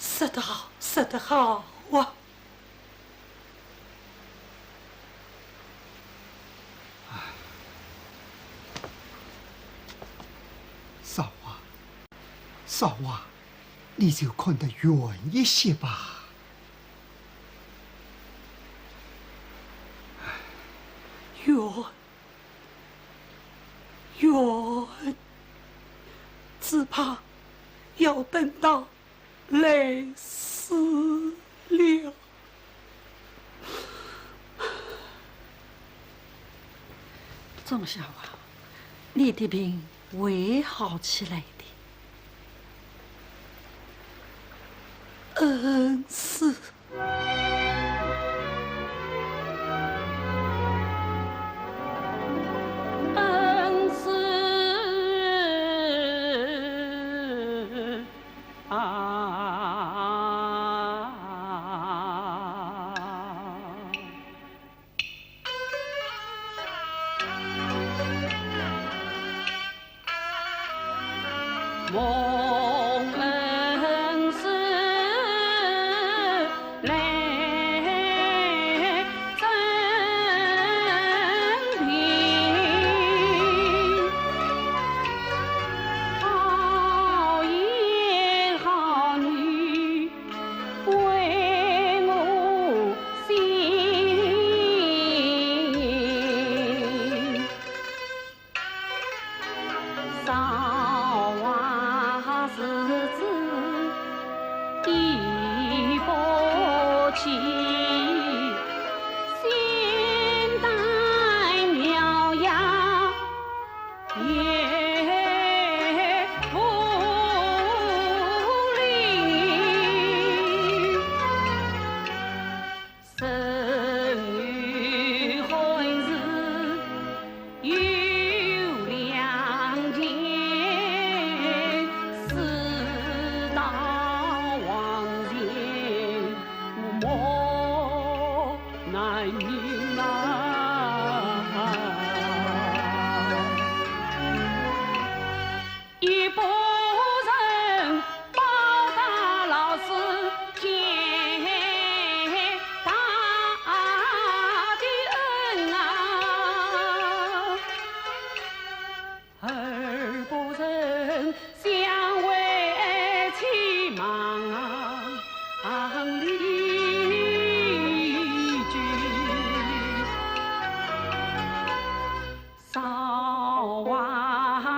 说得好，说得好啊！少华，你就看得远一些吧。远，只怕要等到累死了。钟小王，你的病会好起来的。恩师，恩师蒙恩师来。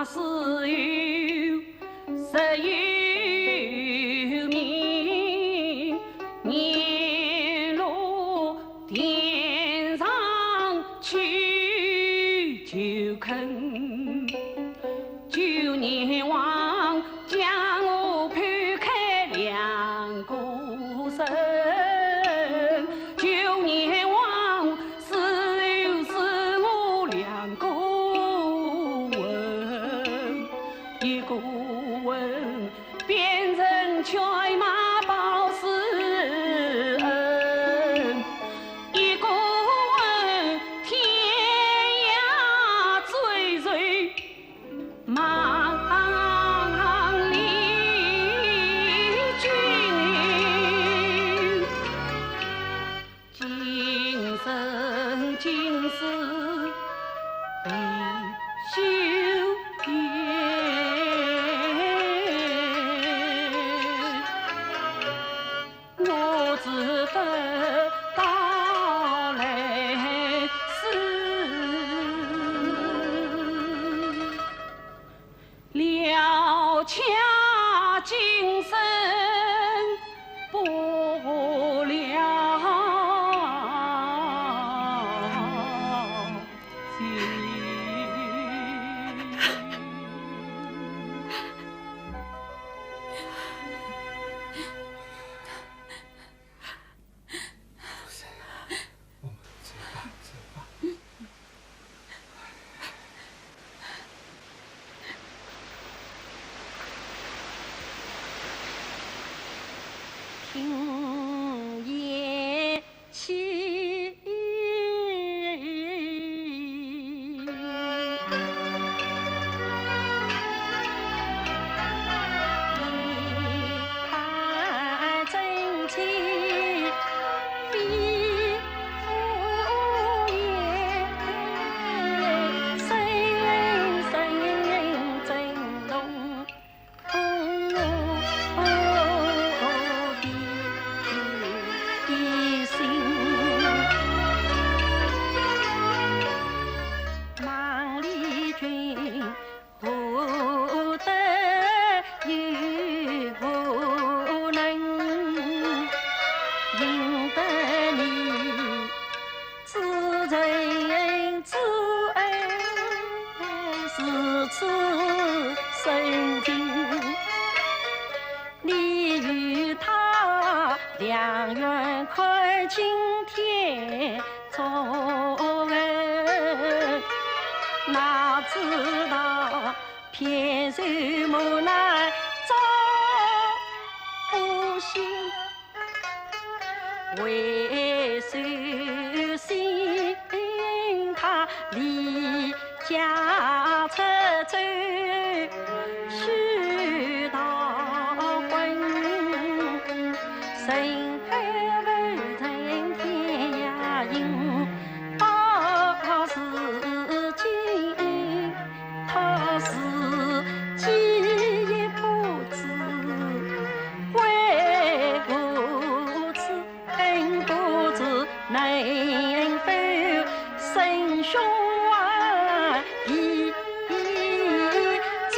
是有实有名，年落天上去就肯，旧年王将我判开两个身。旧年王是有是我两个吻，一个吻变成犬马报私恩，一个吻天涯追随忙里君。今生今世必修缘，我只得到来世了恰今生不了听夜泣，一盘真情非敷衍，深深震动的心。忙里君不得又不能赢得你知人知恩是此深情，你与他两愿快今天作恩，哪知道偏受无奈遭不幸，为受心他离家出走，须道婚，身后无人天涯影，到是今，他是今也不知，为无知恩不知，能否生兄啊义在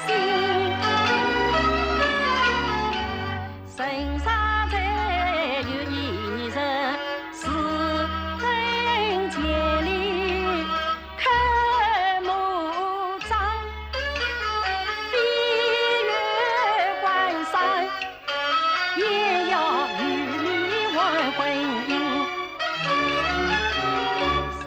心，身上再有一人是人千里看目张，闭月关山也要与你完婚姻。少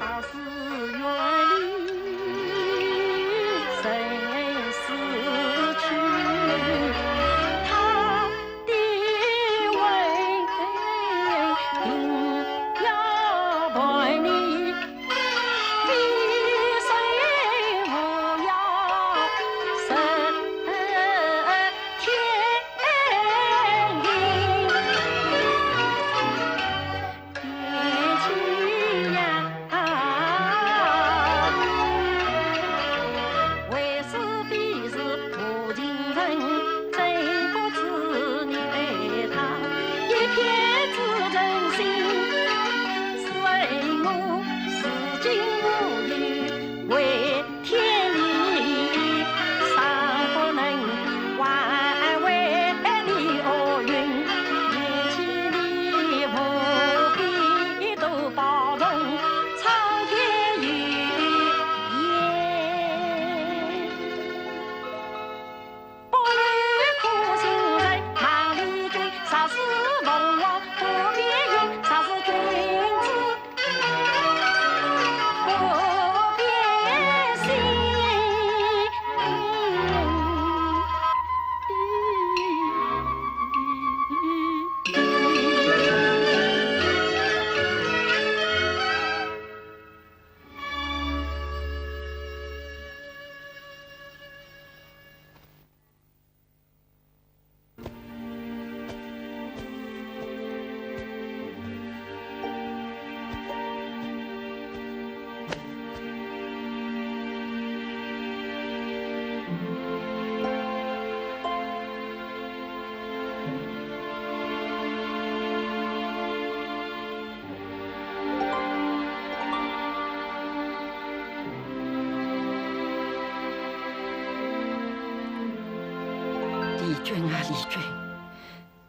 君啊，李君，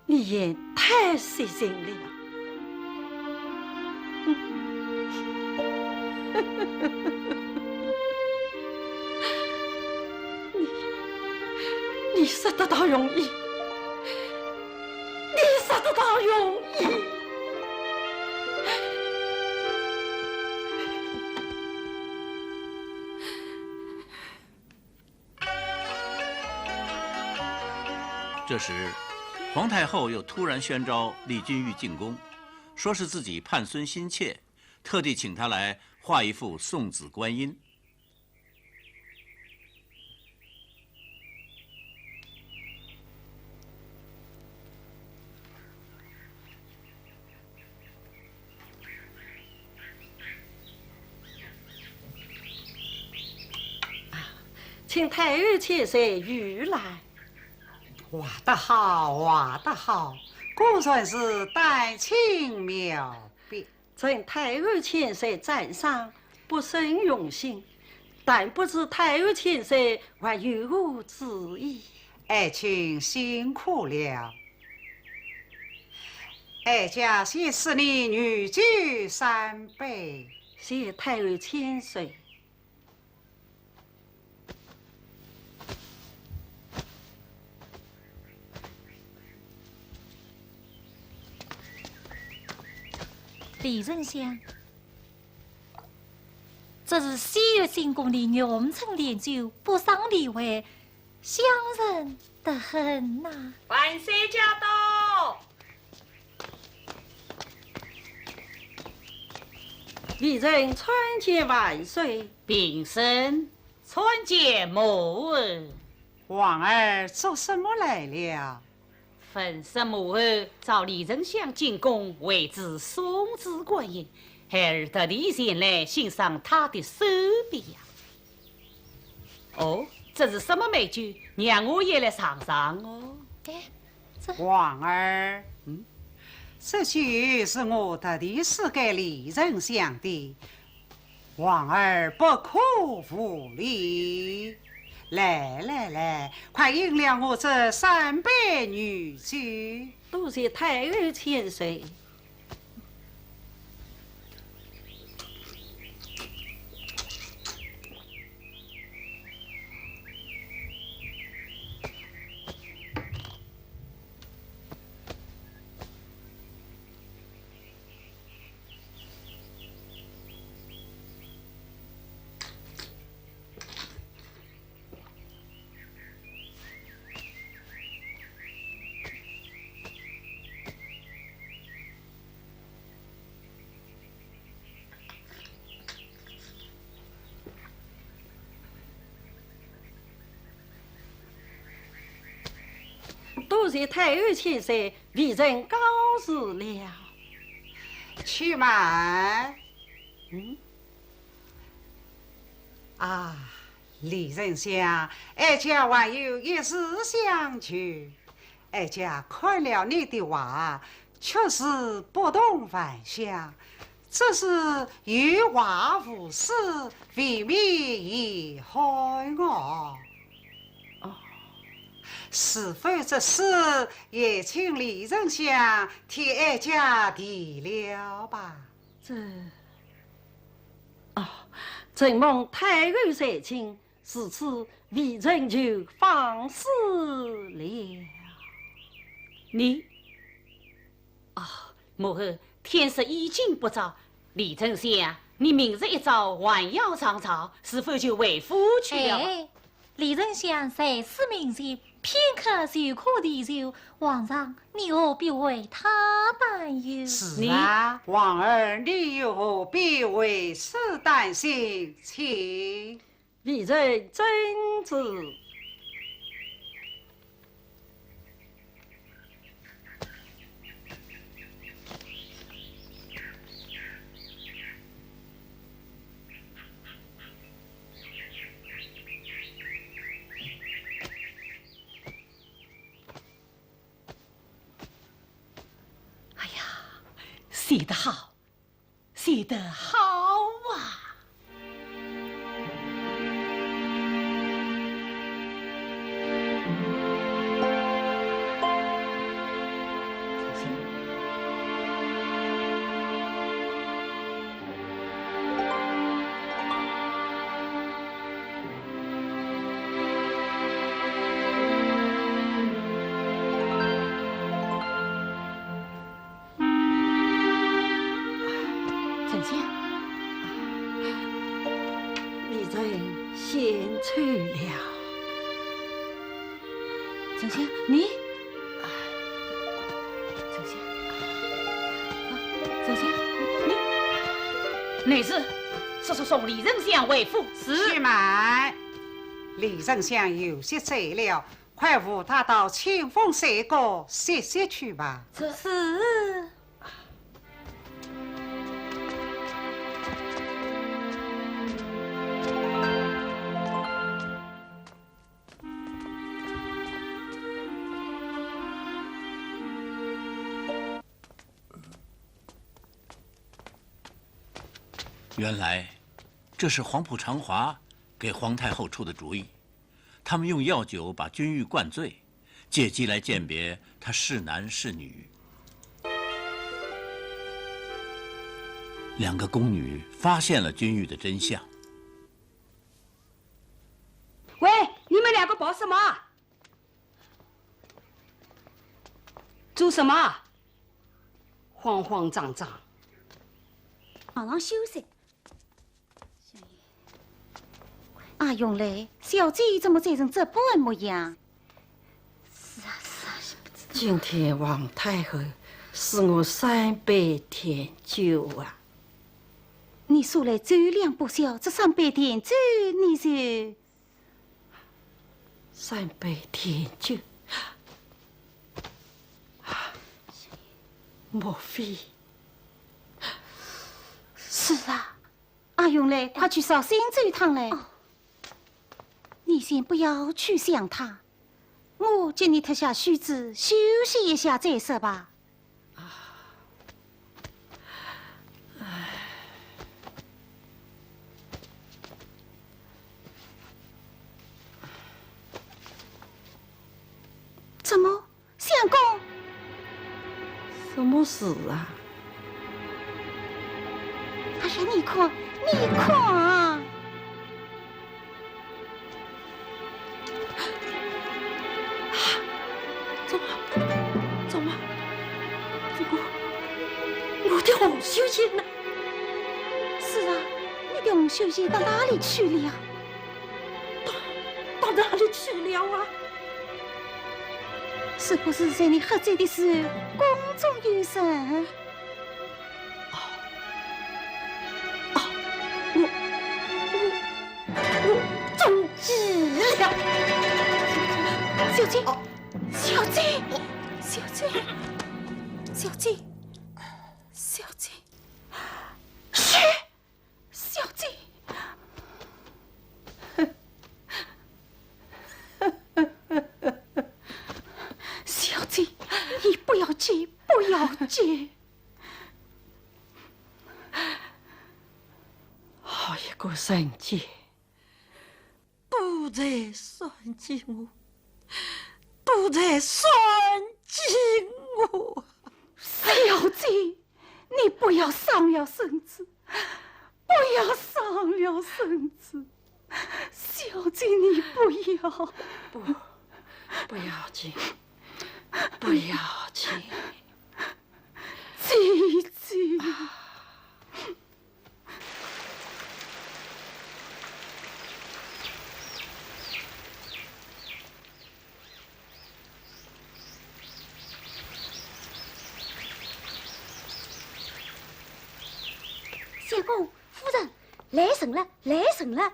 你也太细心了。你说得到容易，你说得到容易。这时，皇太后又突然宣召李君玉进宫，说是自己盼孙心切，特地请他来画一幅送子观音。请太后千岁御来。画得好，画得好，果然是丹青妙笔。请太后千岁赞赏，不胜荣幸。但不知太后千岁还有何旨意？爱卿辛苦了。哀家先使你女酒3杯。谢太后千岁。李丞相，这是西岳进宫的永春烈酒，不伤礼会，相认得很呐。万岁驾到！李朕参见万岁。平身，参见母后。皇儿做什么来了？粉饰母后召李丞相进宫为之送子观音，孩儿特地前来欣赏他的手笔呀。哦，这是什么美酒？让我也来尝尝哦。皇儿，这酒是我特地赐给李丞相的，皇儿不可无礼。来来来，快饮了我这3杯女酒。多谢太后千岁。多谢太后千岁，李朕告辞了。去慢。李丞相，哀家还有一事相求。哀家看了你的画，确实不同凡响。这是有画无实，未免遗害我。是否这事也请李丞相替哀家提了吧？朕蒙太后垂青，自此李朕就放肆了。你母后，天色已经不早，李丞相，你明日一早还要上朝，是否就回府去了？李丞相才是明心，片刻就可提就。皇上，你何必为他担忧？是啊，皇儿，你又何必为此担心？请李朕遵旨。写得好，写得好啊！人先去了。丞相，你，丞相，丞相，你是送李丞相回府？是慢，李丞相有些醉了，快扶他到清风山高歇歇去吧。是。原来，这是黄埔长华给皇太后出的主意。他们用药酒把君玉灌醉，借机来鉴别他是男是女。两个宫女发现了君玉的真相。喂，你们两个跑什么？做什么？慌慌张张。好好休息。阿勇嘞，小姐怎么醉成这般模样？是啊，今天王太后赐我3杯甜酒啊！你素来酒量不小，这3杯甜酒你就3杯甜酒，莫非？是啊，阿勇嘞，快去烧新酒汤嘞。你先不要去想他，我叫你脱下须子休息一下再说吧。怎么，相公？什么事啊？哎呀，你看，你看。我的洪秀贤呢？是啊，你的洪秀贤到哪里去了？到哪里去了啊？是不是在你喝醉的时候宫中有人？我中计了！小姐，小姐，小姐，小姐。小姐，嘘，小姐，小姐，你不要急，不要急。好一个神姐，都在算计我，都在算计我，小姐。你不要伤了身子，不要伤了身子，小姐，你不要，不要紧，不要紧，姐姐。相公，夫人，来人了，来人了！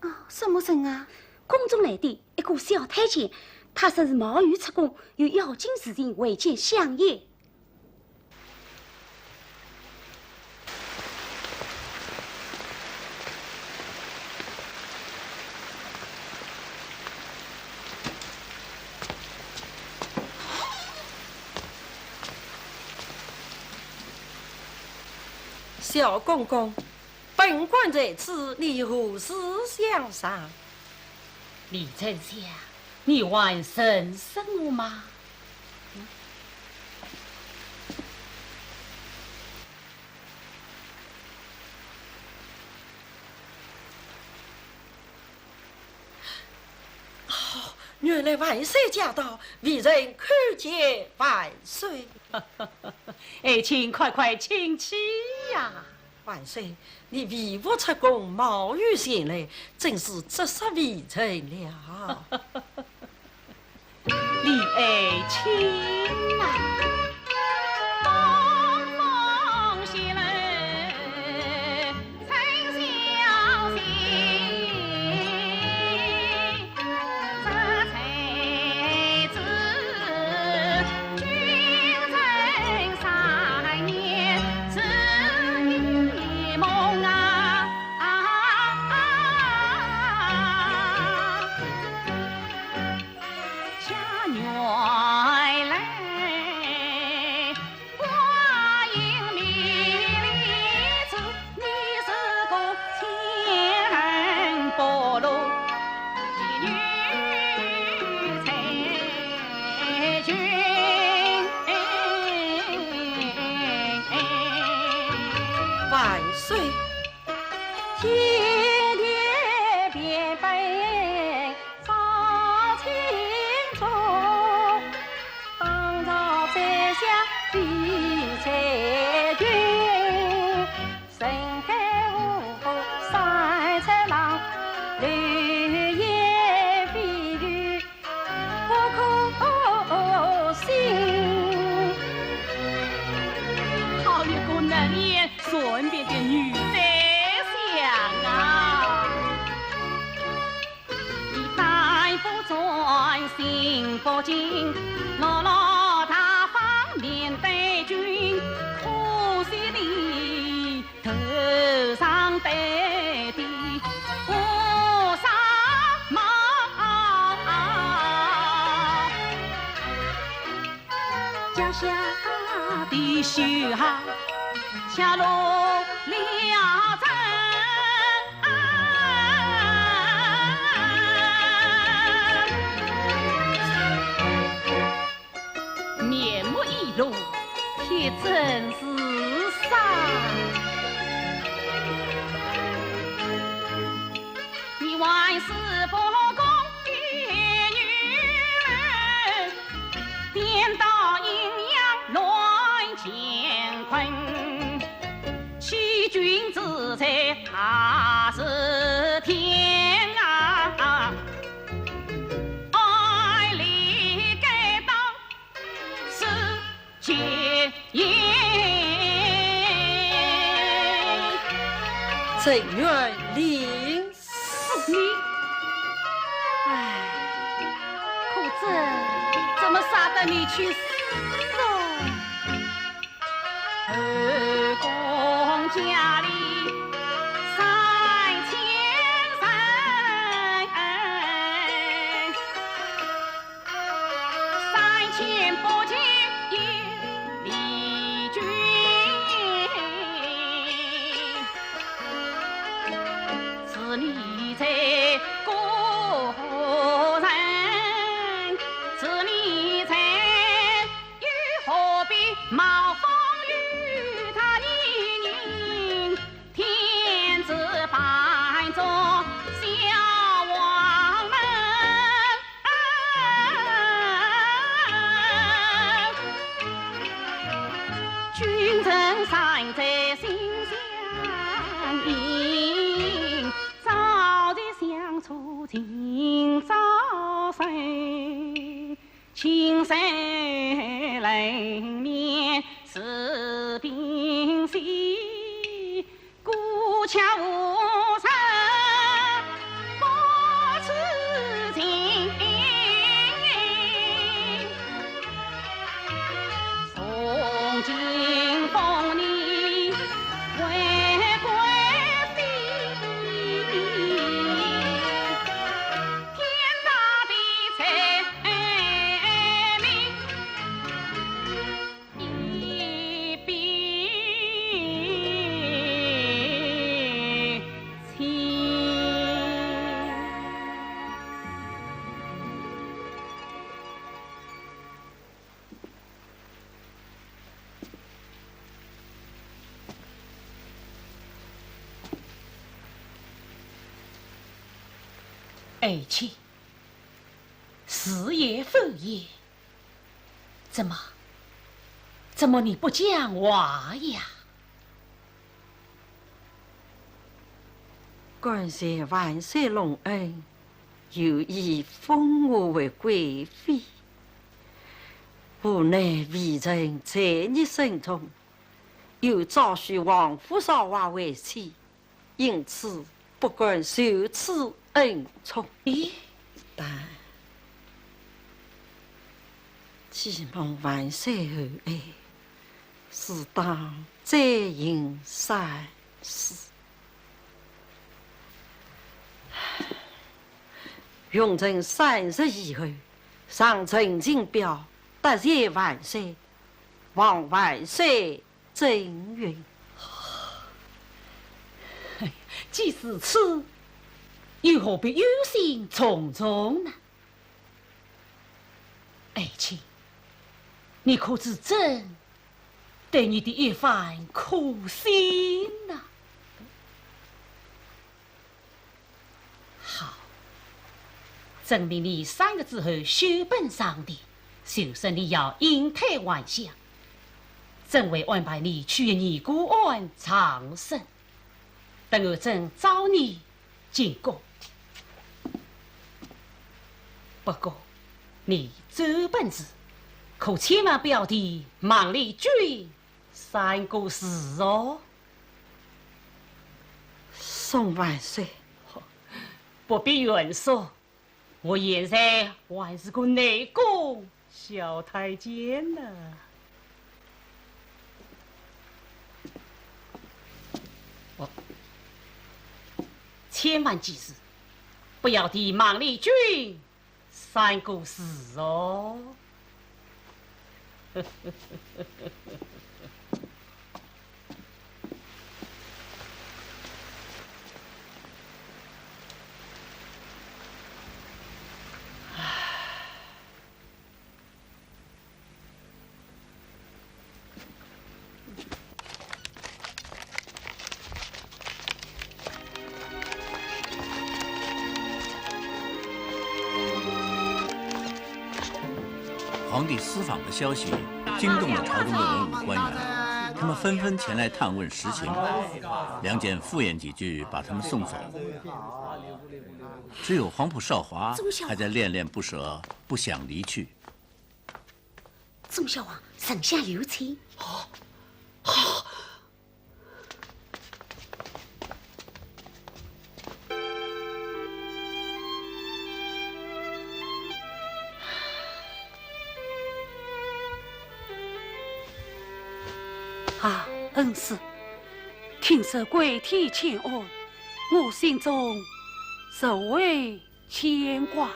哦，什么人啊？宫中来的一个小太监，他说是毛羽出宫，有要紧事情未见相爷。小公公，本官在此，你何事相商？李丞相，你还审审我吗？哦，原来万岁驾到，为人看见万岁。爱卿快快请起呀！万岁，你为我出宫，冒雨前来，真是责杀微臣了。李爱卿啊！不尽落落大方面对君，可惜你头上戴的乌纱帽，脚下的绣鞋下落了针。铁真是傻，你万事不公的女人，颠倒阴阳乱乾坤，欺君之财还是天啊！爱理该当是奸朕愿领死你。唉，可朕怎么杀得你去死哦？后宫佳丽3000人，3000不尽有李君。你在故人，是你在又何必冒风雨他一人？天子扮作小王们，君臣尚在心相印。相处今朝晨，青山冷面是冰溪，孤桥无声不知情。从今风你为贵爱卿，是也非也，怎么你不讲话呀？感谢万岁隆恩，有意封我为贵妃。无奈微臣在你身中，又遭许王府少娃为妻，因此不敢受此恩宠。但既蒙万岁厚爱，适当再行善事。永贞30以后，上呈金表，答谢万岁，望万岁正允。既是此，又何必忧心忡忡呢？爱卿，你可知朕对你的一番苦心呐？好，朕命你3个字后修本上殿，就算你要引退还乡，朕会安排你去尼姑庵长生，等候朕找你进宫。不过，你走本时，可千万不要提孟丽君3个字哦。宋万岁，不必远说，我现在还是个内宫小太监呢。千万记住，不要提孟丽君3个字哦。皇帝私访的消息惊动了朝中的文武官员，他们纷纷前来探问实情。梁简敷衍几句，把他们送走。只有黄埔少华还在恋恋不舍，不想离去。宗孝王，臣下有请。啊，恩师，听说归天千安，我心中甚为牵挂。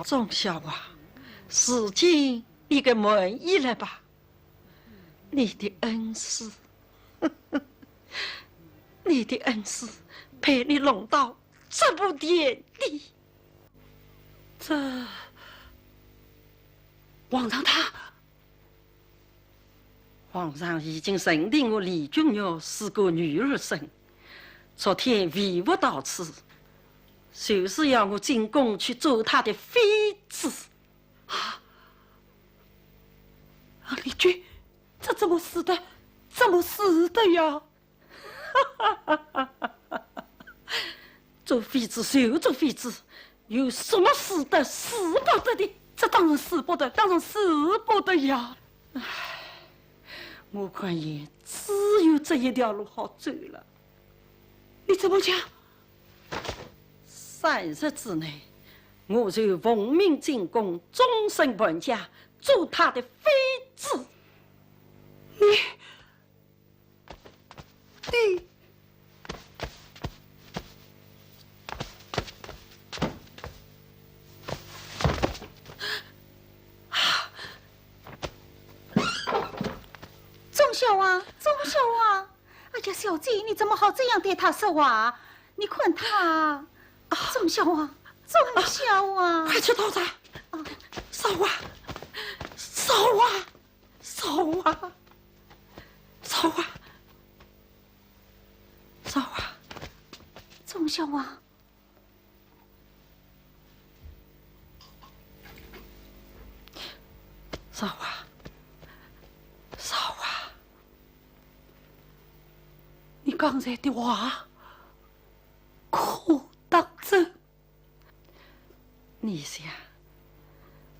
宗孝王，事情你给满意了吧？你的恩师，你的恩师陪你弄到这步田地，这皇上他。皇上已经认定我李君玉是个女儿身，昨天为我到此，就是要我进宫去做她的妃子。李君，这怎么死的？怎么死的呀？做妃子就做妃子，有什么死的死不得的？这当然死不得，当然死不得呀！我看也只有这一条路好走了。你怎么讲？3日之内，我就奉命进宫，终身伴驾，做他的妃子。你宗孝王，宗孝王，哎呀，小姐，你怎么好这样对他说话？你看他，宗孝王，宗孝王，快去讨他！少华，少华，少华，少华，少华，宗孝王。少华，少华，你刚才的话可当真？你想，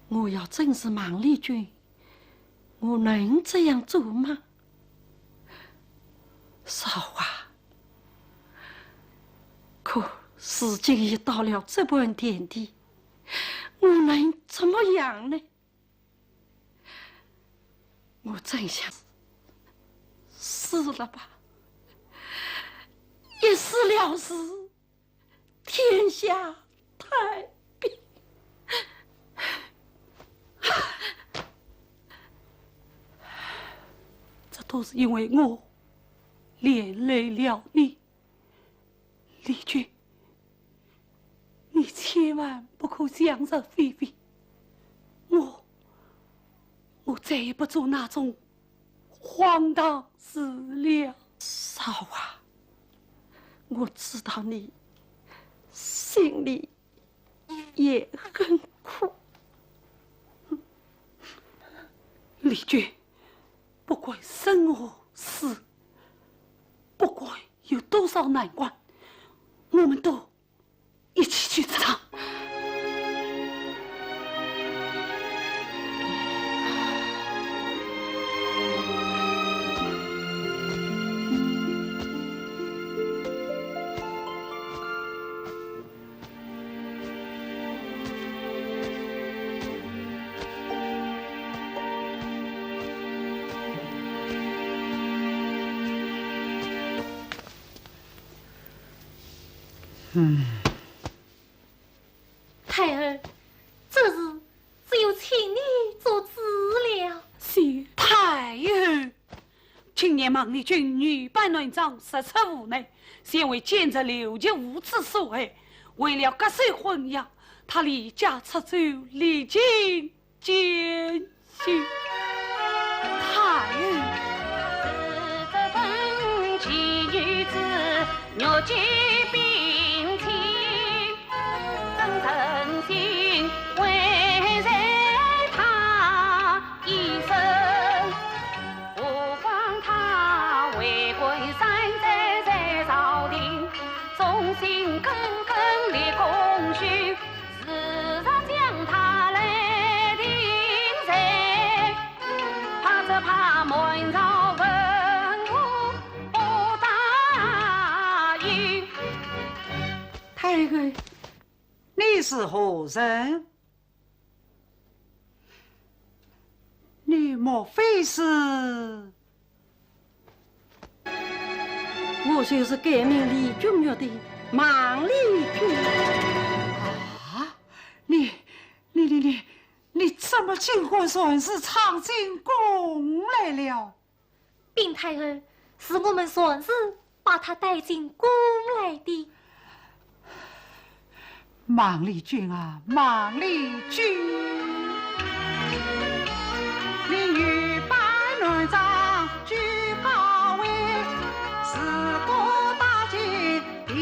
我要真是孟丽君，我能这样做吗？少华，可事情已到了这般田地，我能怎么样呢？我真想死了吧，一死了之，天下太平。这都是因为我连累了你，丽君，你千万不可想入非非。我再也不做那种荒唐事了。少华，我知道你心里也很苦。丽君，不管生和死，不管有多少难关，我们都一起去闯。太儿，这事只有请你做主了。是太儿，今年孟丽君女扮男装，实出无奈，先为奸贼刘杰无知所害，为了割舍婚姻，他离家出走，历经艰辛。太儿，是这本奇女子，若见兵器，真诚心为在他一生，不枉他为官山寨在朝廷，忠心耿耿立功勋，时常将他来定罪，怕只怕满朝文武不答应。太儿，你是何人？你莫非是？我就是改名李君玉的孟丽君。啊！你这么惊魂算是闯进宫来了？禀太儿，是我们算是把他带进宫来的。孟丽君啊，孟丽君，你女扮男装居高位，是国大计第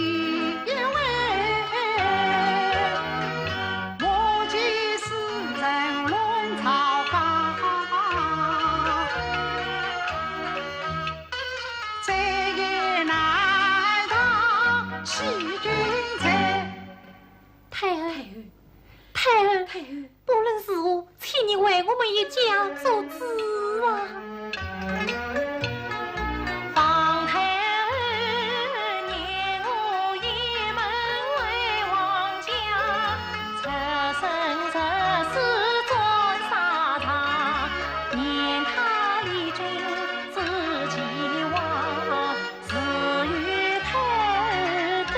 一位。莫欺世人论朝纲，再也难当欺君才。太儿，不论是我，请你为我们一家做主啊！方太儿念我一门为王家，出生出世做沙场，念他丽君自己王，至于太儿对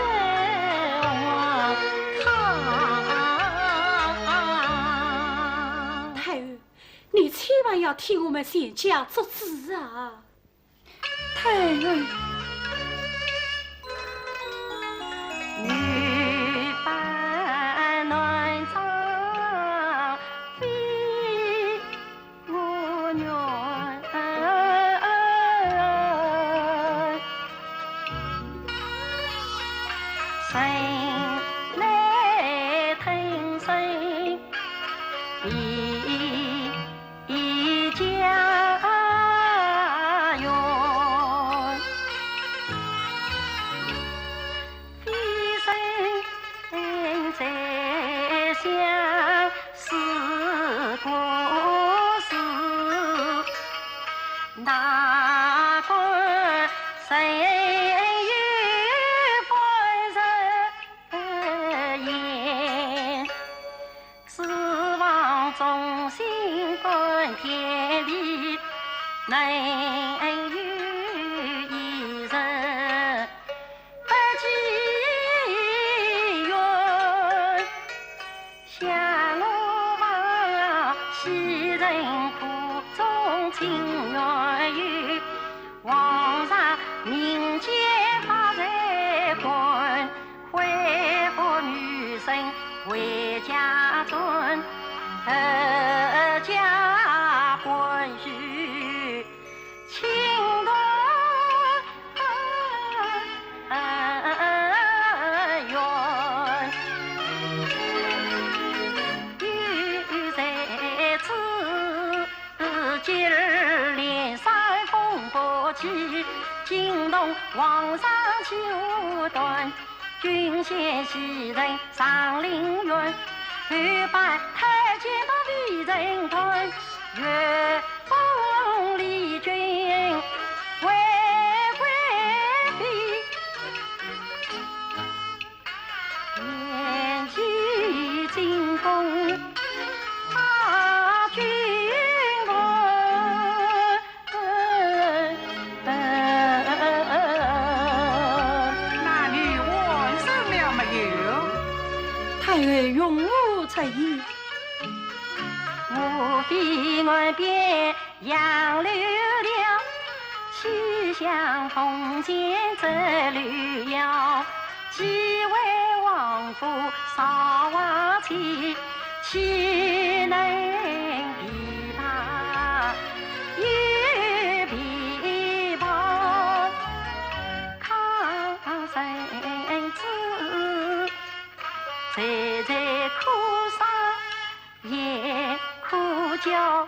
我太儿，你千万要替我们县家做主啊！太儿，女扮男装，非我女生来疼生一家园。动皇上求断，君先袭人上陵园，陪伴太监到李仁团，月封李军为贵妃，延禧进宫把君问。那你完成了没有？太尉容我出言。我比岸边杨柳条，西厢红线折柳腰。几位王夫少王妻，岂能比他有比报？康生子在苦上也苦叫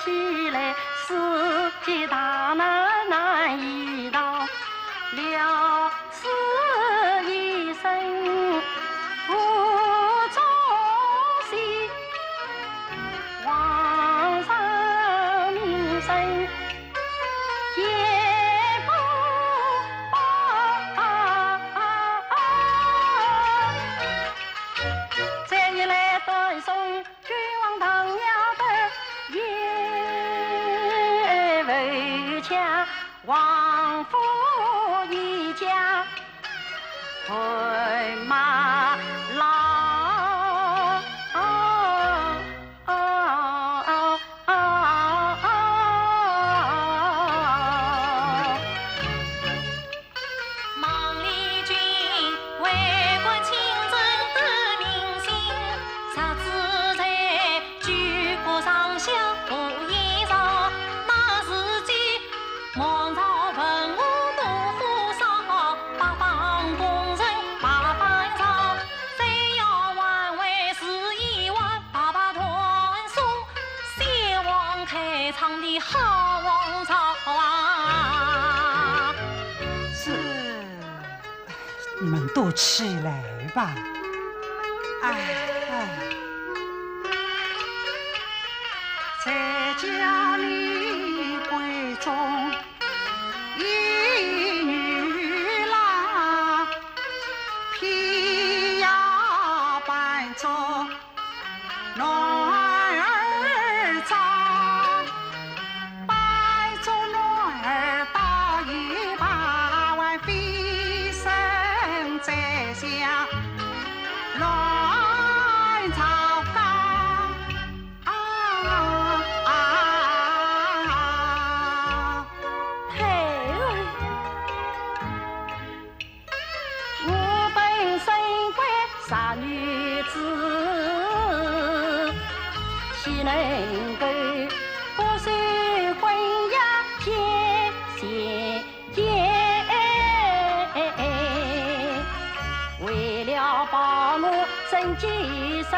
起来，世界大难难以逃，了此一生无中心，皇上名声也不保。这一来断送君王唐尧的也为强，王府一家回马郎。孟丽君为国亲征得民心，上自在举国上下不言上，那时节王朝文武都火烧，八方功臣八方朝，谁要挽回是一万八八团送，先王开创的好王朝啊！是，你们都起来吧。在家里闺中一女郎，偏要扮作男儿装，扮作男儿倒有把玩飞身在下乱朝纲。太尉，我本身为傻女子，岂能够不受婚姻天仙见？为了保我生计生，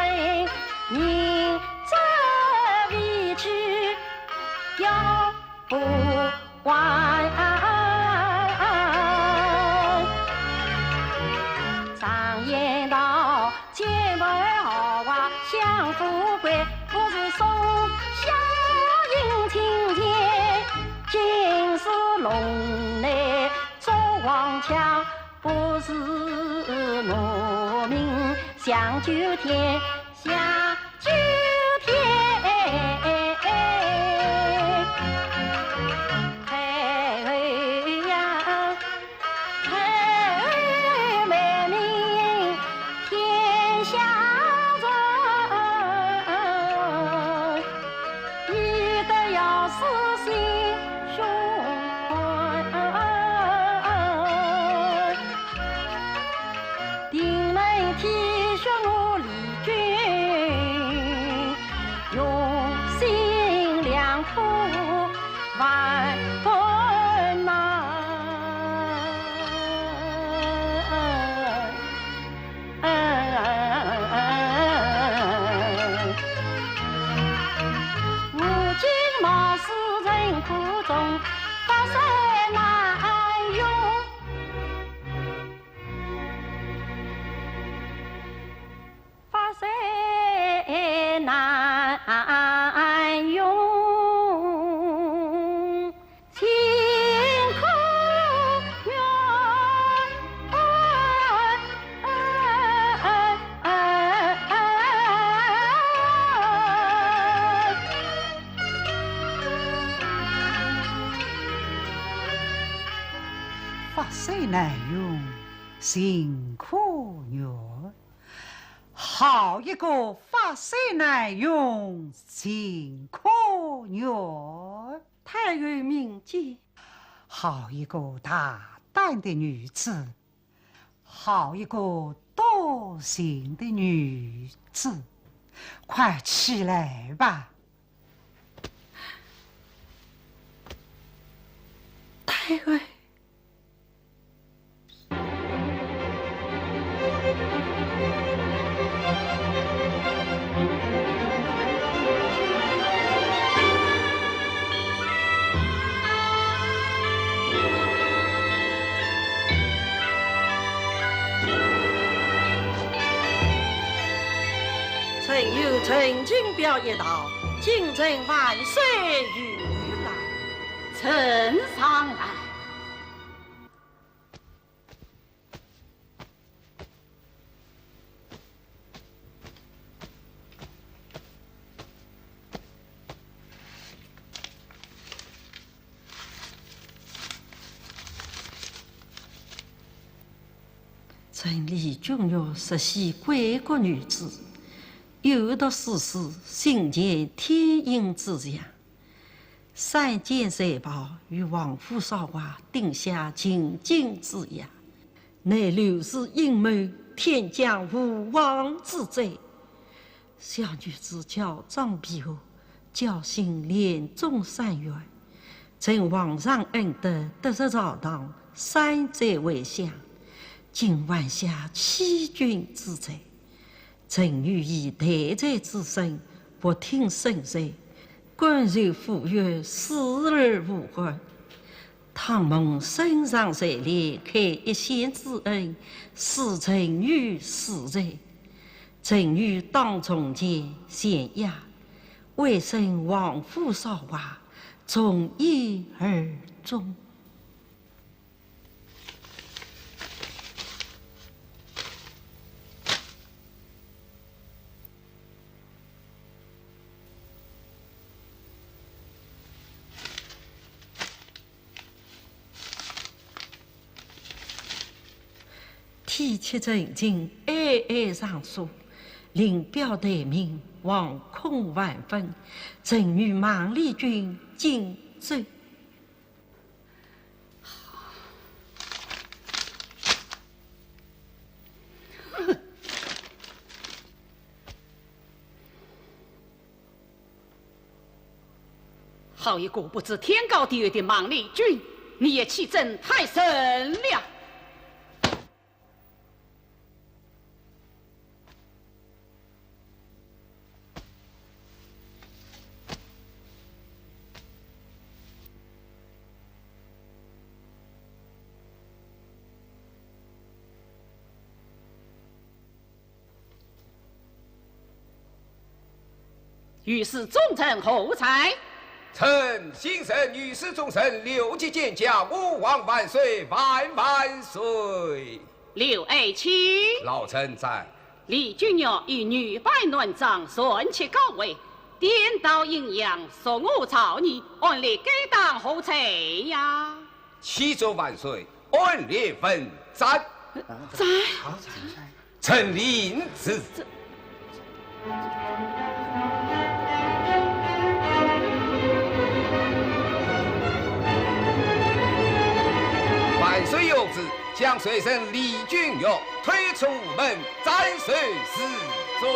宁这委屈要不还。常言道，结为豪华享富贵，我是送小迎青天，今世龙内做王强，不是我命享九天，享九天。太尉呀，太尉美名天下传，你得要死心胸宽，定能体恤我李君。水难用，心可虐。好一个发水难用，心可虐。太尉明鉴。好一个大胆的女子，好一个多情的女子，快起来吧！太尉，臣有陈金表一道，京城万岁与来，臣上来。臣李君玉实系贵国女子，有的事事心结天阴之象。三件财宝与王府少华定下情境之约，乃刘氏阴谋，天降无妄之罪。小女子教长庇护，侥幸连中3元，承皇上恩德，得失朝堂，三罪为相。今晚下欺君之罪，臣欲以代罪之身，不听圣罪，官受府约，死而无悔。倘蒙圣上垂怜，开一线之恩，使臣于死罪。臣欲当从前县衙，为生王府少华，从一而终。体切正经，哀哀上书，临表待命，惶恐万分。臣与孟丽君尽罪。好一个不知天高地远的孟丽君，你也欺朕太甚了！御史忠臣何才？臣新生御史忠臣6级见驾，吾王万岁，万万岁！刘爱卿，老臣在。李君玉与女扮乱章，顺其高位，颠倒阴阳，说我朝你，按理该当何才呀？启奏万岁，按列分斩。在。臣领旨。万岁有旨，将随身李君玉推出门，斩随侍中。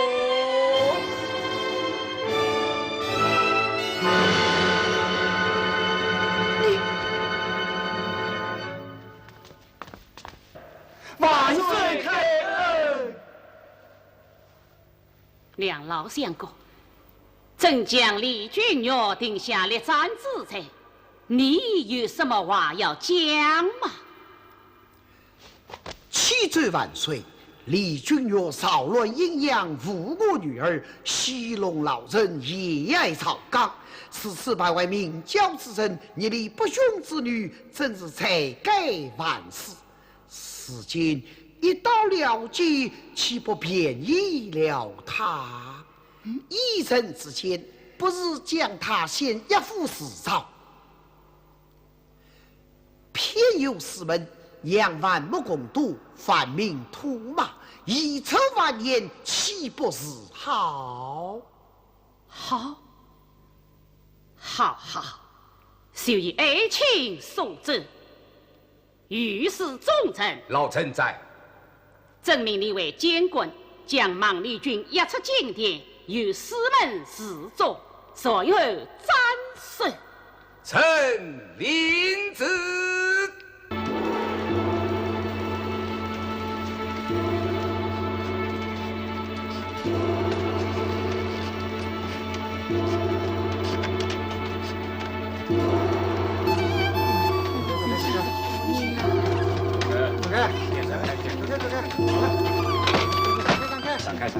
万岁开恩！两老相公，朕将李君玉定下列斩之罪，你有什么话要讲吗？启奏万岁，李君玉骚乱阴阳，误我女儿，戏弄老人，野爱草纲，此次败坏明教之人，逆立不雄之女，真是才改万事。如今一到了结，岂不便宜了他？一人之间，不是将他先一副死诏，偏有师门扬帆不共度，反命图马，以策万言，岂不是好？好，就以爱情所致，御史忠臣。老臣在。证明你为监quân，将孟丽君押出禁殿，由师门示众，随后斩首。臣领旨。闪开！走！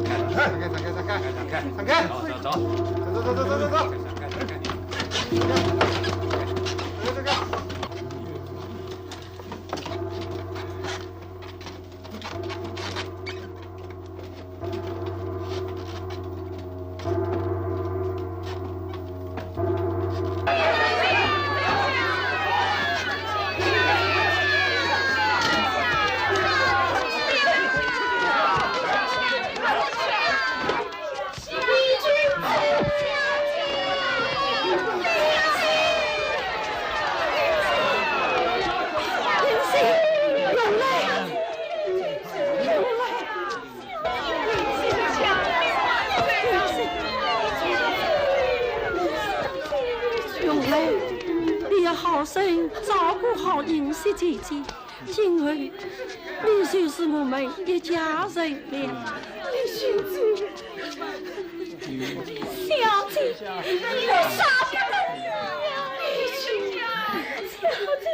好生照顾好银氏姐姐，今后你就是我们一家人了。小姐，小姐，我杀不得你呀！小姐。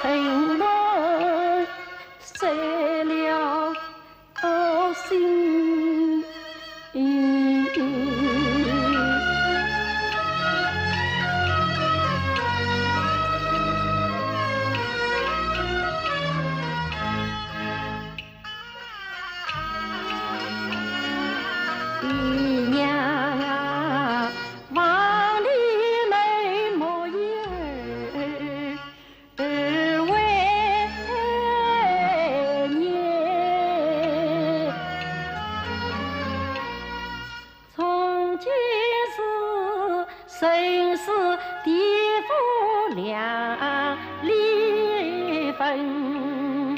沉沦，碎了心。生死地府两离分，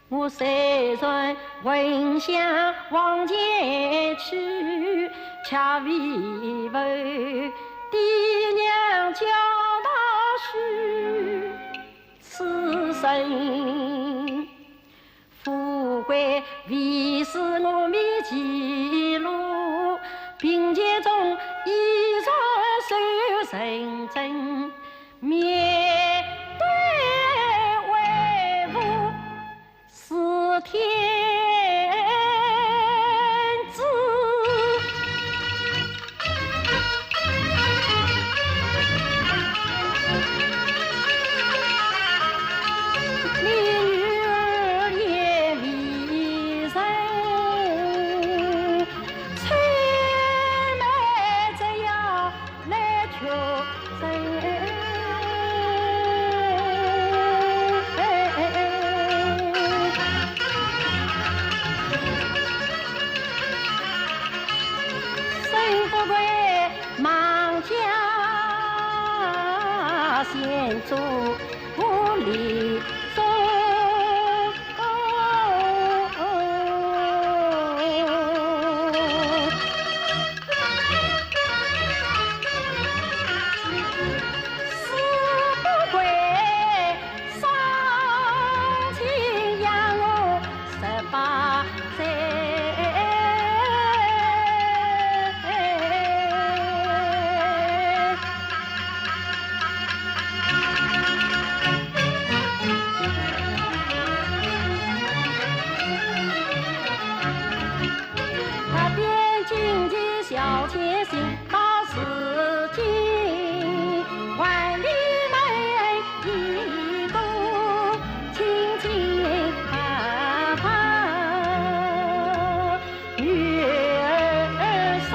我虽然闻香往前去，却为为爹娘交代许，此生富贵为是我面前路，并肩中一场受认真，面对为父是天子。你女儿也为人，催妹这样来求人。生不贵忙家先做无理中。小前行到此经，万里梅一朵，轻轻盼盼女儿生。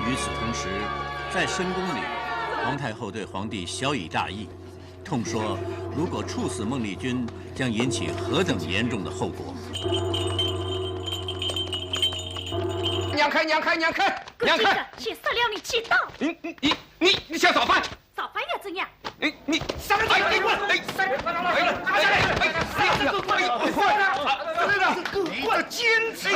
与此同时，在深宫里，皇太后对皇帝小以大义，痛说如果处死孟丽君，将引起何等严重的后果。娘开，娘开，娘开，娘开！先杀了你气道。你想造反？造反又怎样？你上来！你过来！你的奸贼！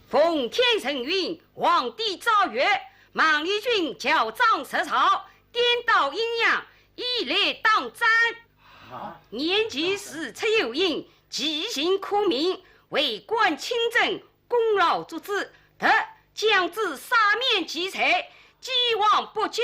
奉天承运，皇帝诏曰：孟丽君矫诏失朝，颠倒阴阳，以来当斩。年纪实出有因，其行可悯，为官清正，功劳足之，特将之杀免其财，既往不咎。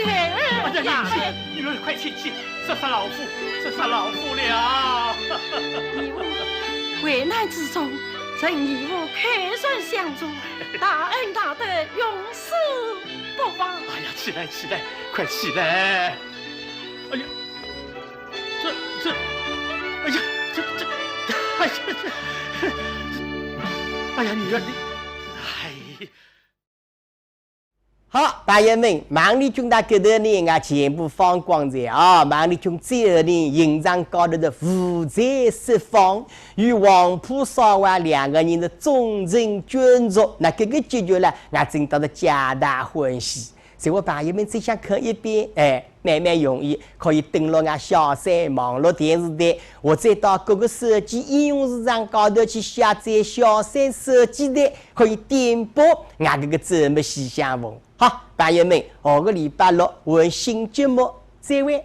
女儿快请起，杀老夫，杀老夫了！义父危难之中，请义父客顺相助，大恩大德，永世不忘。哎呀，起来，快起来！哎呀，哎呀，哎呀，女儿你，好，朋友们，万里军大哥头呢，我全部放光在啊！万里军最后呢，营长高头的负债释放，与黄埔少华两个人的忠诚眷属，那这个结局呢，我真到了皆大欢喜。所以我朋友们只想看一遍，慢慢容易可以登录俺小三网络电视台，或者到各个手机应用市场高头去下载小三手机台，可以点播俺这个周末喜相逢。好，朋友们，下个礼拜六换新节目再会。